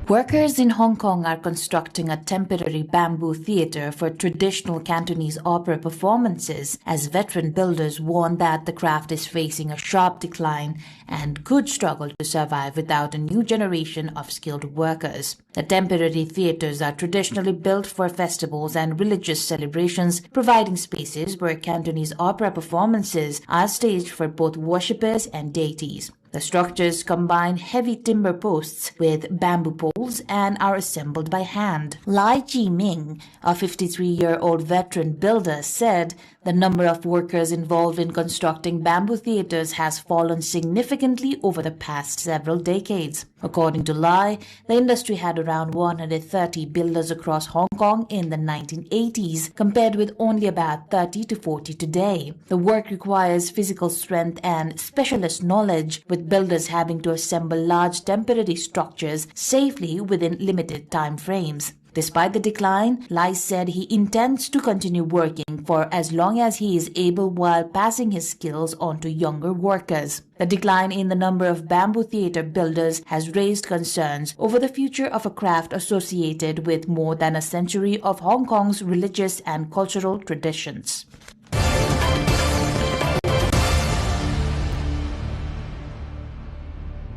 Workers in Hong Kong are constructing a temporary bamboo theatre for traditional Cantonese opera performances as veteran builders warn that the craft is facing a sharp decline and could struggle to survive without a new generation of skilled workers. The temporary theatres are traditionally built for festivals and religious celebrations, providing spaces where Cantonese opera performances are staged for both worshippers and deities. The structures combine heavy timber posts with bamboo poles and are assembled by hand. Lai Chi-ming, a 53-year-old veteran builder, said the number of workers involved in constructing bamboo theatres has fallen significantly over the past several decades. According to Lai, the industry had around 130 builders across Hong Kong in the 1980s, compared with only about 30 to 40 today. The work requires physical strength and specialist knowledge, with builders having to assemble large temporary structures safely within limited time frames. Despite the decline, Lai said he intends to continue working for as long as he is able while passing his skills on to younger workers. The decline in the number of bamboo theatre builders has raised concerns over the future of a craft associated with more than a century of Hong Kong's religious and cultural traditions.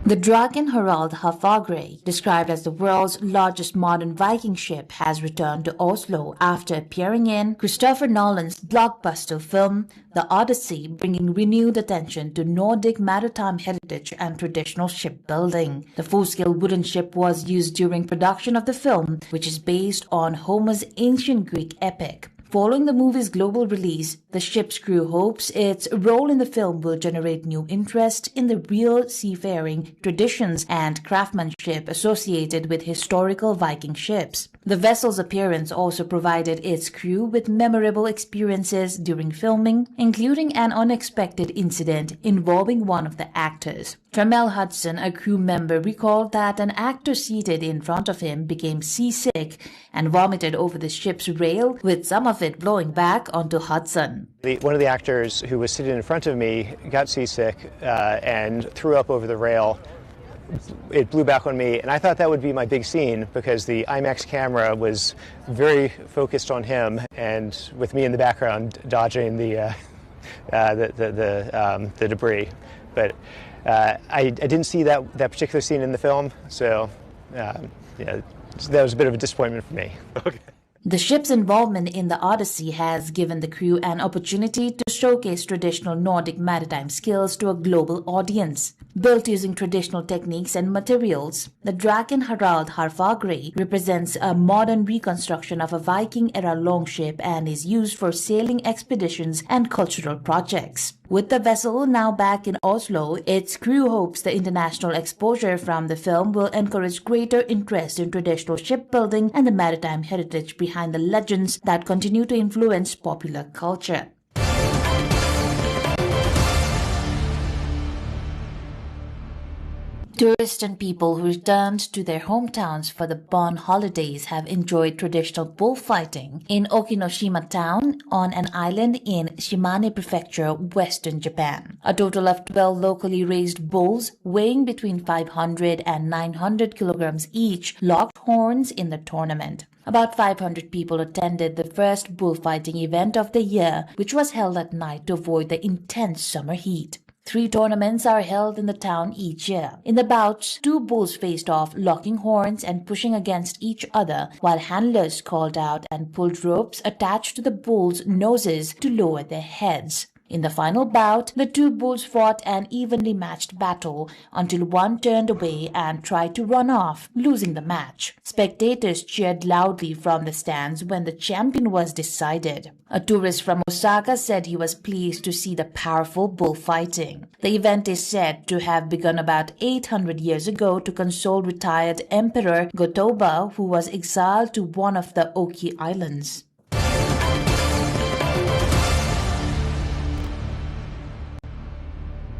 The Dragon Harald Hafagre, described as the world's largest modern Viking ship, has returned to Oslo after appearing in Christopher Nolan's blockbuster film The Odyssey, bringing renewed attention to Nordic maritime heritage and traditional shipbuilding. The full-scale wooden ship was used during production of the film, which is based on Homer's ancient Greek epic. Following the movie's global release, the ship's crew hopes its role in the film will generate new interest in the real seafaring traditions and craftsmanship associated with historical Viking ships. The vessel's appearance also provided its crew with memorable experiences during filming, including an unexpected incident involving one of the actors. Tramell Hudson, a crew member, recalled that an actor seated in front of him became seasick and vomited over the ship's rail, with some of it blowing back onto Hudson. One of the actors who was sitting in front of me got seasick and threw up over the rail. It blew back on me, and I thought that would be my big scene because the IMAX camera was very focused on him, and with me in the background dodging the debris. But I didn't see that particular scene in the film, so yeah, that was a bit of a disappointment for me. Okay. The ship's involvement in the Odyssey has given the crew an opportunity to showcase traditional Nordic maritime skills to a global audience. Built using traditional techniques and materials, the Dragon Harald Hafagre represents a modern reconstruction of a Viking-era longship and is used for sailing expeditions and cultural projects. With the vessel now back in Oslo, its crew hopes the international exposure from the film will encourage greater interest in traditional shipbuilding and the maritime heritage behind the legends that continue to influence popular culture. Tourists and people who returned to their hometowns for the Bon holidays have enjoyed traditional bullfighting in Okinoshima town on an island in Shimane Prefecture, western Japan. A total of 12 locally raised bulls weighing between 500 and 900 kilograms each locked horns in the tournament. About 500 people attended the first bullfighting event of the year, which was held at night to avoid the intense summer heat. 3 tournaments are held in the town each year. In the bouts, 2 bulls faced off, locking horns and pushing against each other, while handlers called out and pulled ropes attached to the bulls' noses to lower their heads. In the final bout, the 2 bulls fought an evenly matched battle until one turned away and tried to run off, losing the match. Spectators cheered loudly from the stands when the champion was decided. A tourist from Osaka said he was pleased to see the powerful bullfighting. The event is said to have begun about 800 years ago to console retired Emperor Go-Toba, who was exiled to one of the Oki Islands.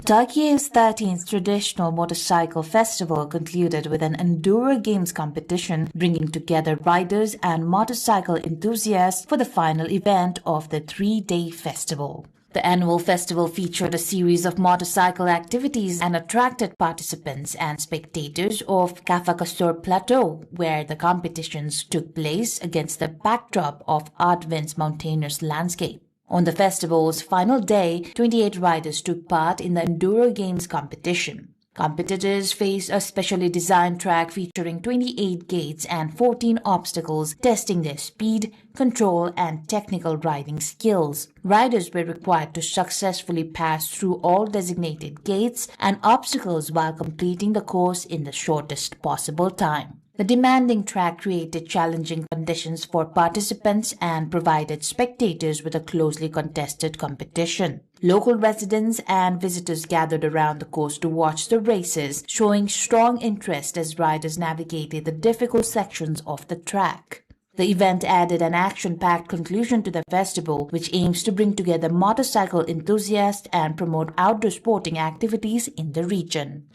Turkey's 13th traditional motorcycle festival concluded with an enduro games competition, bringing together riders and motorcycle enthusiasts for the final event of the 3-day festival. The annual festival featured a series of motorcycle activities and attracted participants and spectators of Kafakasur Plateau, where the competitions took place against the backdrop of Artvin's mountainous landscape. On the festival's final day, 28 riders took part in the Enduro Games competition. Competitors faced a specially designed track featuring 28 gates and 14 obstacles, testing their speed, control, and technical riding skills. Riders were required to successfully pass through all designated gates and obstacles while completing the course in the shortest possible time. The demanding track created challenging conditions for participants and provided spectators with a closely contested competition. Local residents and visitors gathered around the course to watch the races, showing strong interest as riders navigated the difficult sections of the track. The event added an action-packed conclusion to the festival, which aims to bring together motorcycle enthusiasts and promote outdoor sporting activities in the region.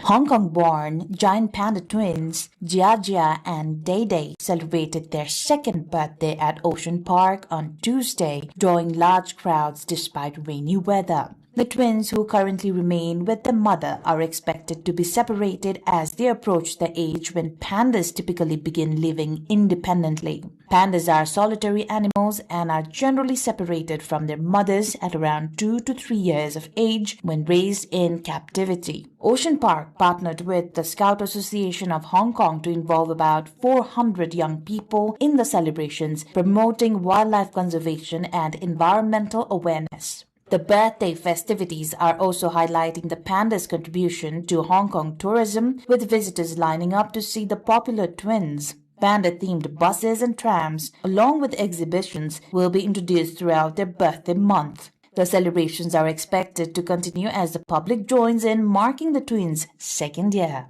Hong Kong-born giant panda twins Jia and Day celebrated their second birthday at Ocean Park on Tuesday, drawing large crowds despite rainy weather. The twins, who currently remain with their mother, are expected to be separated as they approach the age when pandas typically begin living independently. Pandas are solitary animals and are generally separated from their mothers at around 2 to 3 years of age when raised in captivity. Ocean Park partnered with the Scout Association of Hong Kong to involve about 400 young people in the celebrations, promoting wildlife conservation and environmental awareness. The birthday festivities are also highlighting the pandas' contribution to Hong Kong tourism, with visitors lining up to see the popular twins. Panda-themed buses and trams, along with exhibitions, will be introduced throughout their birthday month. The celebrations are expected to continue as the public joins in, marking the twins' second year.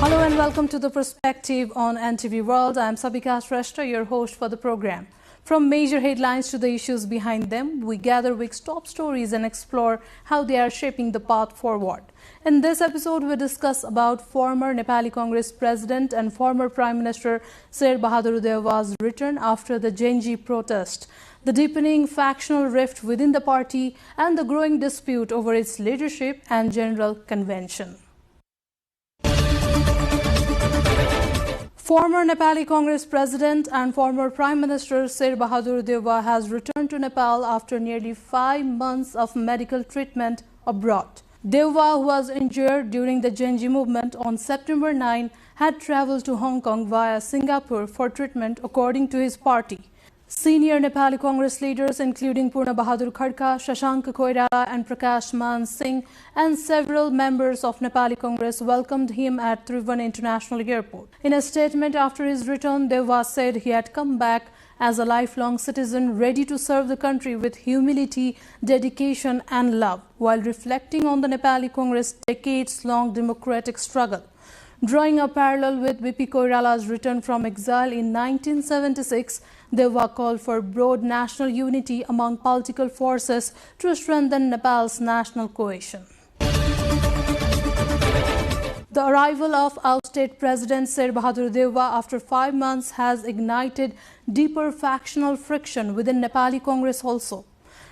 Hello and welcome to The Perspective on NTV World. I am Sabika Shrestha, your host for the program. From major headlines to the issues behind them, we gather week's top stories and explore how they are shaping the path forward. In this episode, we discuss about former Nepali Congress President and former Prime Minister Sher Bahadur Dewa's return after the Genji protest, the deepening factional rift within the party, and the growing dispute over its leadership and general convention. Former Nepali Congress President and former Prime Minister Sher Bahadur Dewa has returned to Nepal after nearly 5 months of medical treatment abroad. Dewa, who was injured during the Genji movement on September 9, had travelled to Hong Kong via Singapore for treatment, according to his party. Senior Nepali Congress leaders including Purna Bahadur Khadka, Shashank Koirala and Prakash Man Singh and several members of Nepali Congress welcomed him at Tribhuvan International Airport. In a statement after his return, Dewa said he had come back as a lifelong citizen ready to serve the country with humility, dedication and love, while reflecting on the Nepali Congress' decades-long democratic struggle. Drawing a parallel with B.P. Koirala's return from exile in 1976, Dewa called for broad national unity among political forces to strengthen Nepal's national cohesion. The arrival of ousted President Sher Bahadur Dewa after 5 months has ignited deeper factional friction within Nepali Congress also.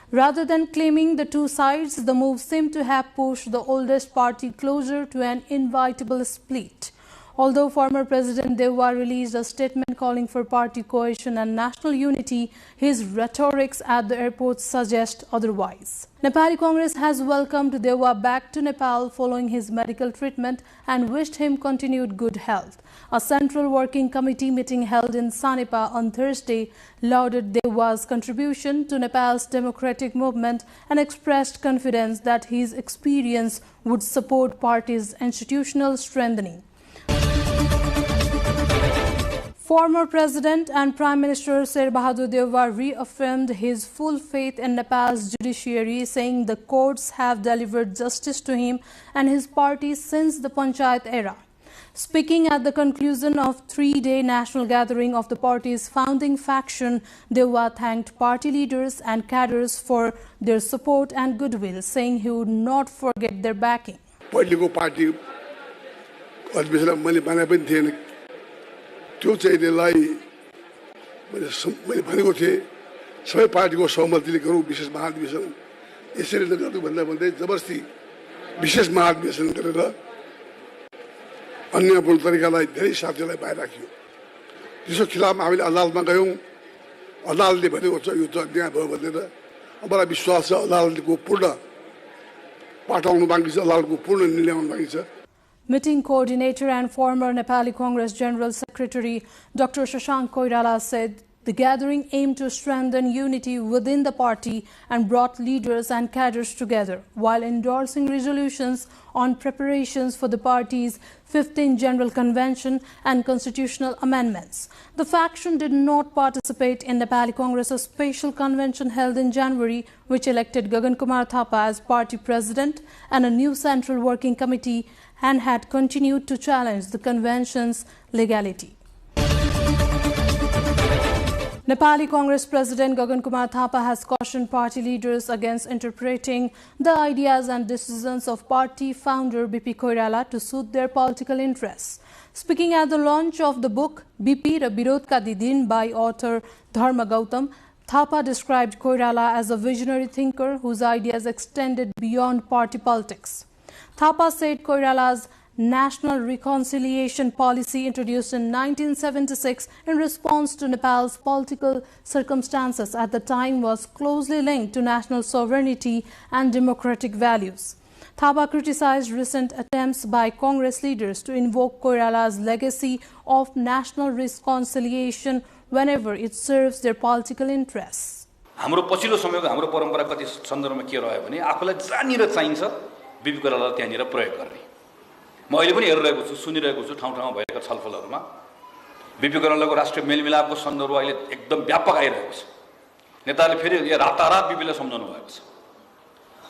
Rather than claiming the two sides, the move seemed to have pushed the oldest party closer to an inevitable split. Although former President Dewa released a statement calling for party cohesion and national unity, his rhetorics at the airport suggest otherwise. Nepali Congress has welcomed Dewa back to Nepal following his medical treatment and wished him continued good health. A central working committee meeting held in Sanepa on Thursday lauded Dewa's contribution to Nepal's democratic movement and expressed confidence that his experience would support party's institutional strengthening. Former President and Prime Minister Sher Bahadur Dewa reaffirmed his full faith in Nepal's judiciary, saying the courts have delivered justice to him and his party since the Panchayat era. Speaking at the conclusion of three-day national gathering of the party's founding faction, Dewa thanked party leaders and cadres for their support and goodwill, saying he would not forget their backing. त्यो चाहिँ यसलाई मैले भनेको थिएँ सबै पार्टीको सहमतिले गरौँ विशेष महाधिवेशन यसरी नगर्नु भन्दा भन्दै जबरजस्ती विशेष महाधिवेशन गरेर अन्य पूर्ण तरिकालाई धेरै साथीहरूलाई बाहिर राख्यो त्यसको खिलाफमा हामीले अदालतमा गयौँ अदालतले भनेको छ यो त अन्याय भयो भनेर मलाई विश्वास छ अदालतको पूर्ण पाठाउनु बाँकी छ अदालतको पूर्ण निर्णय आउनु बाँकी छ Meeting coordinator and former Nepali Congress General Secretary Dr. Shashank Koirala said the gathering aimed to strengthen unity within the party and brought leaders and cadres together while endorsing resolutions on preparations for the party's 15th General Convention and constitutional amendments. The faction did not participate in Nepali Congress's special convention held in January, which elected Gagan Kumar Thapa as party president and a new central working committee, and had continued to challenge the convention's legality. Nepali Congress President Gagan Kumar Thapa has cautioned party leaders against interpreting the ideas and decisions of party founder BP Koirala to suit their political interests. Speaking at the launch of the book BP Ra Virodh Ka Din by author Dharma Gautam, Thapa described Koirala as a visionary thinker whose ideas extended beyond party politics. Thapa said Koirala's National Reconciliation Policy, introduced in 1976 in response to Nepal's political circumstances at the time, was closely linked to national sovereignty and democratic values. Thapa criticized recent attempts by Congress leaders to invoke Koirala's legacy of national reconciliation whenever it serves their political interests. हाम्रो पछिल्लो समयको हाम्रो परम्परा कति सन्दर्भमा के रह्यो भने आफूलाई जहाँनिर चाहिन्छ बीपी कोइरालालाई त्यहाँनिर प्रयोग गर्ने। म अहिले पनि हेरिरहेको छु, सुनिरहेको छु ठाउँ ठाउँमा भएका छलफलहरुमा बीपी कोइरालाको राष्ट्रिय मेलमिलापको सन्दर्भ अहिले एकदम व्यापक आइरहेको छ। नेताले फेरि यो रातारात बीपीलाई सम्झाउनु भएको छ।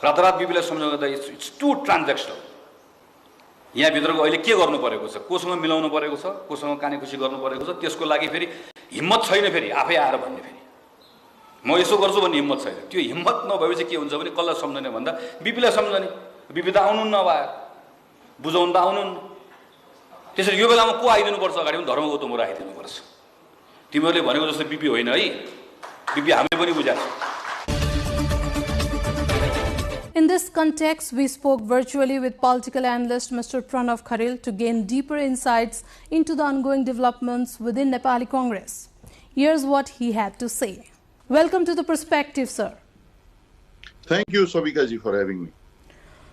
रातारात बीपीलाई सम्झाउँदा इट्स टु ट्रान्जेक्सनल। यहाँ भित्रको अहिले के गर्नु परेको छ, कोसँग मिलाउनु परेको छ, कोसँग कानेखुसी गर्नु परेको छ, त्यसको लागि फेरि हिम्मत छैन फेरि आफै आएर भन्ने फेरि म यसो गर्छु भन्ने हिम्मत छैन। त्यो हिम्मत नभएपछि के हुन्छ भने कसलाई सम्झने भन्दा बीपीलाई सम्झने। बीपी त आउनुहुन्न नभए बुझाउन त आउनुहुन्न। त्यसरी यो बेलामा को आइदिनु पर्छ अगाडि पनि धर्म गौतमहरू आइदिनु पर्छ। तिमीहरूले भनेको जस्तो बीपी होइन है, बीपी हामीले पनि बुझाएको छ। In this context, we spoke virtually with political analyst Mr. Pranav Kharil to gain deeper insights into the ongoing developments within Nepali Congress. Here's what he had to say. Welcome to The Perspective, sir. Thank you, Sobikaji, for having me.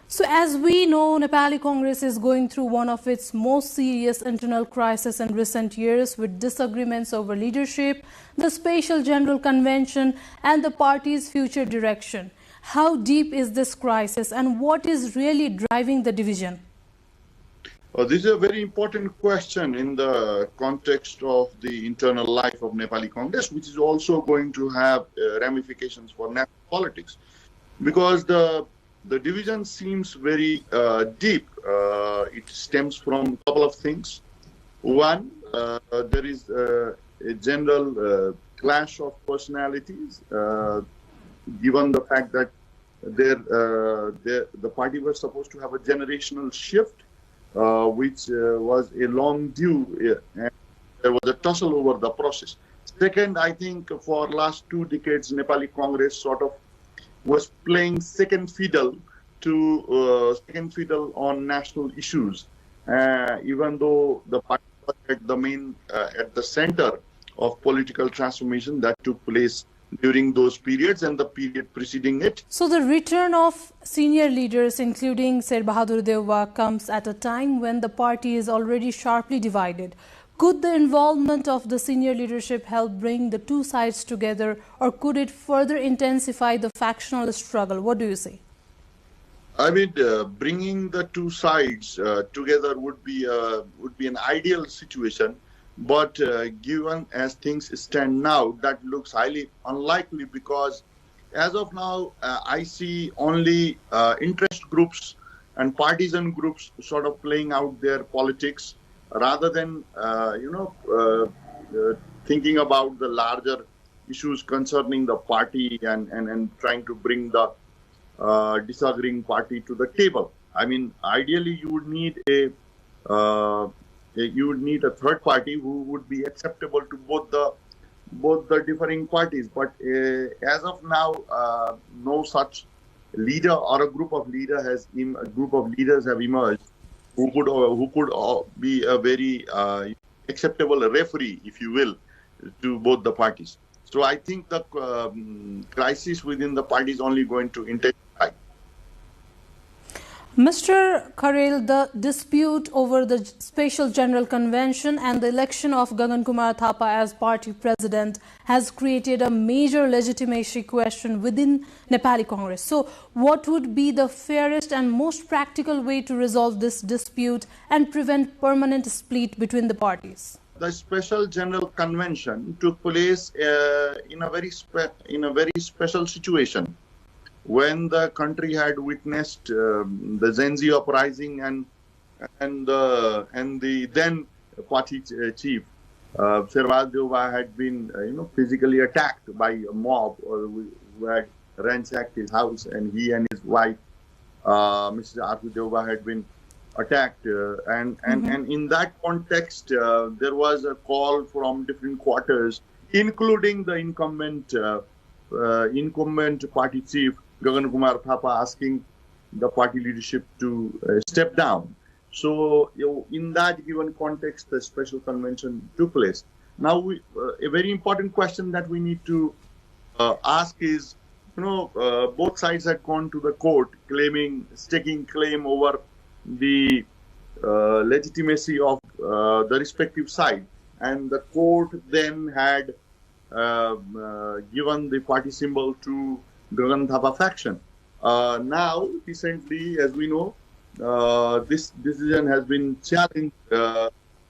So as we know, Nepali Congress is going through one of its most serious internal crises in recent years, with disagreements over leadership, the special general convention and the party's future direction. How deep is this crisis and what is really driving the division? This is a very important question in the context of the internal life of Nepali Congress, which is also going to have ramifications for national politics, because the division seems very deep. It stems from a couple of things. One, there is a general clash of personalities, given the fact that the party was supposed to have a generational shift, which was a long due, and there was a tussle over the process. Second, I think for last 2 decades, Nepali Congress sort of was playing second fiddle on national issues, even though the party was at the center of political transformation that took place during those periods and the period preceding it. So the return of senior leaders, including Sher Bahadur Deuba, comes at a time when the party is already sharply divided. Could the involvement of the senior leadership help bring the two sides together, or could it further intensify the factional struggle? What do you say? I mean, bringing the two sides together would be an ideal situation, but given as things stand now, that looks highly unlikely, because as of now, I see only interest groups and partisan groups sort of playing out their politics, rather than thinking about the larger issues concerning the party and trying to bring the disagreeing party to the table. I mean, ideally, you would need a third party who would be acceptable to both the differing parties. But as of now, no such leader or a group of leaders have emerged who could be a very acceptable referee, if you will, to both the parties. So I think the crisis within the party is only going to intensify. Mr. Kharel, the dispute over the Special General Convention and the election of Gagan Kumar Thapa as party president has created a major legitimacy question within Nepali Congress. So what would be the fairest and most practical way to resolve this dispute and prevent permanent split between the parties? The Special General Convention took place in a very special situation, when the country had witnessed the Gen Z uprising and the then party chief Sher Bahadur Deuba had been physically attacked by a mob who had ransacked his house, and he and his wife Mrs. Artu Deuba had been attacked, and in that context there was a call from different quarters, including the incumbent party chief Gagan Kumar Thapa, asking the party leadership to step down. So in that given context, the special convention took place. Now a very important question that we need to ask is, both sides had gone to the court staking claim over the legitimacy of the respective side, and the court then had given the party symbol to Gagan Thapa faction. Now, recently, as we know, this decision has been challenged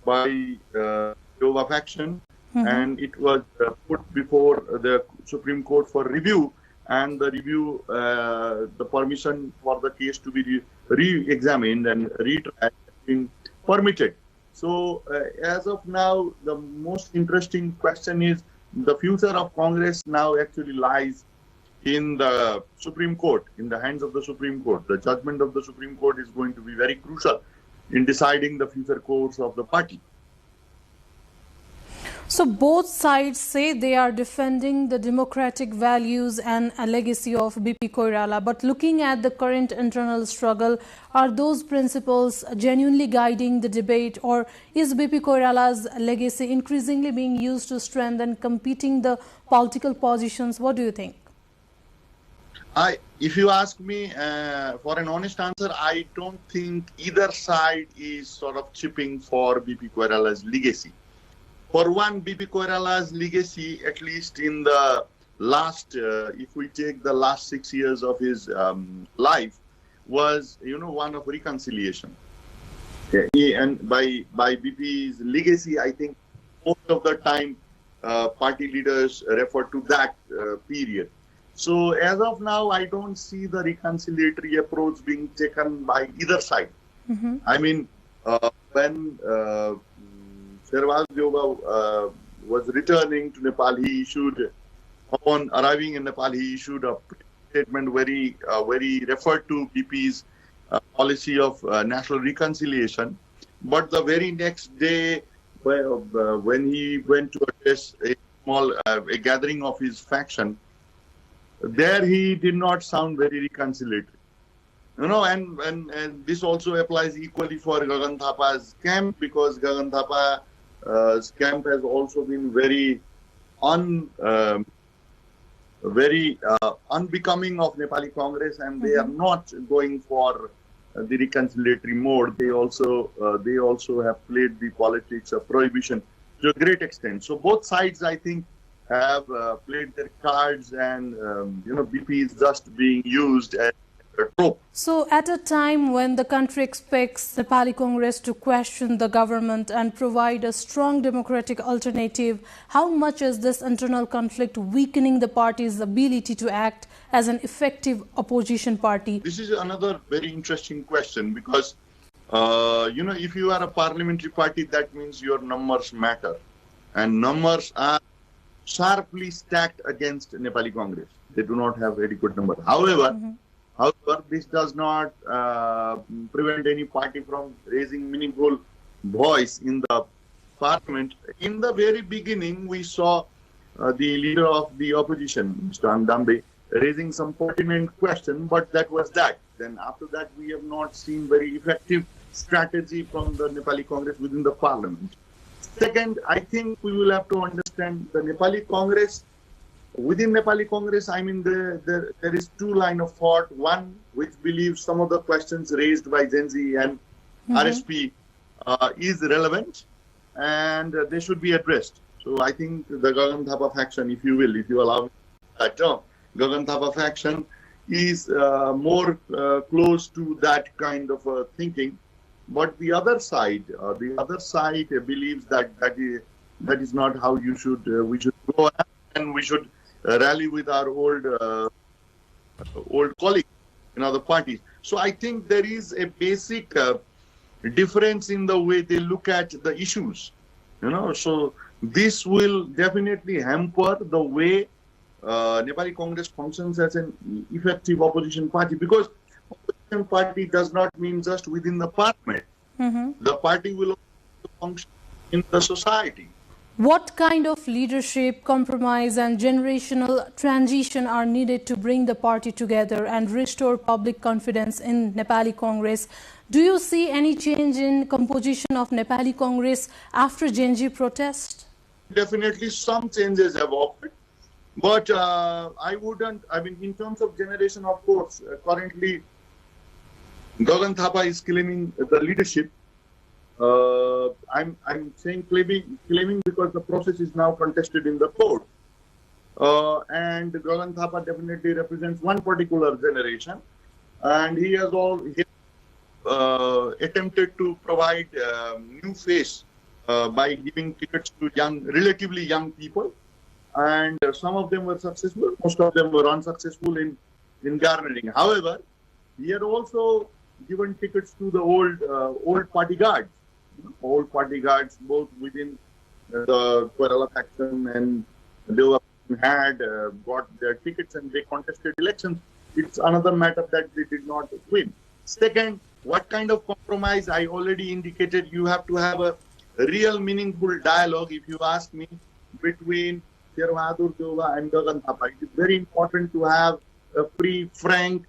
by Deuba faction, and it was put before the Supreme Court for review, and the review, the permission for the case to be re-examined and retried has been permitted. So, as of now, the most interesting question is, the future of Congress now actually lies in the Supreme Court, in the hands of the Supreme Court. The judgment of the Supreme Court is going to be very crucial in deciding the future course of the party. So both sides say they are defending the democratic values and a legacy of BP Koirala. But looking at the current internal struggle, are those principles genuinely guiding the debate, or is BP Koirala's legacy increasingly being used to strengthen competing the political positions? What do you think? If you ask me for an honest answer, I don't think either side is sort of chipping for BP Koirala's legacy. For one, BP Koirala's legacy, at least in the last, if we take the last 6 years of his life, was, one of reconciliation. And by BP's legacy, I think most of the time party leaders refer to that period. So as of now, I don't see the reconciliatory approach being taken by either side. I mean, when Sher Bahadur Deuba was returning to Nepal, he issued, upon arriving in Nepal, he issued a statement where he referred to BP's policy of national reconciliation. But the very next day, when he went to address a gathering of his faction, there he did not sound very reconciliatory. and this also applies equally for Gagan Thapa's camp, because Gagan Thapa's camp has also been very unbecoming of Nepali Congress, and they are not going for the reconciliatory mode. They also have played the politics of prohibition to a great extent. So both sides, I think, have played their cards, and BP is just being used as a trope. So at a time when the country expects Nepali Congress to question the government and provide a strong democratic alternative, how much is this internal conflict weakening the party's ability to act as an effective opposition party? This is another very interesting question, because if you are a parliamentary party, that means your numbers matter, and numbers are sharply stacked against Nepali Congress. They do not have very good number. However, this does not prevent any party from raising meaningful voice in the parliament. In the very beginning, we saw the leader of the opposition, Mr. Andambe, raising some pertinent question, but that was that. Then after that, we have not seen very effective strategy from the Nepali Congress within the parliament. Second, I think we will have to understand the Nepali Congress. Within Nepali Congress, I mean, there is two lines of thought. One, which believes some of the questions raised by Gen Z and RSP is relevant, and they should be addressed. So I think the Gagan Thapa faction, if you will, if you allow me that term, Gagan Thapa faction is more close to that kind of thinking. But the other side believes that that is not how we should go, and we should rally with our old colleagues in other parties. So I think there is a basic difference in the way they look at the issues. So this will definitely hamper the way Nepali Congress functions as an effective opposition party, because opposition party does not mean just within the parliament. The party will also function in the society. What kind of leadership, compromise and generational transition are needed to bring the party together and restore public confidence in Nepali Congress? Do you see any change in composition of Nepali Congress after Gen Z protest? Definitely some changes have occurred, but in terms of generation, of course, currently Gagan Thapa is claiming the leadership. I'm saying claiming because the process is now contested in the court. And Gagan Thapa definitely represents one particular generation, and he has attempted to provide new face by giving tickets to relatively young people, and some of them were successful, most of them were unsuccessful in garnering. However, he had also given tickets to the old party guards. Old party guards, both within the Kerala faction and they had got their tickets and they contested elections. It's another matter that they did not win. Second, what kind of compromise? I already indicated you have to have a real meaningful dialogue, if you ask me, between Sher Bahadur Deuba and Gagan Thapa. It is very important to have a free, frank,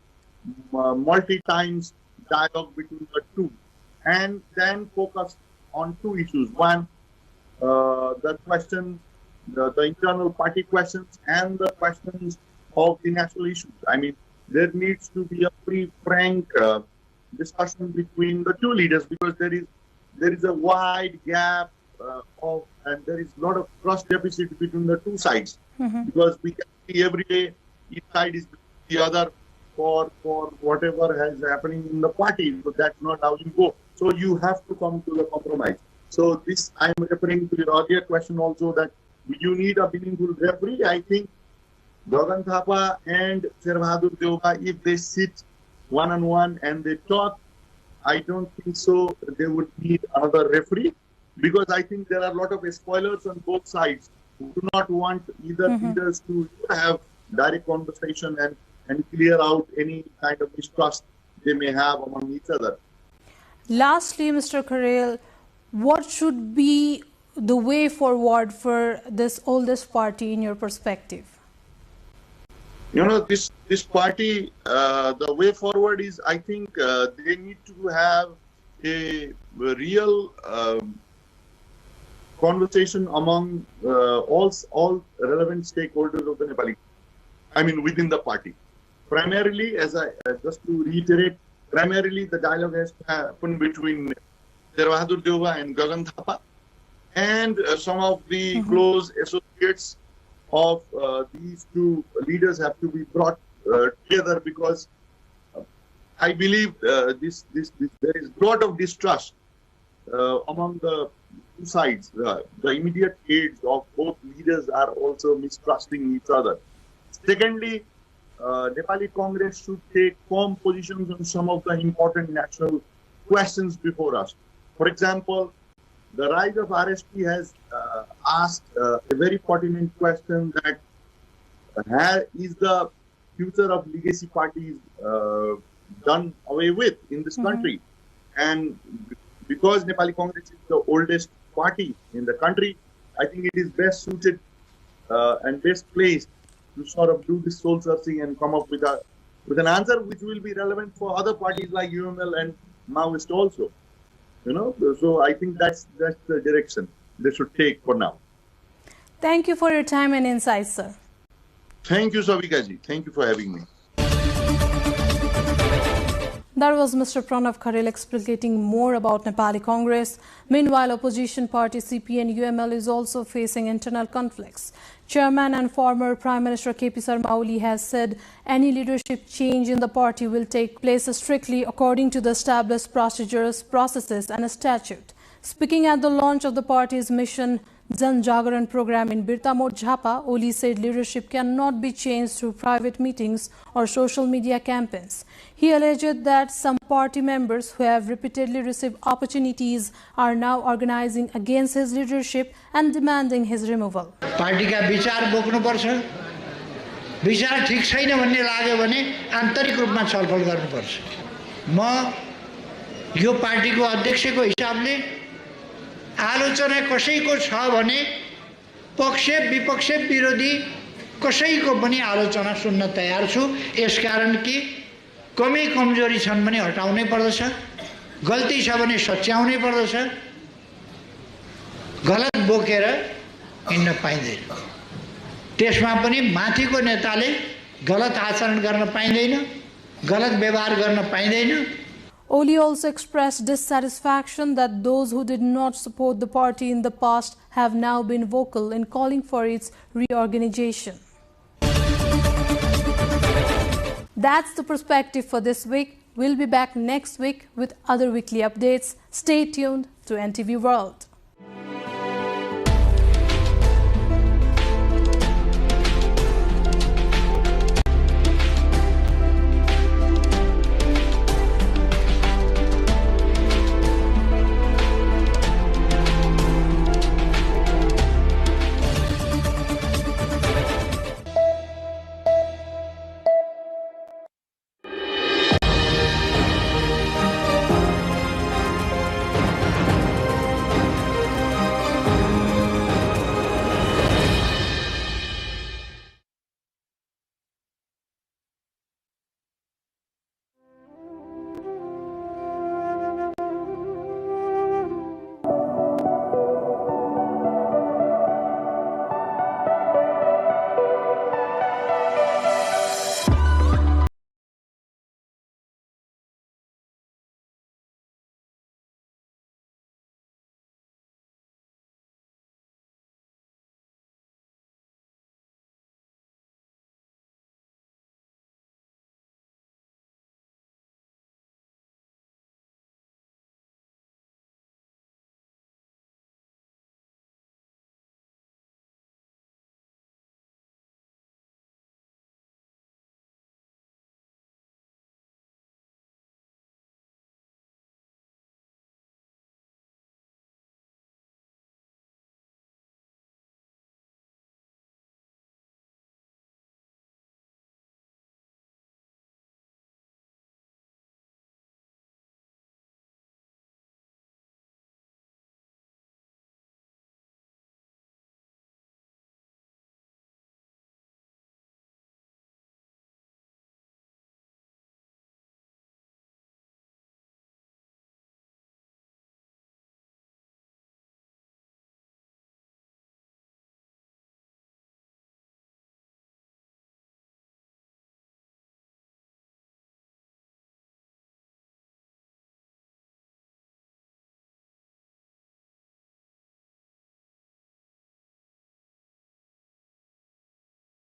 multi-times dialogue between the two, and then focus on two issues. One, the question, the internal party questions, and the questions of the national issues. I mean, there needs to be a free, frank discussion between the two leaders, because there is a wide gap and there is a lot of trust deficit between the two sides, because we can see every day each side is the other for whatever has happening in the party. So that's not how you go. So you have to come to the compromise. So this, I'm referring to your earlier question also, that you need a meaningful referee. I think Gagan Thapa and Sher Bahadur Deuba, if they sit one-on-one and they talk, I don't think so they would need another referee, because I think there are a lot of spoilers on both sides who do not want either leaders to have direct conversation and clear out any kind of mistrust they may have among each other. Lastly, Mr. Karel, what should be the way forward for this oldest party in your perspective? this party, the way forward is, I think they need to have a real conversation among all relevant stakeholders of the Nepali, within the party. Primarily, just to reiterate, primarily the dialogue has to happen between Sherbahadur Deuba and Gagan Thapa, and some of the close associates of these two leaders have to be brought together, because I believe there is a lot of distrust among the two sides. The immediate aides of both leaders are also mistrusting each other. Secondly, Nepali Congress should take firm positions on some of the important national questions before us. For example, the rise of RSP has asked a very pertinent question that is the future of legacy parties done away with in this country? And because Nepali Congress is the oldest party in the country, I think it is best suited and best placed to sort of do this soul searching and come up with an answer which will be relevant for other parties like UML and Maoist also. So I think that's the direction they should take for now. Thank you for your time and insights, sir. Thank you, Savikaji. Thank you for having me. That was Mr. Pranav Kharel explicating more about Nepali Congress. Meanwhile, opposition party CP and UML is also facing internal conflicts. Chairman and former Prime Minister KP Sharma Oli has said any leadership change in the party will take place strictly according to the established procedures, processes and a statute. Speaking at the launch of the party's mission Jan Jagaran program in Birtamot Jhapa, Oli said leadership cannot be changed through private meetings or social media campaigns. He alleged that some party members who have repeatedly received opportunities are now organizing against his leadership and demanding his removal. Party का विचार बोक्नु पर्छ, विचार ठीक छैन भन्ने लाग्यो भने आन्तरिक रूपमा छलफल गर्नुपर्छ। म यो पार्टीको अध्यक्षको हिसाबले आलोचना कसैको छ भने पक्ष विपक्ष विरोधी कसैको पनि आलोचना सुन्न तयार छु। यसकारण कि कमी कमजोरी छन् भने हटाउनै पर्दछ, गल्ती छ भने सच्याउनै पर्दछ, गलत बोकेर हिँड्न पाइँदैन। त्यसमा पनि माथिको नेताले गलत आचरण गर्न पाइँदैन, गलत व्यवहार गर्न पाइँदैन। Oli also expressed dissatisfaction that those who did not support the party in the past have now been vocal in calling for its reorganization. That's the perspective for this week. We'll be back next week with other weekly updates. Stay tuned to NTV World.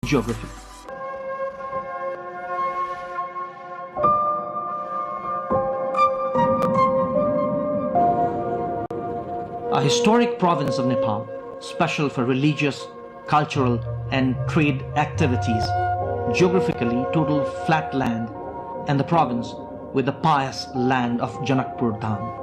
geography. A historic province of Nepal, special for religious, cultural and trade activities, geographically total flat land, and the province with the pious land of Janakpur Dham.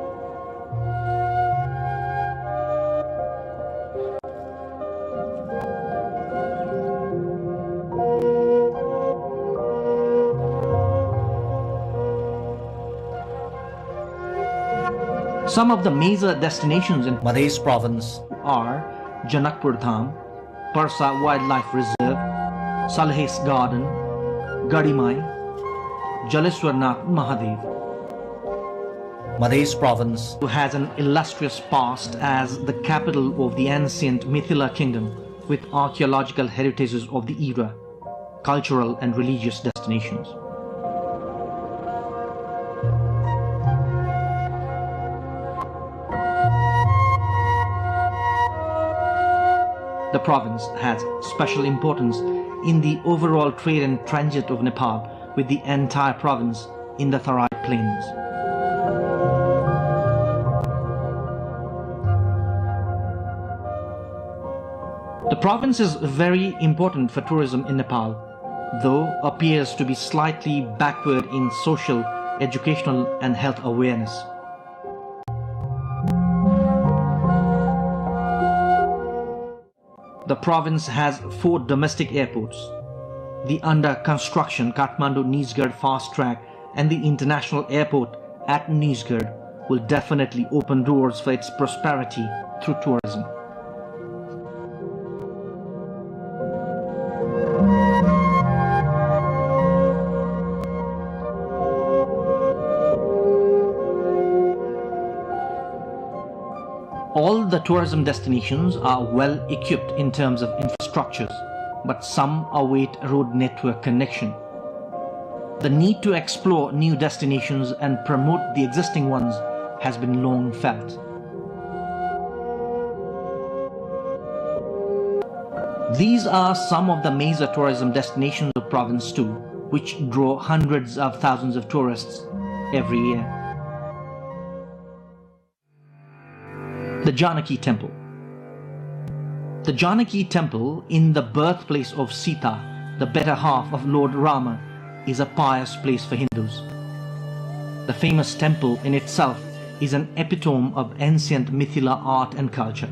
Some of the major destinations in Madhya province are Janakpur Dham, Parsa Wildlife Reserve, Salhes Garden, Gadimai, Jaleswarnath Mahadev. Madhya province has an illustrious past as the capital of the ancient Mithila kingdom with archaeological heritages of the era, cultural and religious destinations. The province has special importance in the overall trade and transit of Nepal with the entire province in the Tarai Plains. The province is very important for tourism in Nepal, though appears to be slightly backward in social, educational and health awareness. The province has 4 domestic airports. The under construction Kathmandu-Nizhgard fast track and the international airport at Nizhgard will definitely open doors for its prosperity through tourism. All the tourism destinations are well equipped in terms of infrastructures, but some await road network connection. The need to explore new destinations and promote the existing ones has been long felt. These are some of the major tourism destinations of province 2, which draw hundreds of thousands of tourists every year. The Janaki Temple. The Janaki Temple, in the birthplace of Sita, the better half of Lord Rama, is a pious place for Hindus. The famous temple in itself is an epitome of ancient Mithila art and culture.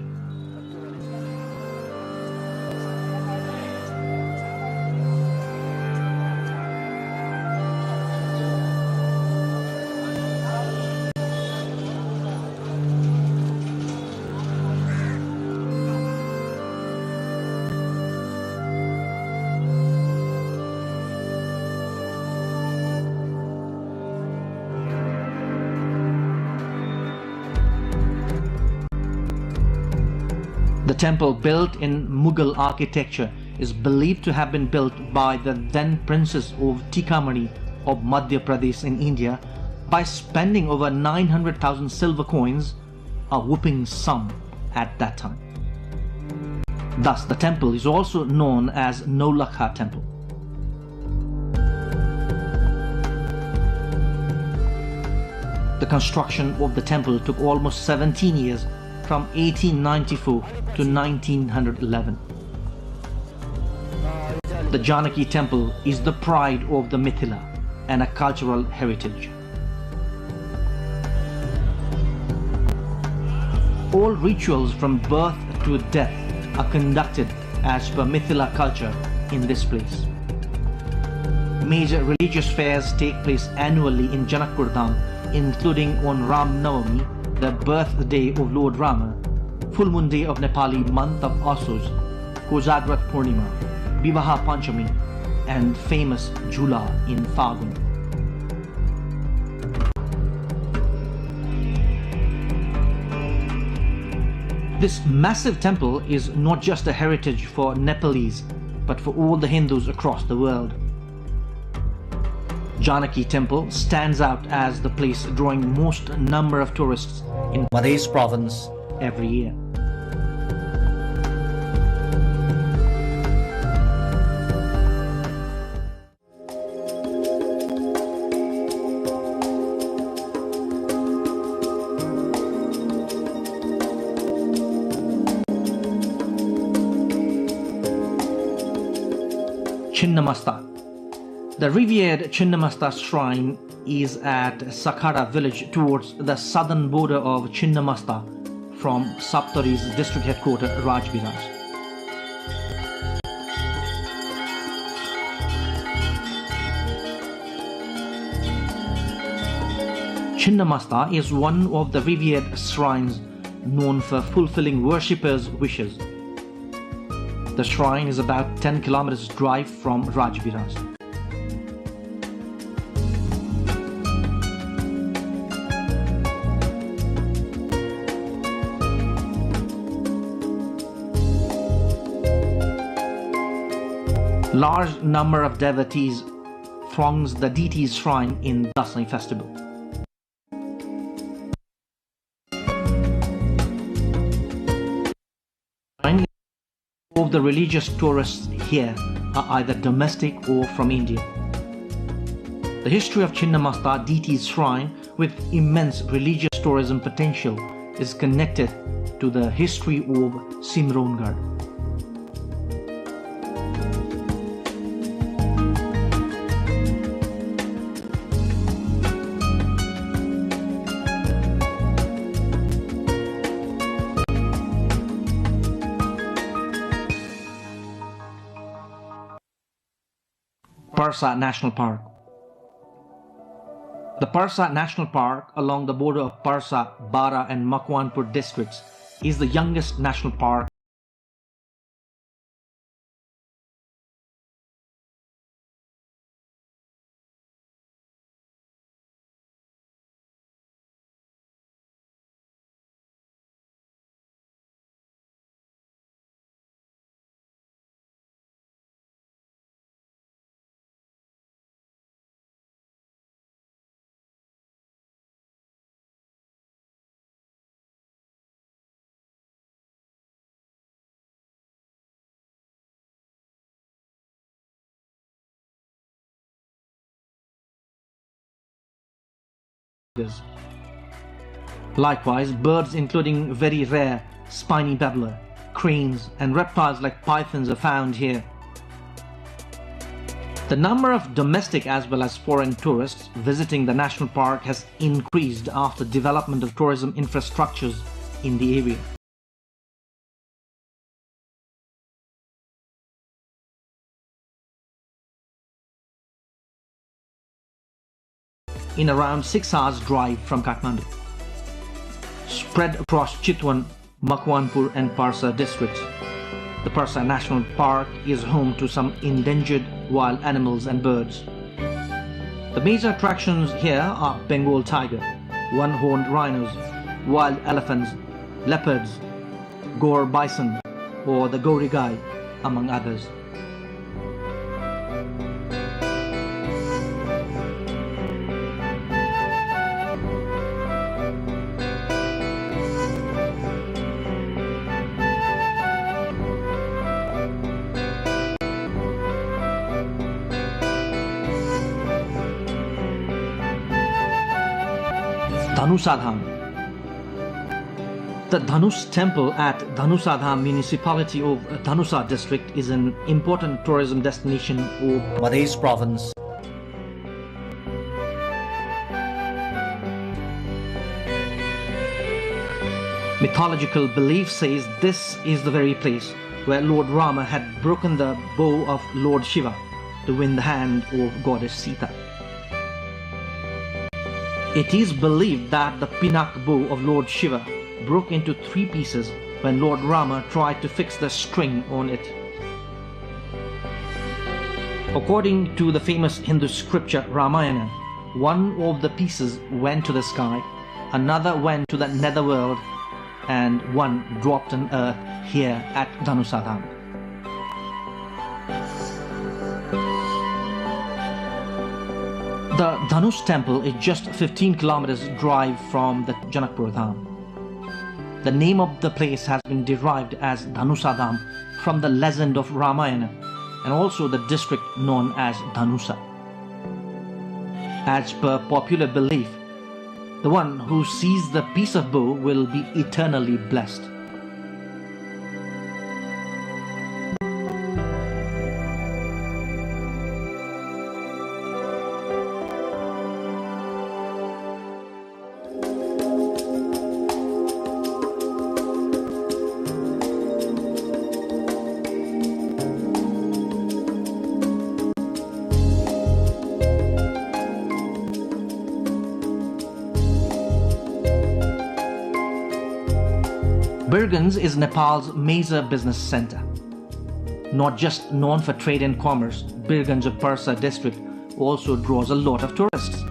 The temple, built in Mughal architecture, is believed to have been built by the then Princess of Tikamani of Madhya Pradesh in India by spending over 900,000 silver coins, a whopping sum at that time. Thus, the temple is also known as Naulakha Temple. The construction of the temple took almost 17 years, from 1894 to 1911. The Janaki Temple is the pride of the Mithila and a cultural heritage. All rituals from birth to death are conducted as per Mithila culture in this place. Major religious fairs take place annually in Janakpur Dham, including on Ram Navami, the birthday of Lord Rama, full moon day of Nepali month of Asuz, Kozagrat Purnima, Vivaha Panchami, and famous Jhula in Fagun. This massive temple is not just a heritage for Nepalese, but for all the Hindus across the world. Janaki Temple stands out as the place drawing most number of tourists in Madhya province every year. Chinnamasta. The revered Chinnamasta shrine is at Sakhara village towards the southern border of Chinnamasta from Saptari's district headquarters Rajbiraj. Chinnamasta is one of the revered shrines known for fulfilling worshippers' wishes. The shrine is about 10 kilometers drive from Rajbiraj. Large number of devotees throngs the deity's shrine in Dasai festival. Of the religious tourists here are either domestic or from India. The history of Chinnamasta deity's shrine, with immense religious tourism potential, is connected to the history of Simrongarh. Parsa National Park. The Parsa National Park along the border of Parsa, Bara and Makwanpur districts is the youngest national park Likewise, birds including very rare spiny babbler, cranes and reptiles like pythons are found here. The number of domestic as well as foreign tourists visiting the national park has increased after development of tourism infrastructures in the area. In around 6 hours drive from Kathmandu. Spread across Chitwan, Makwanpur and Parsa districts, the Parsa National Park is home to some endangered wild animals and birds. The major attractions here are Bengal tiger, one-horned rhinos, wild elephants, leopards, Gaur bison or the Gauri Gai, among others. Dhanusadham. The Dhanush temple at Dhanusadham municipality of Dhanusa district is an important tourism destination of Madhya province. Mythological belief says this is the very place where Lord Rama had broken the bow of Lord Shiva to win the hand of goddess Sita. It is believed that the Pinak bow of Lord Shiva broke into 3 pieces when Lord Rama tried to fix the string on it. According to the famous Hindu scripture Ramayana, one of the pieces went to the sky, another went to the netherworld, and one dropped on earth here at Dhanusadham. The Dhanush temple is just 15 kilometers drive from the Janakpur Dham. The name of the place has been derived as Dhanusadham from the legend of Ramayana and also the district known as Dhanusa. As per popular belief, the one who sees the piece of bow will be eternally blessed. Birgunj is Nepal's major business center. Not just known for trade and commerce, Birgunj Parsa district also draws a lot of tourists.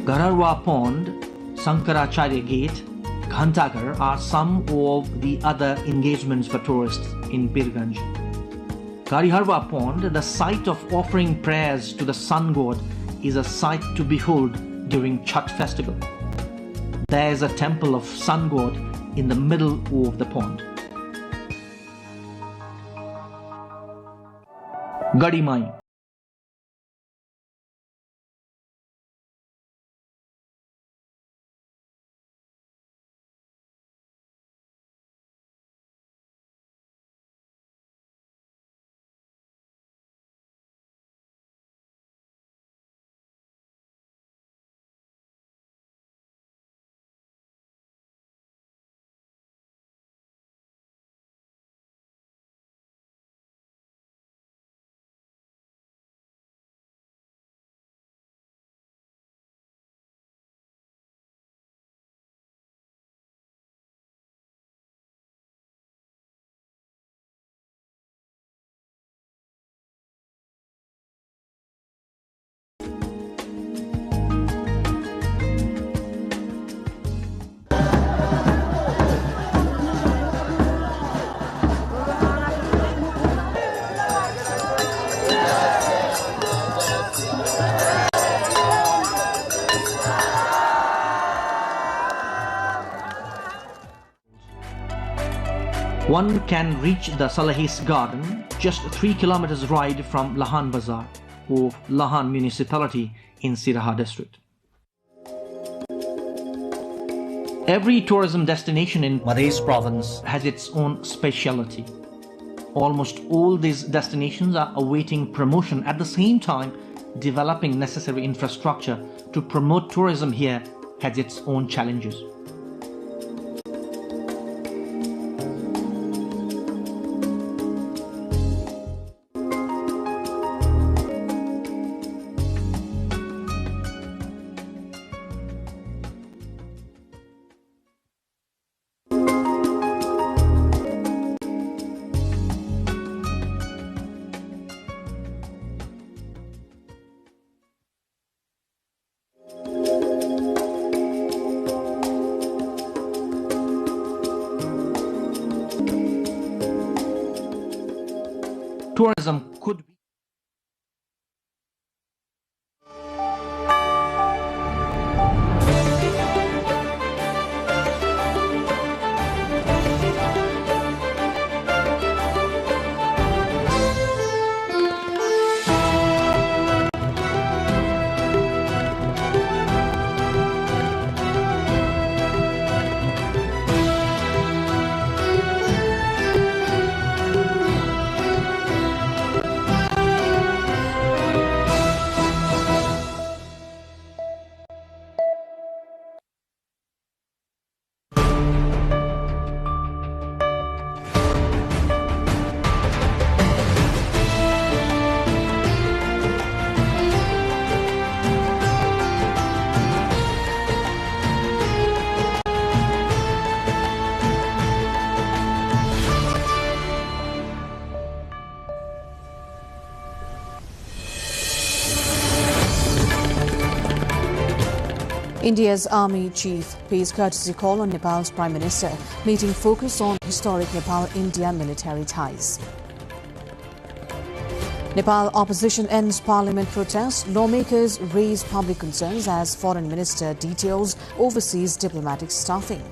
Gararwa Pond, Sankaracharya Gate, Ghantaghar are some of the other engagements for tourists in Birgunj. Gariharwa Pond, the site of offering prayers to the sun god, is a sight to behold during Chhath festival. There is a temple of sun god in the middle of the pond. Gadimai. One can reach the Salahis Garden just 3 kilometers ride from Lahan Bazar of Lahan municipality in Siraha district. Every tourism destination in Madhya province has its own speciality. Almost all these destinations are awaiting promotion, at the same time developing necessary infrastructure to promote tourism here has its own challenges. Tourism could be India's army chief pays courtesy call on Nepal's Prime Minister, meeting focus on historic Nepal-India military ties. Nepal opposition ends parliament protest. Lawmakers raise public concerns as Foreign Minister details overseas diplomatic staffing.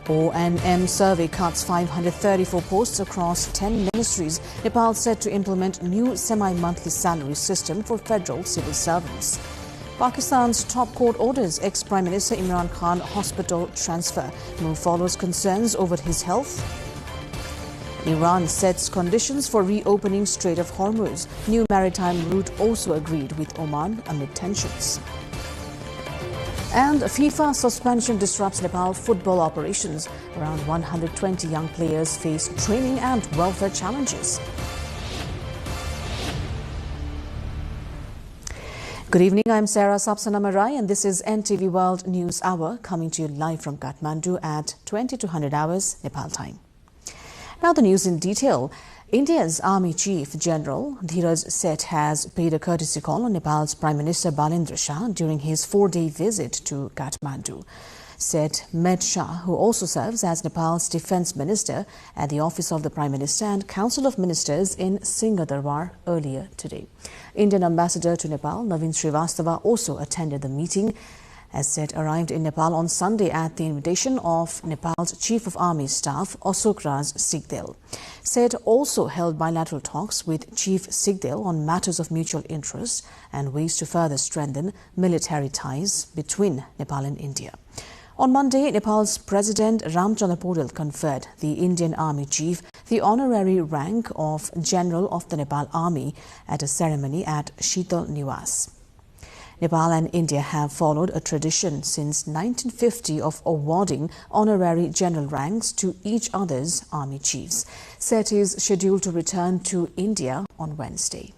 ONM survey cuts 534 posts across 10 ministries. Nepal set to implement new semi-monthly salary system for federal civil servants. Pakistan's top court orders ex-Prime Minister Imran Khan hospital transfer. Move follows concerns over his health. Iran sets conditions for reopening Strait of Hormuz. New maritime route also agreed with Oman amid tensions. And FIFA suspension disrupts Nepal football operations. Around 120 young players face training and welfare challenges. Good evening, I'm Sarah Sapsanamarai and this is NTV World News Hour coming to you live from Kathmandu at 2200 hours Nepal time. Now the news in detail. India's Army Chief General Dheeraj Seth has paid a courtesy call on Nepal's Prime Minister Balendra Shah during his 4-day visit to Kathmandu. Seth met Shah, who also serves as Nepal's Defence Minister, at the office of the Prime Minister and Council of Ministers in Singhadarbar earlier today. Indian Ambassador to Nepal, Naveen Srivastava, also attended the meeting. As Seth arrived in Nepal on Sunday at the invitation of Nepal's Chief of Army Staff, Ashok Raj Sikdel. Seth also held bilateral talks with Chief Sikdel on matters of mutual interest and ways to further strengthen military ties between Nepal and India. On Monday, Nepal's President Ramchandra Paudel conferred the Indian Army Chief the honorary rank of General of the Nepal Army at a ceremony at Sheetal Niwas. Nepal and India have followed a tradition since 1950 of awarding honorary general ranks to each other's army chiefs. Seth is scheduled to return to India on Wednesday.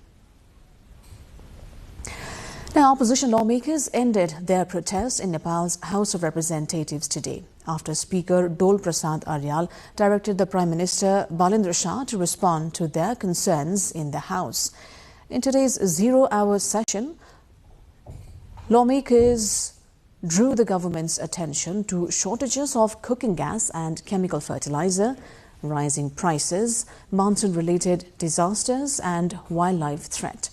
Now, opposition lawmakers ended their protest in Nepal's House of Representatives today after Speaker Dol Prasad Aryal directed the Prime Minister Balendra Shah to respond to their concerns in the House. In today's zero-hour session, lawmakers drew the government's attention to shortages of cooking gas and chemical fertilizer, rising prices, monsoon-related disasters and wildlife threat.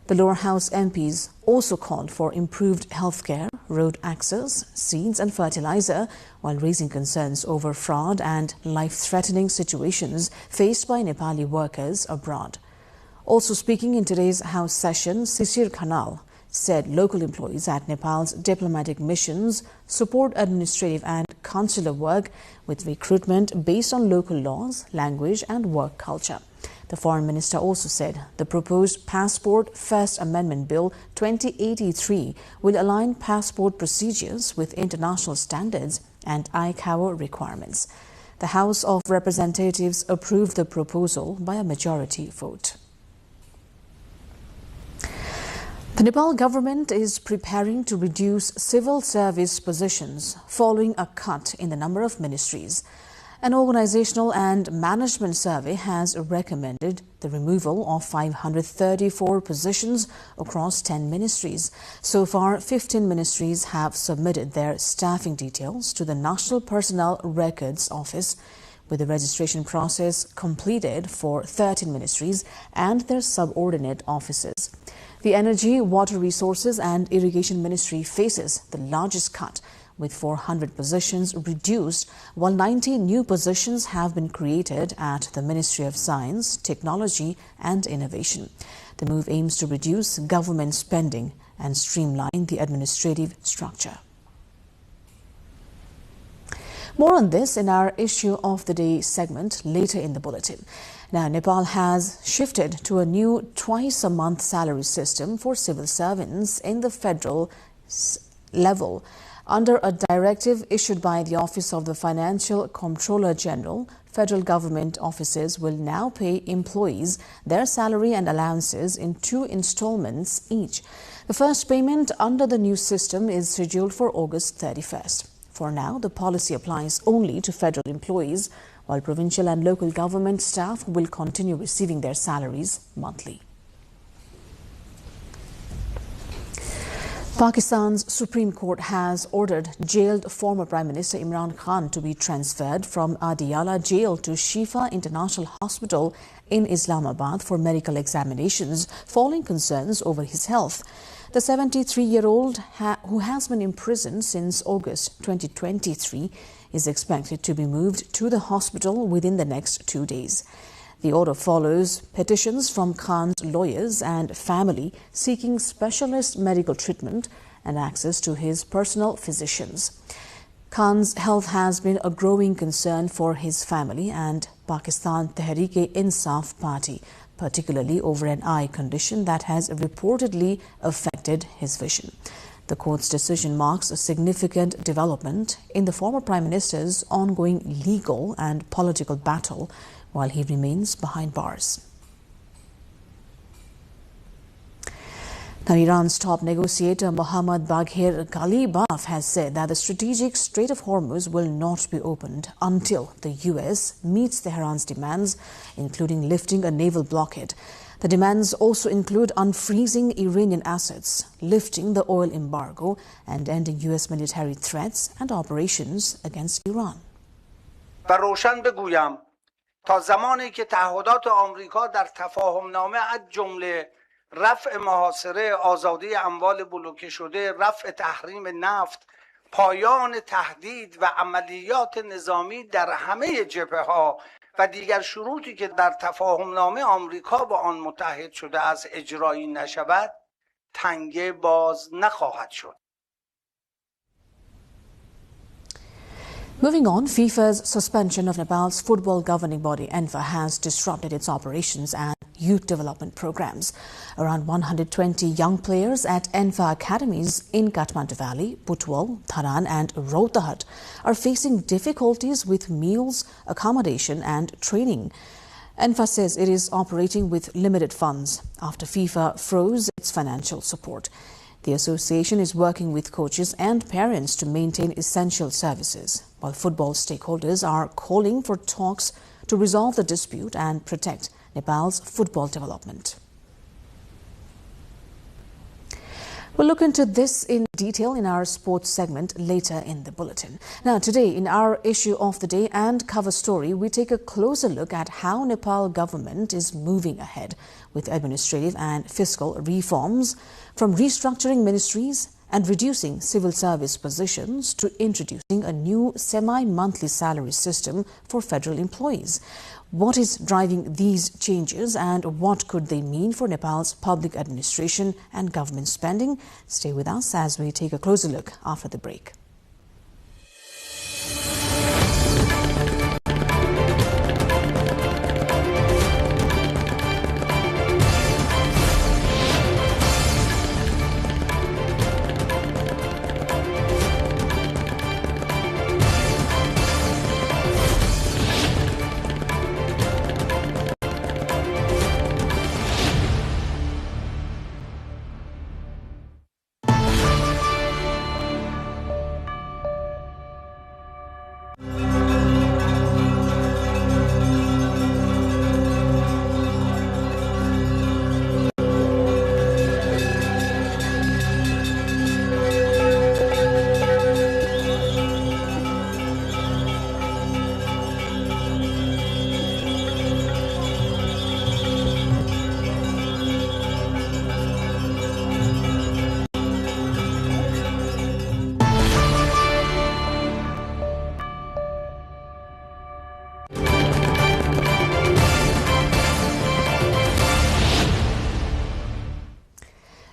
The lower house MPs also called for improved healthcare, road access, seeds and fertilizer, while raising concerns over fraud and life-threatening situations faced by Nepali workers abroad. Also speaking in today's House session, Sisir Khanal said local employees at Nepal's diplomatic missions support administrative and consular work with recruitment based on local laws, language and work culture. The Foreign Minister also said the proposed Passport First Amendment Bill 2083 will align passport procedures with international standards and ICAO requirements. The House of Representatives approved the proposal by a majority vote. The Nepal government is preparing to reduce civil service positions following a cut in the number of ministries. An organizational and management survey has recommended the removal of 534 positions across 10 ministries. So far, 15 ministries have submitted their staffing details to the National Personnel Records Office, with the registration process completed for 13 ministries and their subordinate offices. The Energy, Water Resources and Irrigation Ministry faces the largest cut, with 400 positions reduced, while 90 new positions have been created at the Ministry of Science, Technology and Innovation. The move aims to reduce government spending and streamline the administrative structure. More on this in our Issue of the Day segment later in the bulletin. Now, Nepal has shifted to a new twice-a-month salary system for civil servants in the federal level. Under a directive issued by the Office of the Financial Comptroller General, federal government offices will now pay employees their salary and allowances in 2 installments each. The first payment under the new system is scheduled for August 31st. For now, the policy applies only to federal employees, while provincial and local government staff will continue receiving their salaries monthly. Pakistan's Supreme Court has ordered jailed former Prime Minister Imran Khan to be transferred from Adiala Jail to Shifa International Hospital in Islamabad for medical examinations following concerns over his health. The 73-year-old, who has been imprisoned since August 2023, is expected to be moved to the hospital within the next 2 days. The order follows petitions from Khan's lawyers and family seeking specialist medical treatment and access to his personal physicians. Khan's health has been a growing concern for his family and Pakistan Tehreek-e-Insaf Party, particularly over an eye condition that has reportedly affected his vision. The court's decision marks a significant development in the former Prime Minister's ongoing legal and political battle while he remains behind bars. Now, Iran's top negotiator Mohammad Baghir Ghalibaf has said that the strategic Strait of Hormuz will not be opened until the US meets Tehran's demands, including lifting a naval blockade. The demands also include unfreezing Iranian assets, lifting the oil embargo, and ending US military threats and operations against Iran. و روشن بگویم تا زمانی که تعهدات آمریکا در تفاهمنامه از جمله رفع محاصره، آزادی اموال بلوکه شده، رفع تحریم نفت، پایان تهدید و عملیات نظامی در همه جبهه‌ها و دیگر شروطی که در تفاهمنامه آمریکا با آن متحد شده از اجرایی نشود، تنگه باز نخواهد شد. Moving on, FIFA's suspension of Nepal's football governing body, ENFA, has disrupted its operations and youth development programs. Around 120 young players at ENFA academies in Kathmandu Valley, Butwal, Tharan and Rohtahat are facing difficulties with meals, accommodation and training. ENFA says it is operating with limited funds after FIFA froze its financial support. The association is working with coaches and parents to maintain essential services, while football stakeholders are calling for talks to resolve the dispute and protect Nepal's football development. We'll look into this in detail in our sports segment later in the bulletin. Now, today in our issue of the day and cover story, we take a closer look at how Nepal government is moving ahead with administrative and fiscal reforms, from restructuring ministries and reducing civil service positions to introducing a new semi-monthly salary system for federal employees. What is driving these changes and what could they mean for Nepal's public administration and government spending? Stay with us as we take a closer look after the break.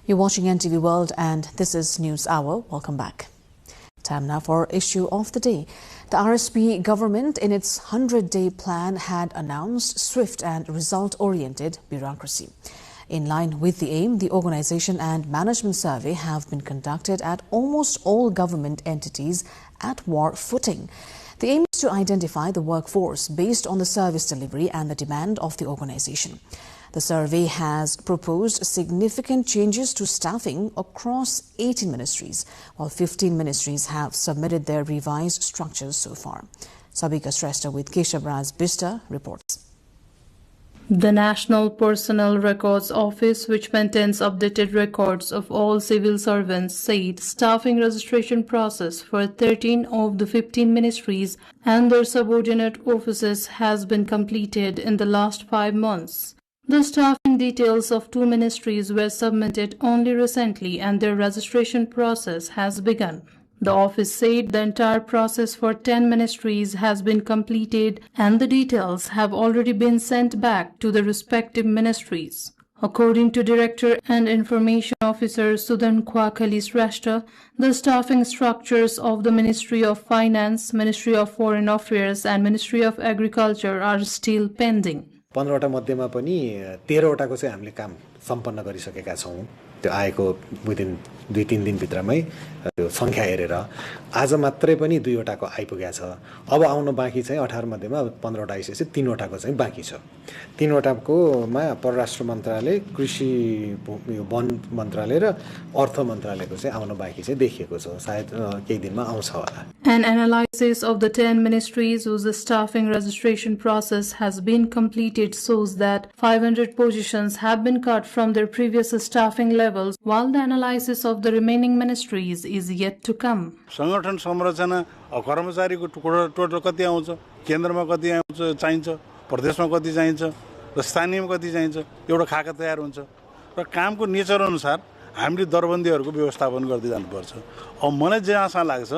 You're watching NTV World and this is News Hour. Welcome back. Time now for issue of the day. The RSP government in its 100-day plan had announced swift and result-oriented bureaucracy. In line with the aim, the organization and management survey have been conducted at almost all government entities at war footing. The aim is to identify the workforce based on the service delivery and the demand of the organization. The survey has proposed significant changes to staffing across 18 ministries, while 15 ministries have submitted their revised structures so far. Sabika Shrestha with Keshavraj Bista reports. The National Personnel Records Office, which maintains updated records of all civil servants, said staffing registration process for 13 of the 15 ministries and their subordinate offices has been completed in the last 5 months. The staffing details of 2 ministries were submitted only recently and their registration process has begun. The office said the entire process for 10 ministries has been completed and the details have already been sent back to the respective ministries. According to Director and Information Officer Sudan Kwakali Shrestha, the staffing structures of the Ministry of Finance, Ministry of Foreign Affairs and Ministry of Agriculture are still pending. 15 वटा मध्येमा पनि 13 वटाको चाहिँ हामीले काम सम्पन्न गरिसकेका छौं त्यो आएको विदिन 2-3 दिनभित्रमै त्यो सङ्ख्या हेरेर आज मात्रै पनि 2वटाको आइपुगेको छ। अब आउनु बाँकी चाहिँ 18 मध्येमा 15वटा आइसकेपछि 3वटाको चाहिँ बाँकी छ। 3वटाकोमा परराष्ट्र मन्त्रालय, कृषि वन मन्त्रालय र अर्थ मन्त्रालयको चाहिँ आउनु बाँकी चाहिँ देखिएको छ। सायद केही दिनमा आउँछ होला। An analysis of the 10 ministries whose staffing registration process has been completed shows that 500 positions have been cut from their previous staffing levels, while the analysis of the remaining ministries is yet to come. संगठन संरचना कर्मचारीको total कति आउँछ, केन्द्रमा कति आउँछ चाहिन्छ, प्रदेशमा कति चाहिन्छ र स्थानीयमा कति चाहिन्छ, एउटा खाका तयार हुन्छ र कामको नेचर अनुसार हामीले दरबन्दीहरूको व्यवस्थापन गर्दै जानुपर्छ। अब मलाई जहाँसम्म लाग्छ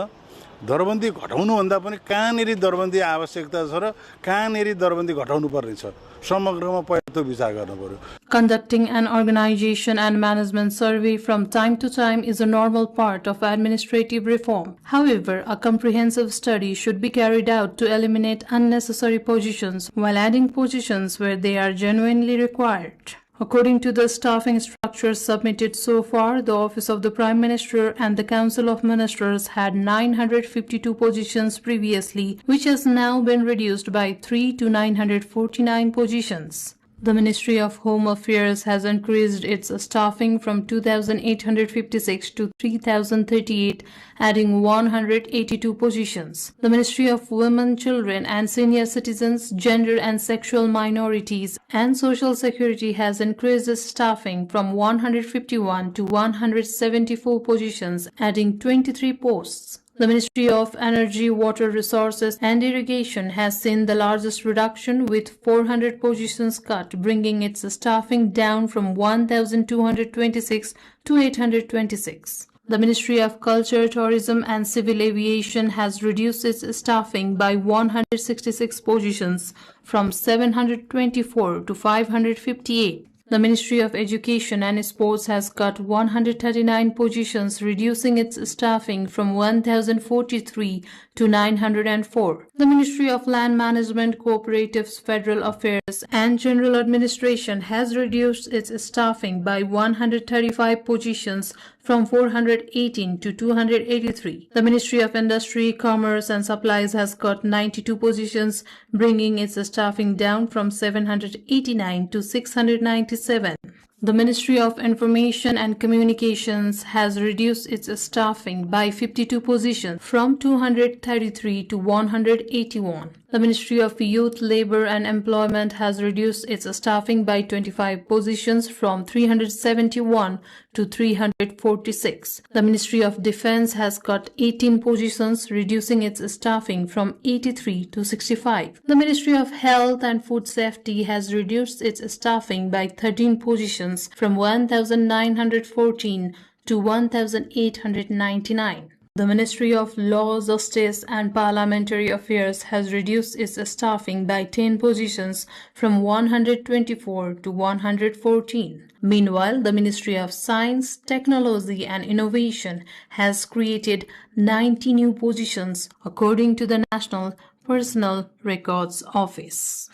दरबन्दी घटाउनु भन्दा पनि कहाँनेरि दरबन्दी आवश्यकता छ र कहाँनेरि दरबन्दी घटाउनु पर्ने छ, समग्रमा पहिला त्यो विचार गर्नु पर्यो। Conducting an organization and management survey from time to time is a normal part of administrative reform. However, a comprehensive study should be carried out to eliminate unnecessary positions while adding positions where they are genuinely required. According to the staffing structures submitted so far, the Office of the Prime Minister and the Council of Ministers had 952 positions previously, which has now been reduced by 3 to 949 positions. The Ministry of Home Affairs has increased its staffing from 2,856 to 3,038, adding 182 positions. The Ministry of Women, Children and Senior Citizens, Gender and Sexual Minorities and Social Security has increased its staffing from 151 to 174 positions, adding 23 posts. The Ministry of Energy, Water Resources and Irrigation has seen the largest reduction with 400 positions cut, bringing its staffing down from 1,226 to 826. The Ministry of Culture, Tourism and Civil Aviation has reduced its staffing by 166 positions from 724 to 558. The Ministry of Education and Sports has cut 139 positions, reducing its staffing from 1,043 to 904. The Ministry of Land Management, Cooperatives, Federal Affairs and General Administration has reduced its staffing by 135 positions from 418 to 283. The Ministry of Industry, Commerce and Supplies has cut 92 positions, bringing its staffing down from 789 to 697. The Ministry of Information and Communications has reduced its staffing by 52 positions from 233 to 181. The Ministry of Youth, Labour and Employment has reduced its staffing by 25 positions from 371 to 346. The Ministry of Defence has cut 18 positions, reducing its staffing from 83 to 65. The Ministry of Health and Food Safety has reduced its staffing by 13 positions from 1,914 to 1,899. The Ministry of Law, Justice and Parliamentary Affairs has reduced its staffing by 10 positions from 124 to 114. Meanwhile, the Ministry of Science, Technology and Innovation has created 90 new positions, according to the National Personnel Records Office.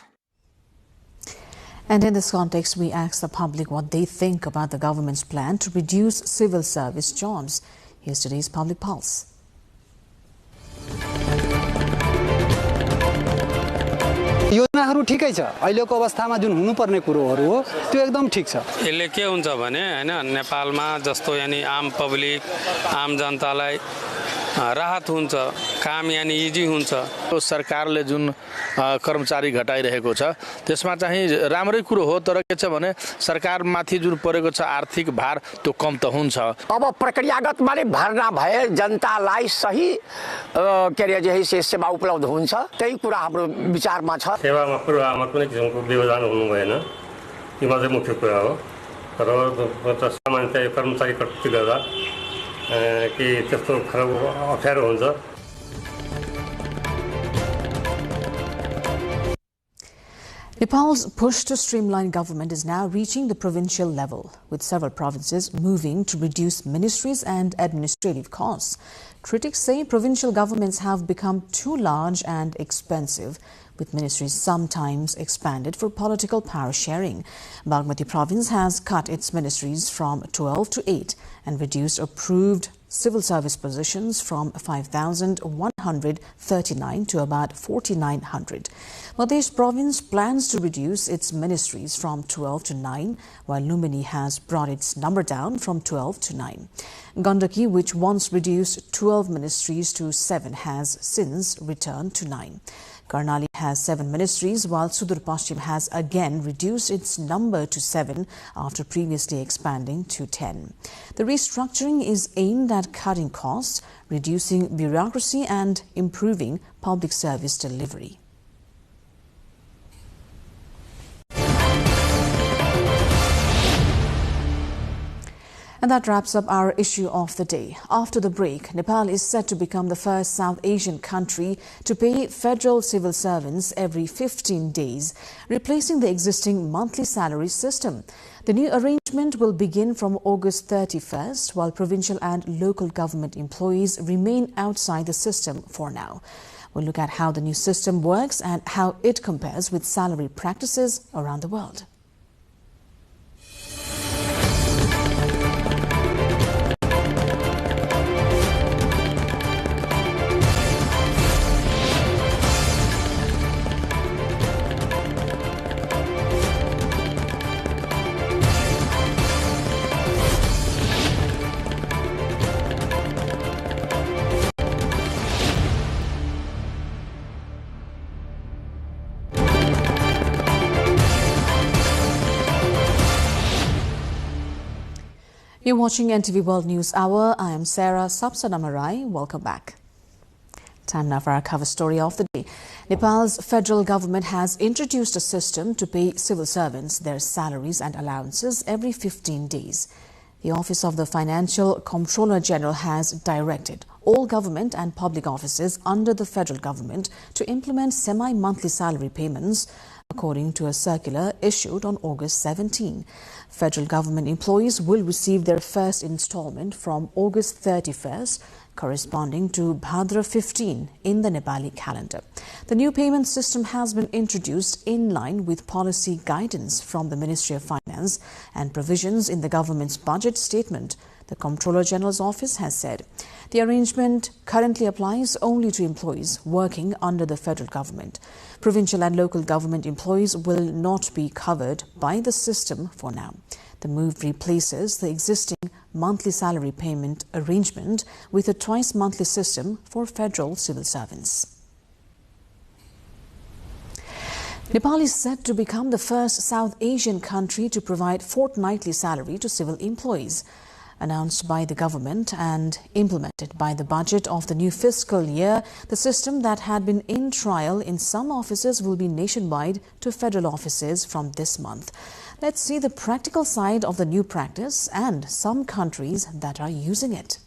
And in this context, we asked the public what they think about the government's plan to reduce civil service jobs. Here's today's Public Pulse. योजनाहरू ठिकै छ, अहिलेको अवस्थामा जुन हुनुपर्ने कुरोहरू हो त्यो एकदम ठिक छ। यसले के हुन्छ भने हैन नेपालमा जस्तो यानी आम पब्लिक आम जनतालाई राहत हुन्छ, काम यानी इजी हुन्छ। सरकारले जुन कर्मचारी घटाइरहेको छ त्यसमा चाहिँ राम्रै कुरो हो, तर के छ भने सरकारमाथि जुन परेको छ आर्थिक भार त्यो कम त हुन्छ। अब प्रक्रियागतमा नै भर्ना भए जनतालाई सही के अरे जे सेवा उपलब्ध हुन्छ, त्यही कुरा हाम्रो विचारमा छ। सेवामा पूर्वामा कुनै किसिमको व्यवधान हुनु भएन, यो मात्रै मुख्य कुरा हो। तर सामान्यतया कर्मचारी कटौती गर्दा कि त्यस्तो खराब अप्ठ्यारो हुन्छ। Nepal's push to streamline government is now reaching the provincial level, with several provinces moving to reduce ministries and administrative costs. Critics say provincial governments have become too large and expensive, with ministries sometimes expanded for political power sharing. Bagmati province has cut its ministries from 12 to 8 and reduced approved civil service positions from 5,139 to about 4,900. Madhya province plans to reduce its ministries from 12 to 9, while Lumbini has brought its number down from 12 to 9. Gandaki, which once reduced 12 ministries to 7, has since returned to 9. Karnali has 7 ministries, while Sudur Paschim has again reduced its number to 7 after previously expanding to 10. The restructuring is aimed at cutting costs, reducing bureaucracy and improving public service delivery. And that wraps up our issue of the day. After the break, Nepal is set to become the first South Asian country to pay federal civil servants every 15 days, replacing the existing monthly salary system. The new arrangement will begin from August 31st, while provincial and local government employees remain outside the system for now. We'll look at how the new system works and how it compares with salary practices around the world. You're watching NTV World News Hour. I am Sarah Sapsanamarai. Welcome back. Time now for our cover story of the day. Nepal's federal government has introduced a system to pay civil servants their salaries and allowances every 15 days. The Office of the Financial Comptroller General has directed all government and public offices under the federal government to implement semi-monthly salary payments, according to a circular issued on August 17. Federal government employees will receive their first installment from August 31st, corresponding to Bhadra 15 in the Nepali calendar. The new payment system has been introduced in line with policy guidance from the Ministry of Finance and provisions in the government's budget statement, the Comptroller General's office has said. The arrangement currently applies only to employees working under the federal government. Provincial and local government employees will not be covered by the system for now. The move replaces the existing monthly salary payment arrangement with a twice-monthly system for federal civil servants. Nepal is set to become the first South Asian country to provide fortnightly salary to civil employees. Announced by the government and implemented by the budget of the new fiscal year, the system that had been in trial in some offices will be nationwide to federal offices from this month. Let's see the practical side of the new practice and some countries that are using it.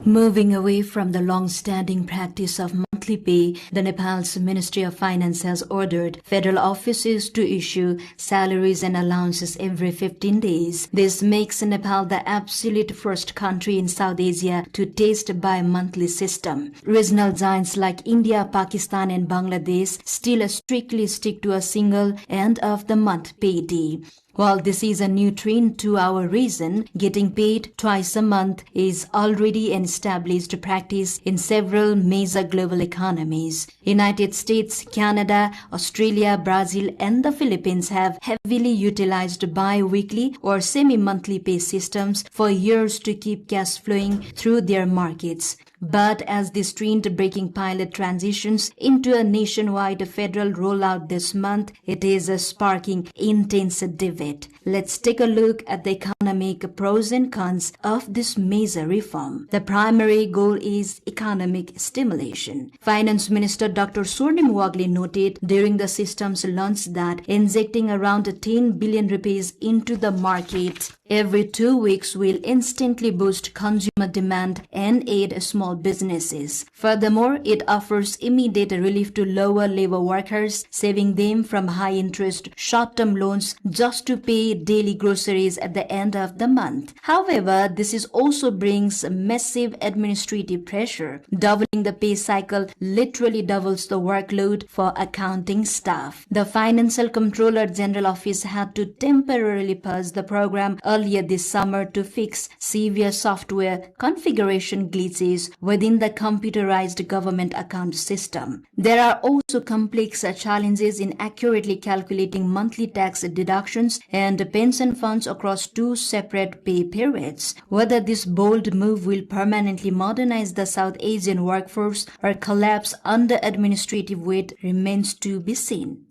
Moving away from the long-standing practice of monthly pay, the Nepal's Ministry of Finance has ordered federal offices to issue salaries and allowances every 15 days. This makes Nepal the absolute first country in South Asia to test a bi-monthly system. Regional giants like India, Pakistan and Bangladesh still strictly stick to a single end-of-the-month payday. While this is a new trend to our region, getting paid twice a month is already an established practice in several major global economies. United States, Canada, Australia, Brazil and the Philippines have heavily utilized bi-weekly or semi-monthly pay systems for years to keep cash flowing through their markets. But as this trend-breaking pilot transitions into a nationwide federal rollout this month, it is sparking intense debate. Let's take a look at the economic pros and cons of this major reform. The primary goal is economic stimulation. Finance Minister Dr. Swarnim Wagle noted during the system's launch that injecting around 10 billion rupees into the market every 2 weeks will instantly boost consumer demand and aid small businesses. Furthermore, it offers immediate relief to lower labor workers, saving them from high-interest short-term loans just to pay daily groceries at the end of the month. However, this is also brings massive administrative pressure. Doubling the pay cycle literally doubles the workload for accounting staff. The Financial Controller General Office had to temporarily pause the program earlier this summer to fix severe software configuration glitches within the computerized government account system. There are also complex challenges in accurately calculating monthly tax deductions and pension funds across two separate pay periods. Whether this bold move will permanently modernize the South Asian workforce or collapse under administrative weight remains to be seen.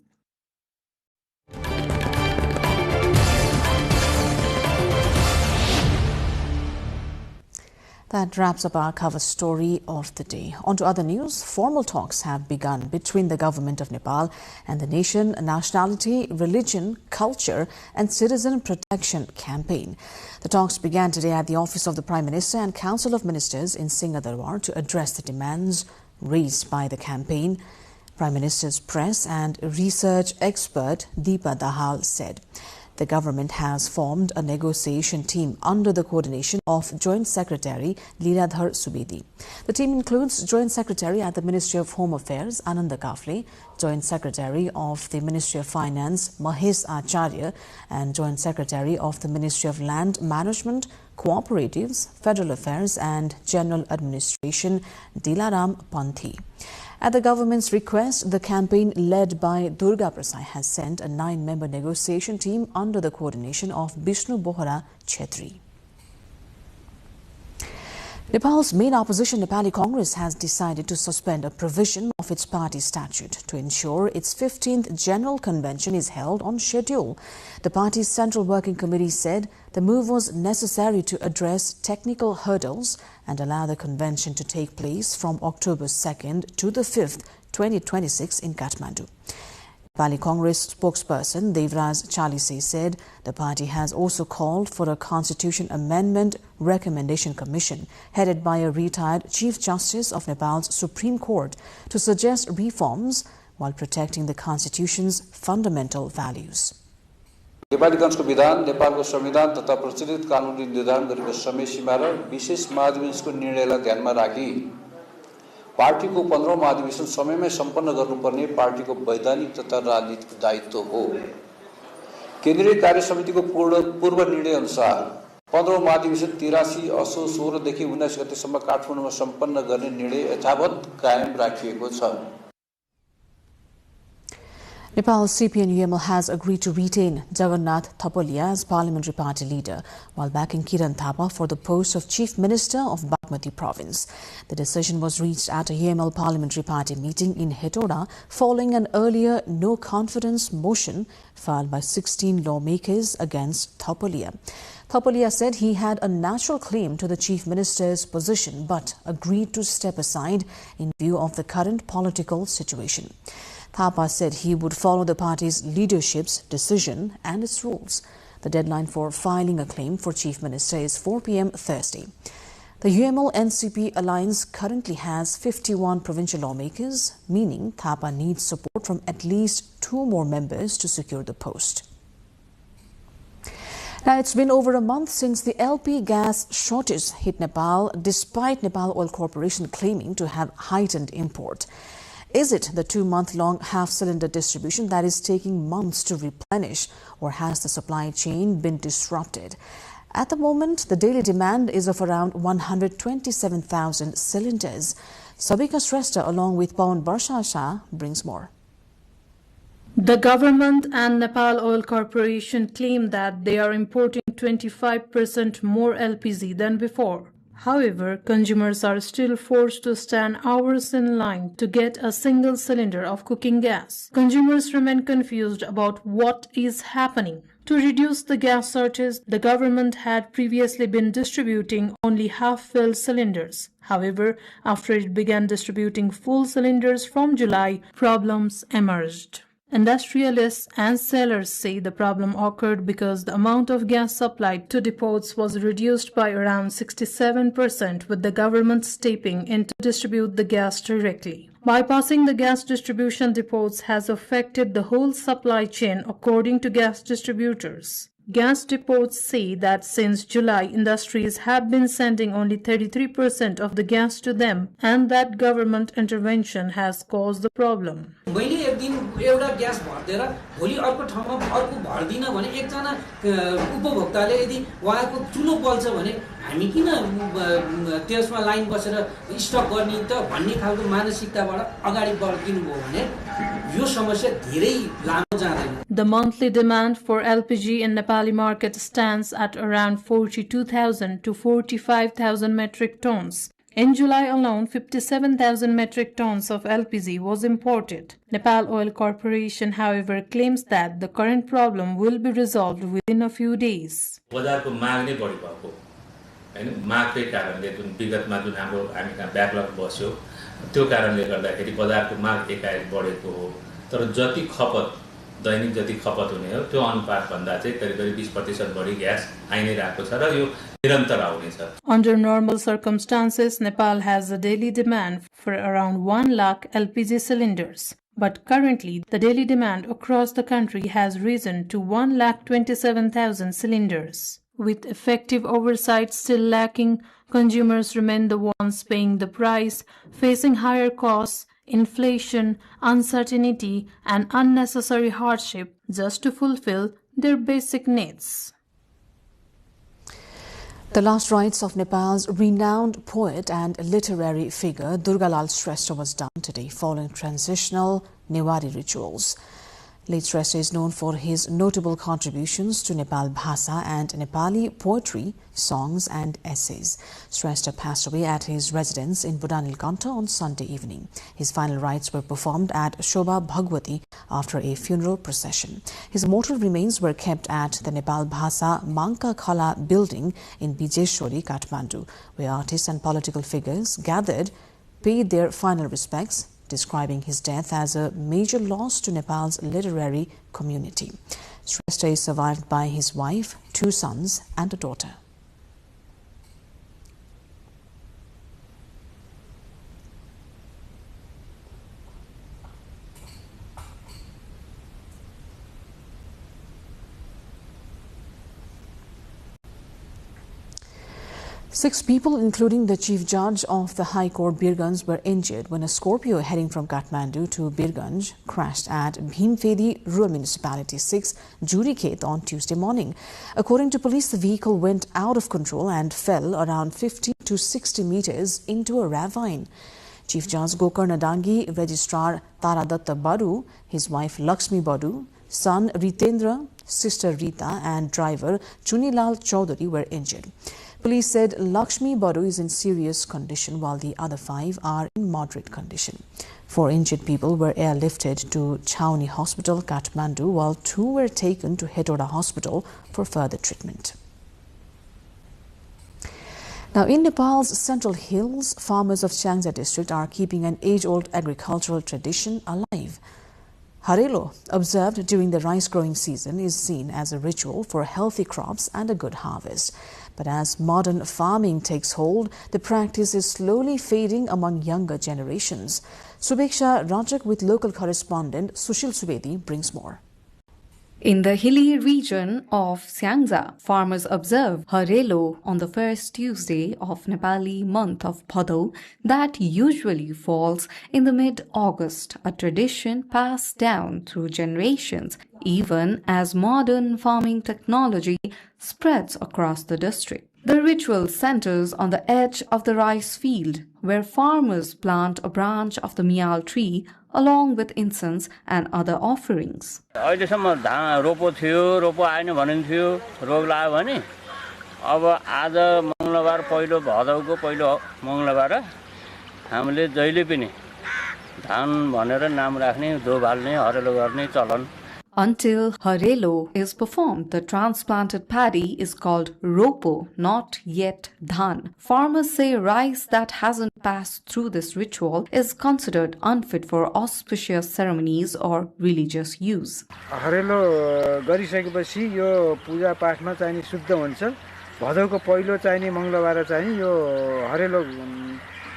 That wraps up our cover story of the day. On to other news. Formal talks have begun between the government of Nepal and the Nation, Nationality, Religion, Culture and Citizen Protection Campaign. The talks began today at the office of the Prime Minister and Council of Ministers in Singhdarbar to address the demands raised by the campaign. Prime Minister's press and research expert Deepa Dahal said the government has formed a negotiation team under the coordination of Joint Secretary Leeladhar Subedi. The team includes Joint Secretary at the Ministry of Home Affairs Ananda Kafle, Joint Secretary of the Ministry of Finance Mahesh Acharya and Joint Secretary of the Ministry of Land Management, Cooperatives, Federal Affairs and General Administration Dilaram Panthi. At the government's request, the campaign led by Durga Prasad has sent a 9-member negotiation team under the coordination of Vishnu Bohra Chetri. Nepal's main opposition, Nepali Congress, has decided to suspend a provision of its party statute to ensure its 15th General Convention is held on schedule. The party's Central Working Committee said the move was necessary to address technical hurdles and allow the convention to take place from October 2nd to the 5th, 2026 in Kathmandu. Nepali Congress spokesperson Devraj Chalise said the party has also called for a Constitution Amendment Recommendation Commission headed by a retired Chief Justice of Nepal's Supreme Court to suggest reforms while protecting the Constitution's fundamental values. नेपालीगञ्जको विधान नेपालको संविधान तथा प्रचलित कानुनले निर्धारण गरेको समय सीमा र विशेष महाधिवेशनको निर्णयलाई ध्यानमा राखी पार्टीको 15औं महाधिवेशन समयमै सम्पन्न गर्नुपर्ने पार्टीको वैधानिक तथा राजनीतिक दायित्व हो। केन्द्रीय कार्य समितिको पूर्व निर्णय अनुसार 15औं महाधिवेशन 83 असोज 16 देखि 19 गतेसम्म काठमाडौँमा सम्पन्न गर्ने निर्णय यथावत कायम राखिएको छ। Nepal's CPN-UML has agreed to retain Jagannath Thapolia as parliamentary party leader, while backing Kiran Thapa for the post of Chief Minister of Bagmati Province. The decision was reached at a UML parliamentary party meeting in Hetauda following an earlier no-confidence motion filed by 16 lawmakers against Thapolia. Thapolia said he had a natural claim to the Chief Minister's position but agreed to step aside in view of the current political situation. Thapa said he would follow the party's leadership's decision and its rules. The deadline for filing a claim for Chief Minister is 4 p.m. Thursday. The UML-NCP alliance currently has 51 provincial lawmakers, meaning Thapa needs support from at least 2 more members to secure the post. Now, it's been over a month since the LP gas shortage hit Nepal, despite Nepal Oil Corporation claiming to have heightened import. Is it the 2-month-long half-cylinder distribution that is taking months to replenish, or has the supply chain been disrupted? At the moment, the daily demand is of around 127,000 cylinders. Sabika Shrestha, along with Pawan Barsha Shah, brings more. The government and Nepal Oil Corporation claim that they are importing 25% more LPG than before. However, consumers are still forced to stand hours in line to get a single cylinder of cooking gas. Consumers remain confused about what is happening. To reduce the gas shortage, the government had previously been distributing only half-filled cylinders. However, after it began distributing full cylinders from July, problems emerged. Industrialists and sellers say the problem occurred because the amount of gas supplied to depots was reduced by around 67%, with the government stepping in to distribute the gas directly. Bypassing the gas distribution depots has affected the whole supply chain, according to gas distributors. Gas depots say that since July, industries have been sending only 33% of the gas to them, and that government intervention has caused the problem. मैले एक दिन एउटा gas भर्देर भोलि अर्को ठाउँमा अर्को भर्दिन भने एकजना उपभोक्ताले यदि उहाँको चुलो बल्छ भने हामी किन त्यसमा लाइन बसेर स्टक गर्ने त भन्ने खालको मानसिकताबाट अगाडि बढ्दिनु भयो भने यो समस्या धेरै लामो जाँदैन. The monthly demand for LPG in Nepali market stands at around 42,000 to 45,000 metric tons. In July alone, 57,000 metric tons of LPG was imported. Nepal Oil Corporation, however, claims that the current problem will be resolved within a few days. बजारको माग नै बढी भएको हैन, मागकै कारणले जुन विगतमा जुन हाम्रो हामी कहाँ ब्याकलग बस्यो त्यो कारणले गर्दाखेरि बजारको माग एकाएक बढेको हो. तर जति खपत दैनिक जति खपत हुने हो त्यो अनुपात भन्दा चाहिँ करिब 20% बढी ग्यास आइ नै रहेको छ र यो निरन्तर आउने छ. Under normal circumstances, Nepal has a daily demand for around 1 lakh LPG cylinders. But currently, the daily demand across the country has risen to 1,27,000 cylinders. With effective oversight still lacking, consumers remain the ones paying the price, facing higher costs, inflation, uncertainty, and unnecessary hardship just to fulfill their basic needs. The last rites of Nepal's renowned poet and literary figure Durgalal Shrestha was done today following transitional Newari rituals. Late Shrestha is known for his notable contributions to Nepal Bhasa and Nepali poetry, songs and essays. Shrestha passed away at his residence in Budanilkantha on Sunday evening. His final rites were performed at Shobha Bhagwati after a funeral procession. His mortal remains were kept at the Nepal Bhasa Manka Khala building in Bijeshwari, Kathmandu, where artists and political figures gathered, paid their final respects, describing his death as a major loss to Nepal's literary community. Shrestha is survived by his wife, 2 sons and a daughter. Six people, including the Chief Judge of the High Court Birganj, were injured when a Scorpio heading from Kathmandu to Birganj crashed at Bhimfedi Rural Municipality 6, Jurikhet on Tuesday morning. According to police, the vehicle went out of control and fell around 50 to 60 meters into a ravine. Chief Judge Gokarna Dangi, Registrar Taradatta Badu, his wife Lakshmi Badu, son Ritendra, sister Rita and driver Chunilal Chaudhary were injured. Police said Lakshmi Badu is in serious condition while the other 5 are in moderate condition. 4 injured people were airlifted to Chhauni Hospital, Kathmandu, while 2 were taken to Hetauda Hospital for further treatment. Now, in Nepal's central hills, farmers of Syangja district are keeping an age-old agricultural tradition alive. Harelo, observed during the rice growing season, is seen as a ritual for healthy crops and a good harvest. But as modern farming takes hold, the practice is slowly fading among younger generations. Subeksha Rajak with local correspondent Sushil Subedi brings more. In the hilly region of Syangja, farmers observe Harelo on the first Tuesday of Nepali month of Bhadau that usually falls in the mid-August, a tradition passed down through generations, even as modern farming technology spreads across the district. The ritual centers on the edge of the rice field, where farmers plant a branch of the mial tree along with incense and other offerings. अहिलेसम्म धान रोपो थियो, रोपो आएन भनिन्थ्यो, रोग लाग्यो भने अब आज मंगलबार पहिलो भदौको पहिलो मंगलबार हामीले जहिले पनि धान भनेर नाम राख्ने, दोभाल्ने, हरेलो गर्ने चलन. Until harelo is performed, the transplanted paddy is called ropo, not yet dhan. Farmers say rice that hasn't passed through this ritual is considered unfit for auspicious ceremonies or religious use. हरेलो गरिसकेपछि यो पूजा पाठमा चाहिने शुद्ध हुन्छ भदौको पहिलो चाहिने मंगलबार चाहिँ यो हरेलो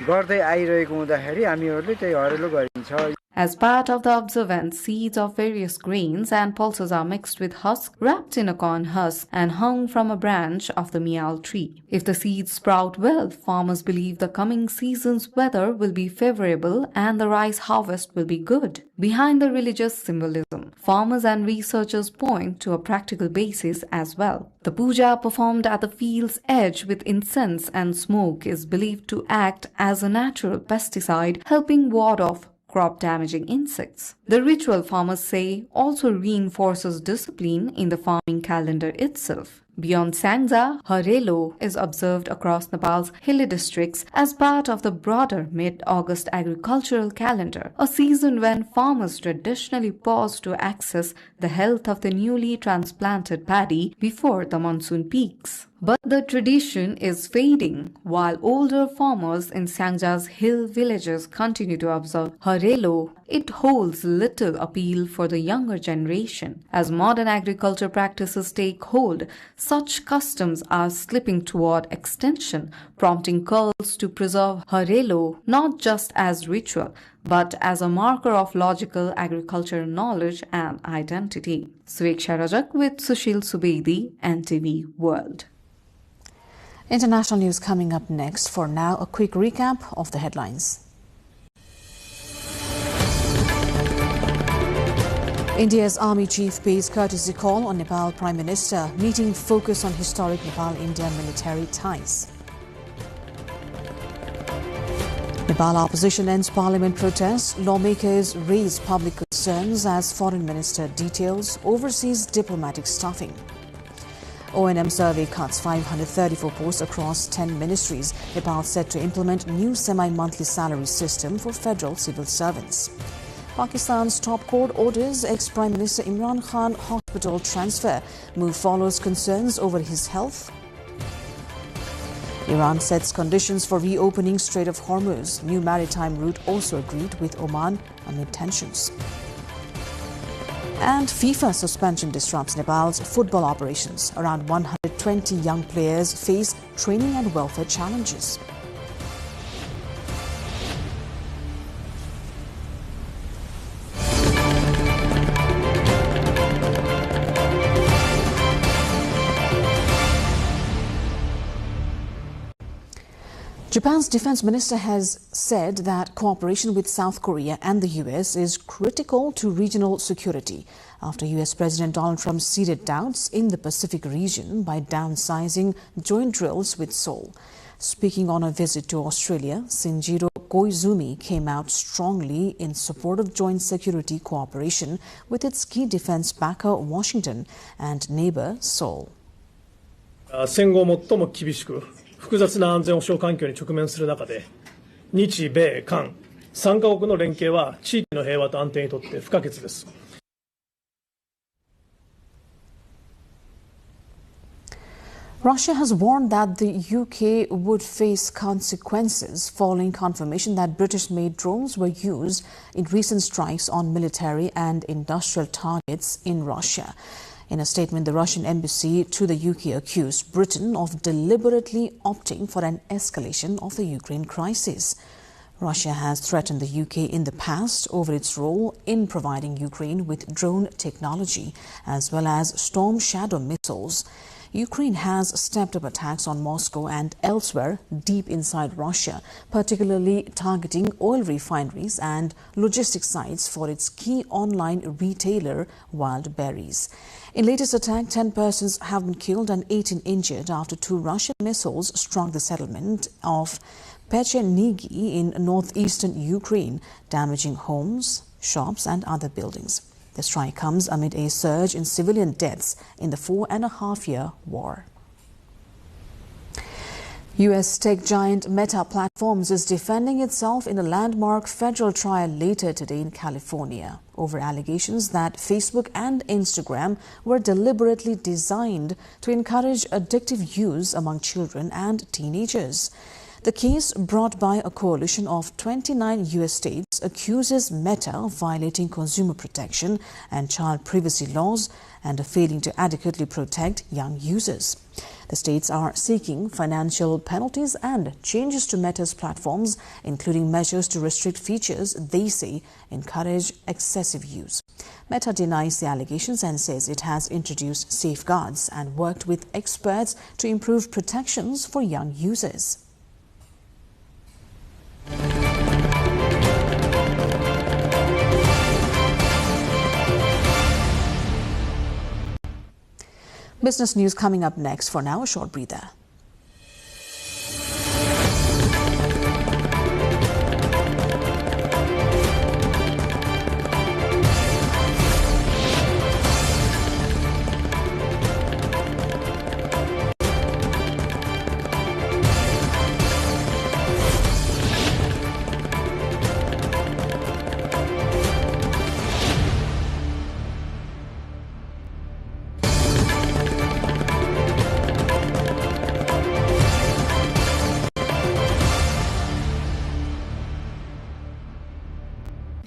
गर्दै आइरहेको हुँदाखेरि हामीहरूले त्यही हरेलो गरिन्छ. As part of the observance, seeds of various grains and pulses are mixed with husk, wrapped in a corn husk, and hung from a branch of the mial tree. If the seeds sprout well, farmers believe the coming season's weather will be favorable and the rice harvest will be good. Behind the religious symbolism, farmers and researchers point to a practical basis as well. The puja performed at the field's edge with incense and smoke is believed to act as a natural pesticide, helping ward off crop-damaging insects. The ritual, farmers say, also reinforces discipline in the farming calendar itself. Beyond Sangza, harelo is observed across Nepal's hilly districts as part of the broader mid-August agricultural calendar, a season when farmers traditionally pause to access the health of the newly transplanted paddy before the monsoon peaks. But the tradition is fading. While older farmers in Sangja's hill villages continue to observe harelo, it holds little appeal for the younger generation. As modern agriculture practices take hold, such customs are slipping toward extension, prompting cults to preserve harelo not just as ritual, but as a marker of logical agricultural knowledge and identity. Sweksha Rajak with Sushil Subedi, NTV World. International news coming up next. For now, a quick recap of the headlines. India's army chief pays courtesy call on Nepal Prime Minister. Meeting focus on historic Nepal-India military ties. Nepal opposition ends parliament protests. Lawmakers raise public concerns as foreign minister details overseas diplomatic staffing. O&M survey cuts 534 posts across 10 ministries. Nepal set to implement new semi-monthly salary system for federal civil servants. Pakistan's top court orders ex-Prime Minister Imran Khan hospital transfer. Move follows concerns over his health. Iran sets conditions for reopening Strait of Hormuz. New maritime route also agreed with Oman amid tensions. And FIFA suspension disrupts Nepal's football operations. Around 120 young players face training and welfare challenges. Japan's defense minister has said that cooperation with South Korea and the U.S. is critical to regional security after U.S. President Donald Trump seeded doubts in the Pacific region by downsizing joint drills with Seoul. Speaking on a visit to Australia, Shinjiro Koizumi came out strongly in support of joint security cooperation with its key defense backer Washington and neighbor Seoul. 戦後最も厳しく複雑な安全保障環境に直面する中で、日米韓3カ国の連携は地域の平和と安定にとって不可欠です。Russia has warned that the UK would face consequences following confirmation that British-made drones were used in recent strikes on military and industrial targets in Russia. In a statement, the Russian embassy to the UK accused Britain of deliberately opting for an escalation of the Ukraine crisis. Russia has threatened the UK in the past over its role in providing Ukraine with drone technology as well as Storm Shadow missiles. Ukraine has stepped up attacks on Moscow and elsewhere deep inside Russia, particularly targeting oil refineries and logistics sites for its key online retailer Wild Berries. In latest attack, 10 persons have been killed and 18 injured after 2 Russian missiles struck the settlement of Pechenigi in northeastern Ukraine, damaging homes, shops and other buildings. The strike comes amid a surge in civilian deaths in the 4.5-year war. U.S. tech giant Meta Platforms is defending itself in a landmark federal trial later today in California over allegations that Facebook and Instagram were deliberately designed to encourage addictive use among children and teenagers. The case, brought by a coalition of 29 U.S. states, accuses Meta of violating consumer protection and child privacy laws and of failing to adequately protect young users. The states are seeking financial penalties and changes to Meta's platforms, including measures to restrict features they say encourage excessive use. Meta denies the allegations and says it has introduced safeguards and worked with experts to improve protections for young users. Business news coming up next. For now, a short breather.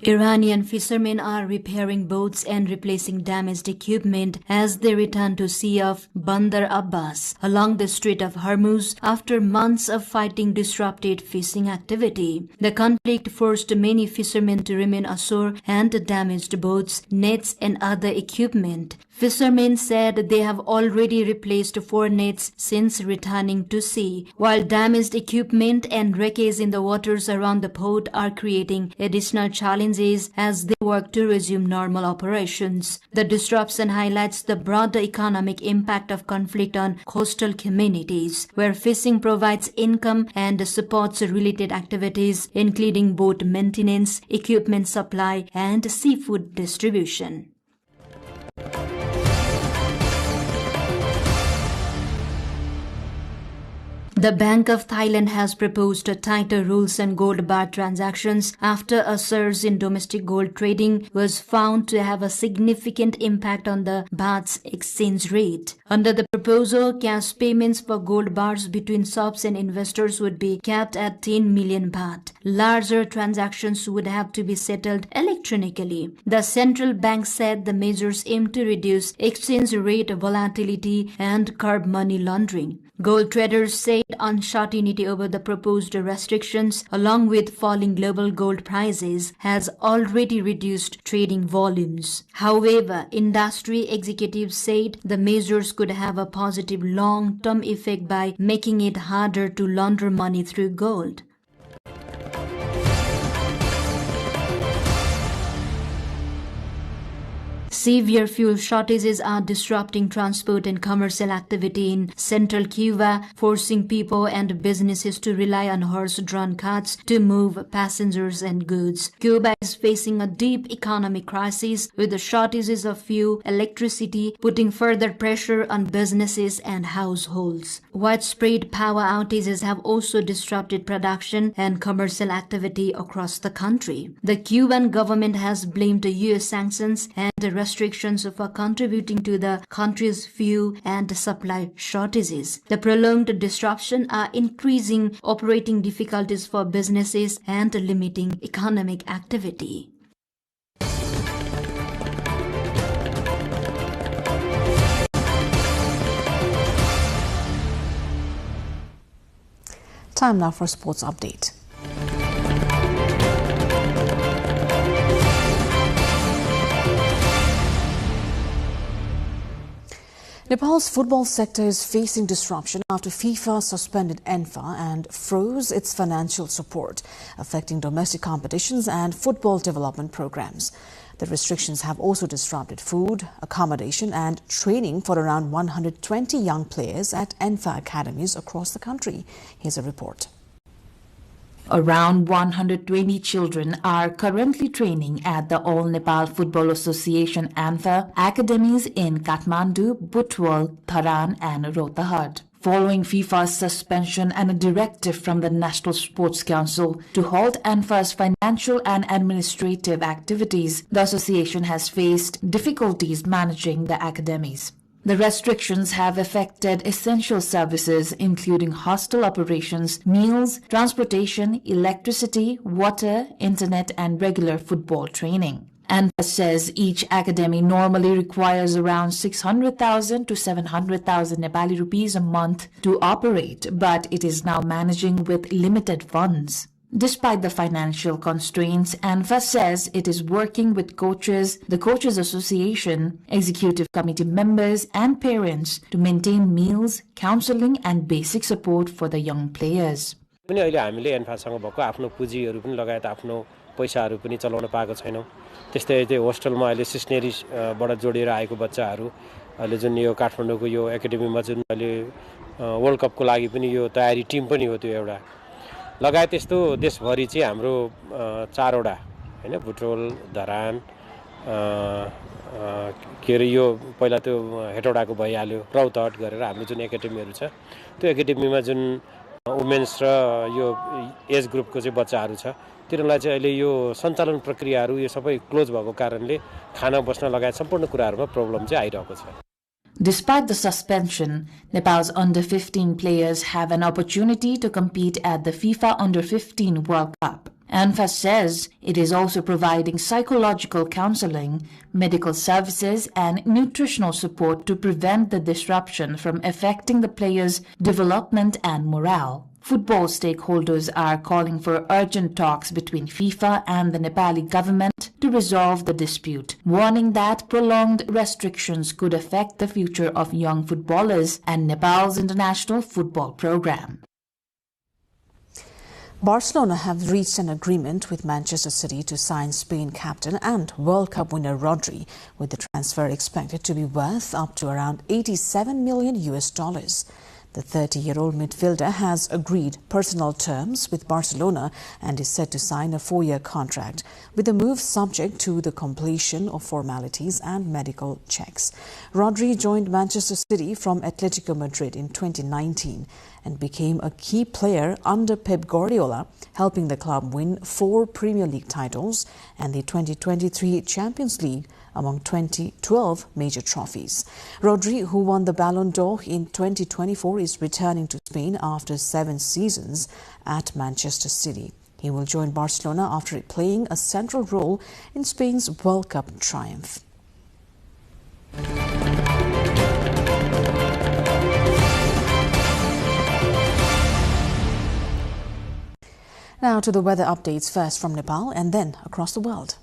Iranian fishermen are repairing boats and replacing damaged equipment as they return to Sea of Bandar Abbas along the Strait of Hormuz after months of fighting disrupted fishing activity. The conflict forced many fishermen to remain ashore and damaged boats, nets and other equipment. Fishermen said they have already replaced 4 nets since returning to sea, while damaged equipment and wreckage in the waters around the port are creating additional challenges as they work to resume normal operations. The disruption highlights the broader economic impact of conflict on coastal communities, where fishing provides income and supports related activities, including boat maintenance, equipment supply, and seafood distribution. The Bank of Thailand has proposed tighter rules on gold bar transactions after a surge in domestic gold trading was found to have a significant impact on the baht's exchange rate. Under the proposal, cash payments for gold bars between shops and investors would be capped at 10 million baht. Larger transactions would have to be settled electronically. The central bank said the measures aim to reduce exchange rate volatility and curb money laundering. Gold traders said uncertainty over the proposed restrictions, along with falling global gold prices, has already reduced trading volumes. However, industry executives said the measures could have a positive long-term effect by making it harder to launder money through gold. Severe fuel shortages are disrupting transport and commercial activity in central Cuba, forcing people and businesses to rely on horse-drawn carts to move passengers and goods. Cuba is facing a deep economic crisis with the shortages of fuel, electricity, putting further pressure on businesses and households. Widespread power outages have also disrupted production and commercial activity across the country. The Cuban government has blamed the U.S. sanctions and restrictions for contributing to the country's fuel and supply shortages. The prolonged disruption are increasing operating difficulties for businesses and limiting economic activity. Time now for a sports update. Nepal's football sector is facing disruption after FIFA suspended ENFA and froze its financial support, affecting domestic competitions and football development programs. The restrictions have also disrupted food, accommodation and training for around 120 young players at ENFA academies across the country. Here's a report. Around 120 children are currently training at the All Nepal Football Association ENFA academies in Kathmandu, Butwal, Tharan and Rohtahar. following FIFA's suspension and a directive from the National Sports Council to halt ANFA's financial and administrative activities, the association has faced difficulties managing the academies. The restrictions have affected essential services including hostel operations, meals, transportation, electricity, water, internet, and regular football training. ANFA says each academy normally requires around 600,000 to 700,000 Nepali rupees a month to operate, but it is now managing with limited funds. Despite the financial constraints, ANFA says it is working with coaches, the Coaches Association, executive committee members, and parents to maintain meals, counseling, and basic support for the young players. पैसाहरु पनि चलाउन पाएको छैनौं त्यस्तै त्यो होस्टलमा अहिले सिस्नेरीबाट जोडिएर आएको बच्चाहरु अहिले जुन यो काठमाडौँको यो एकाडेमीमा जुन अहिले वर्ल्ड कपको लागि पनि यो तयारी टिम पनि हो त्यो एउटा लगायत यस्तो देशभरि चाहिँ हाम्रो चारवटा हैन बुटोल धरान केरे यो पहिला त्यो हेटौडाको भइहाल्यो रौतहट गरेर हाम्रो जुन एकाडेमीहरु छ त्यो एकाडेमीमा जुन वुमेन्स र यो एज ग्रुपको चाहिँ बच्चाहरु छ तिनीलाई चाहिँ अहिले यो सञ्चालन प्रक्रियाहरु यो सबै क्लोज भएको कारणले खाना बस्न लगायत सम्पूर्ण कुराहरुमा प्रब्लम चाहिँ आइरहेको छ. Despite the suspension, Nepal's under-15 players have an opportunity to compete at the FIFA Under-15 World Cup. ANFA says it is also providing psychological counseling, medical services, and nutritional support to prevent the disruption from affecting the players' development and morale. Football stakeholders are calling for urgent talks between FIFA and the Nepali government to resolve the dispute, warning that prolonged restrictions could affect the future of young footballers and Nepal's international football program. Barcelona have reached an agreement with Manchester City to sign Spain captain and World Cup winner Rodri, with the transfer expected to be worth up to around $87 million. The 30-year-old midfielder has agreed personal terms with Barcelona and is set to sign a 4-year contract, with the move subject to the completion of formalities and medical checks. Rodri joined Manchester City from Atletico Madrid in 2019 and became a key player under Pep Guardiola, helping the club win 4 Premier League titles and the 2023 Champions League, among 12 major trophies. Rodri, who won the Ballon d'Or in 2024, is returning to Spain after 7 seasons at Manchester City. He will join Barcelona after playing a central role in Spain's World Cup triumph. Now to the weather updates, first from Nepal and then across the world.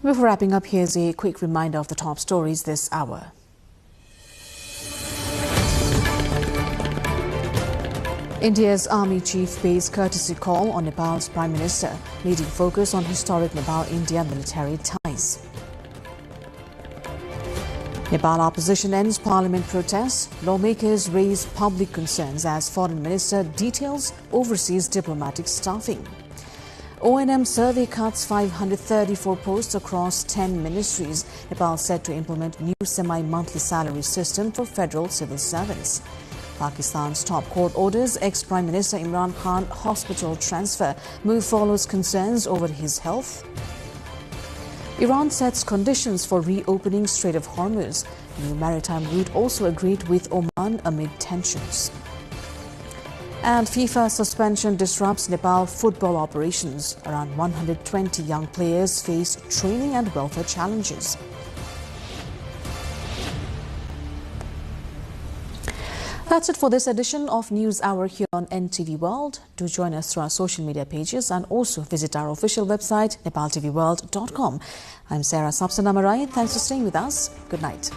Before wrapping up, here's a quick reminder of the top stories this hour. India's army chief pays courtesy call on Nepal's Prime Minister, leading focus on historic Nepal-India military ties. Nepal opposition ends parliament protests. Lawmakers raise public concerns as Foreign Minister details overseas diplomatic staffing. O&M survey cuts 534 posts across 10 ministries. Nepal set to implement new semi-monthly salary system for federal civil servants. Pakistan's top court orders ex-Prime Minister Imran Khan hospital transfer. Move follows concerns over his health. Iran sets conditions for reopening Strait of Hormuz. New maritime route also agreed with Oman amid tensions. And FIFA suspension disrupts Nepal football operations. Around 120 young players face training and welfare challenges. That's it for this edition of News Hour here on NTV World. Do join us through our social media pages and also visit our official website, nepaltelevision.com. I'm Sarah Sapsanamarai. Thanks for staying with us. Good night.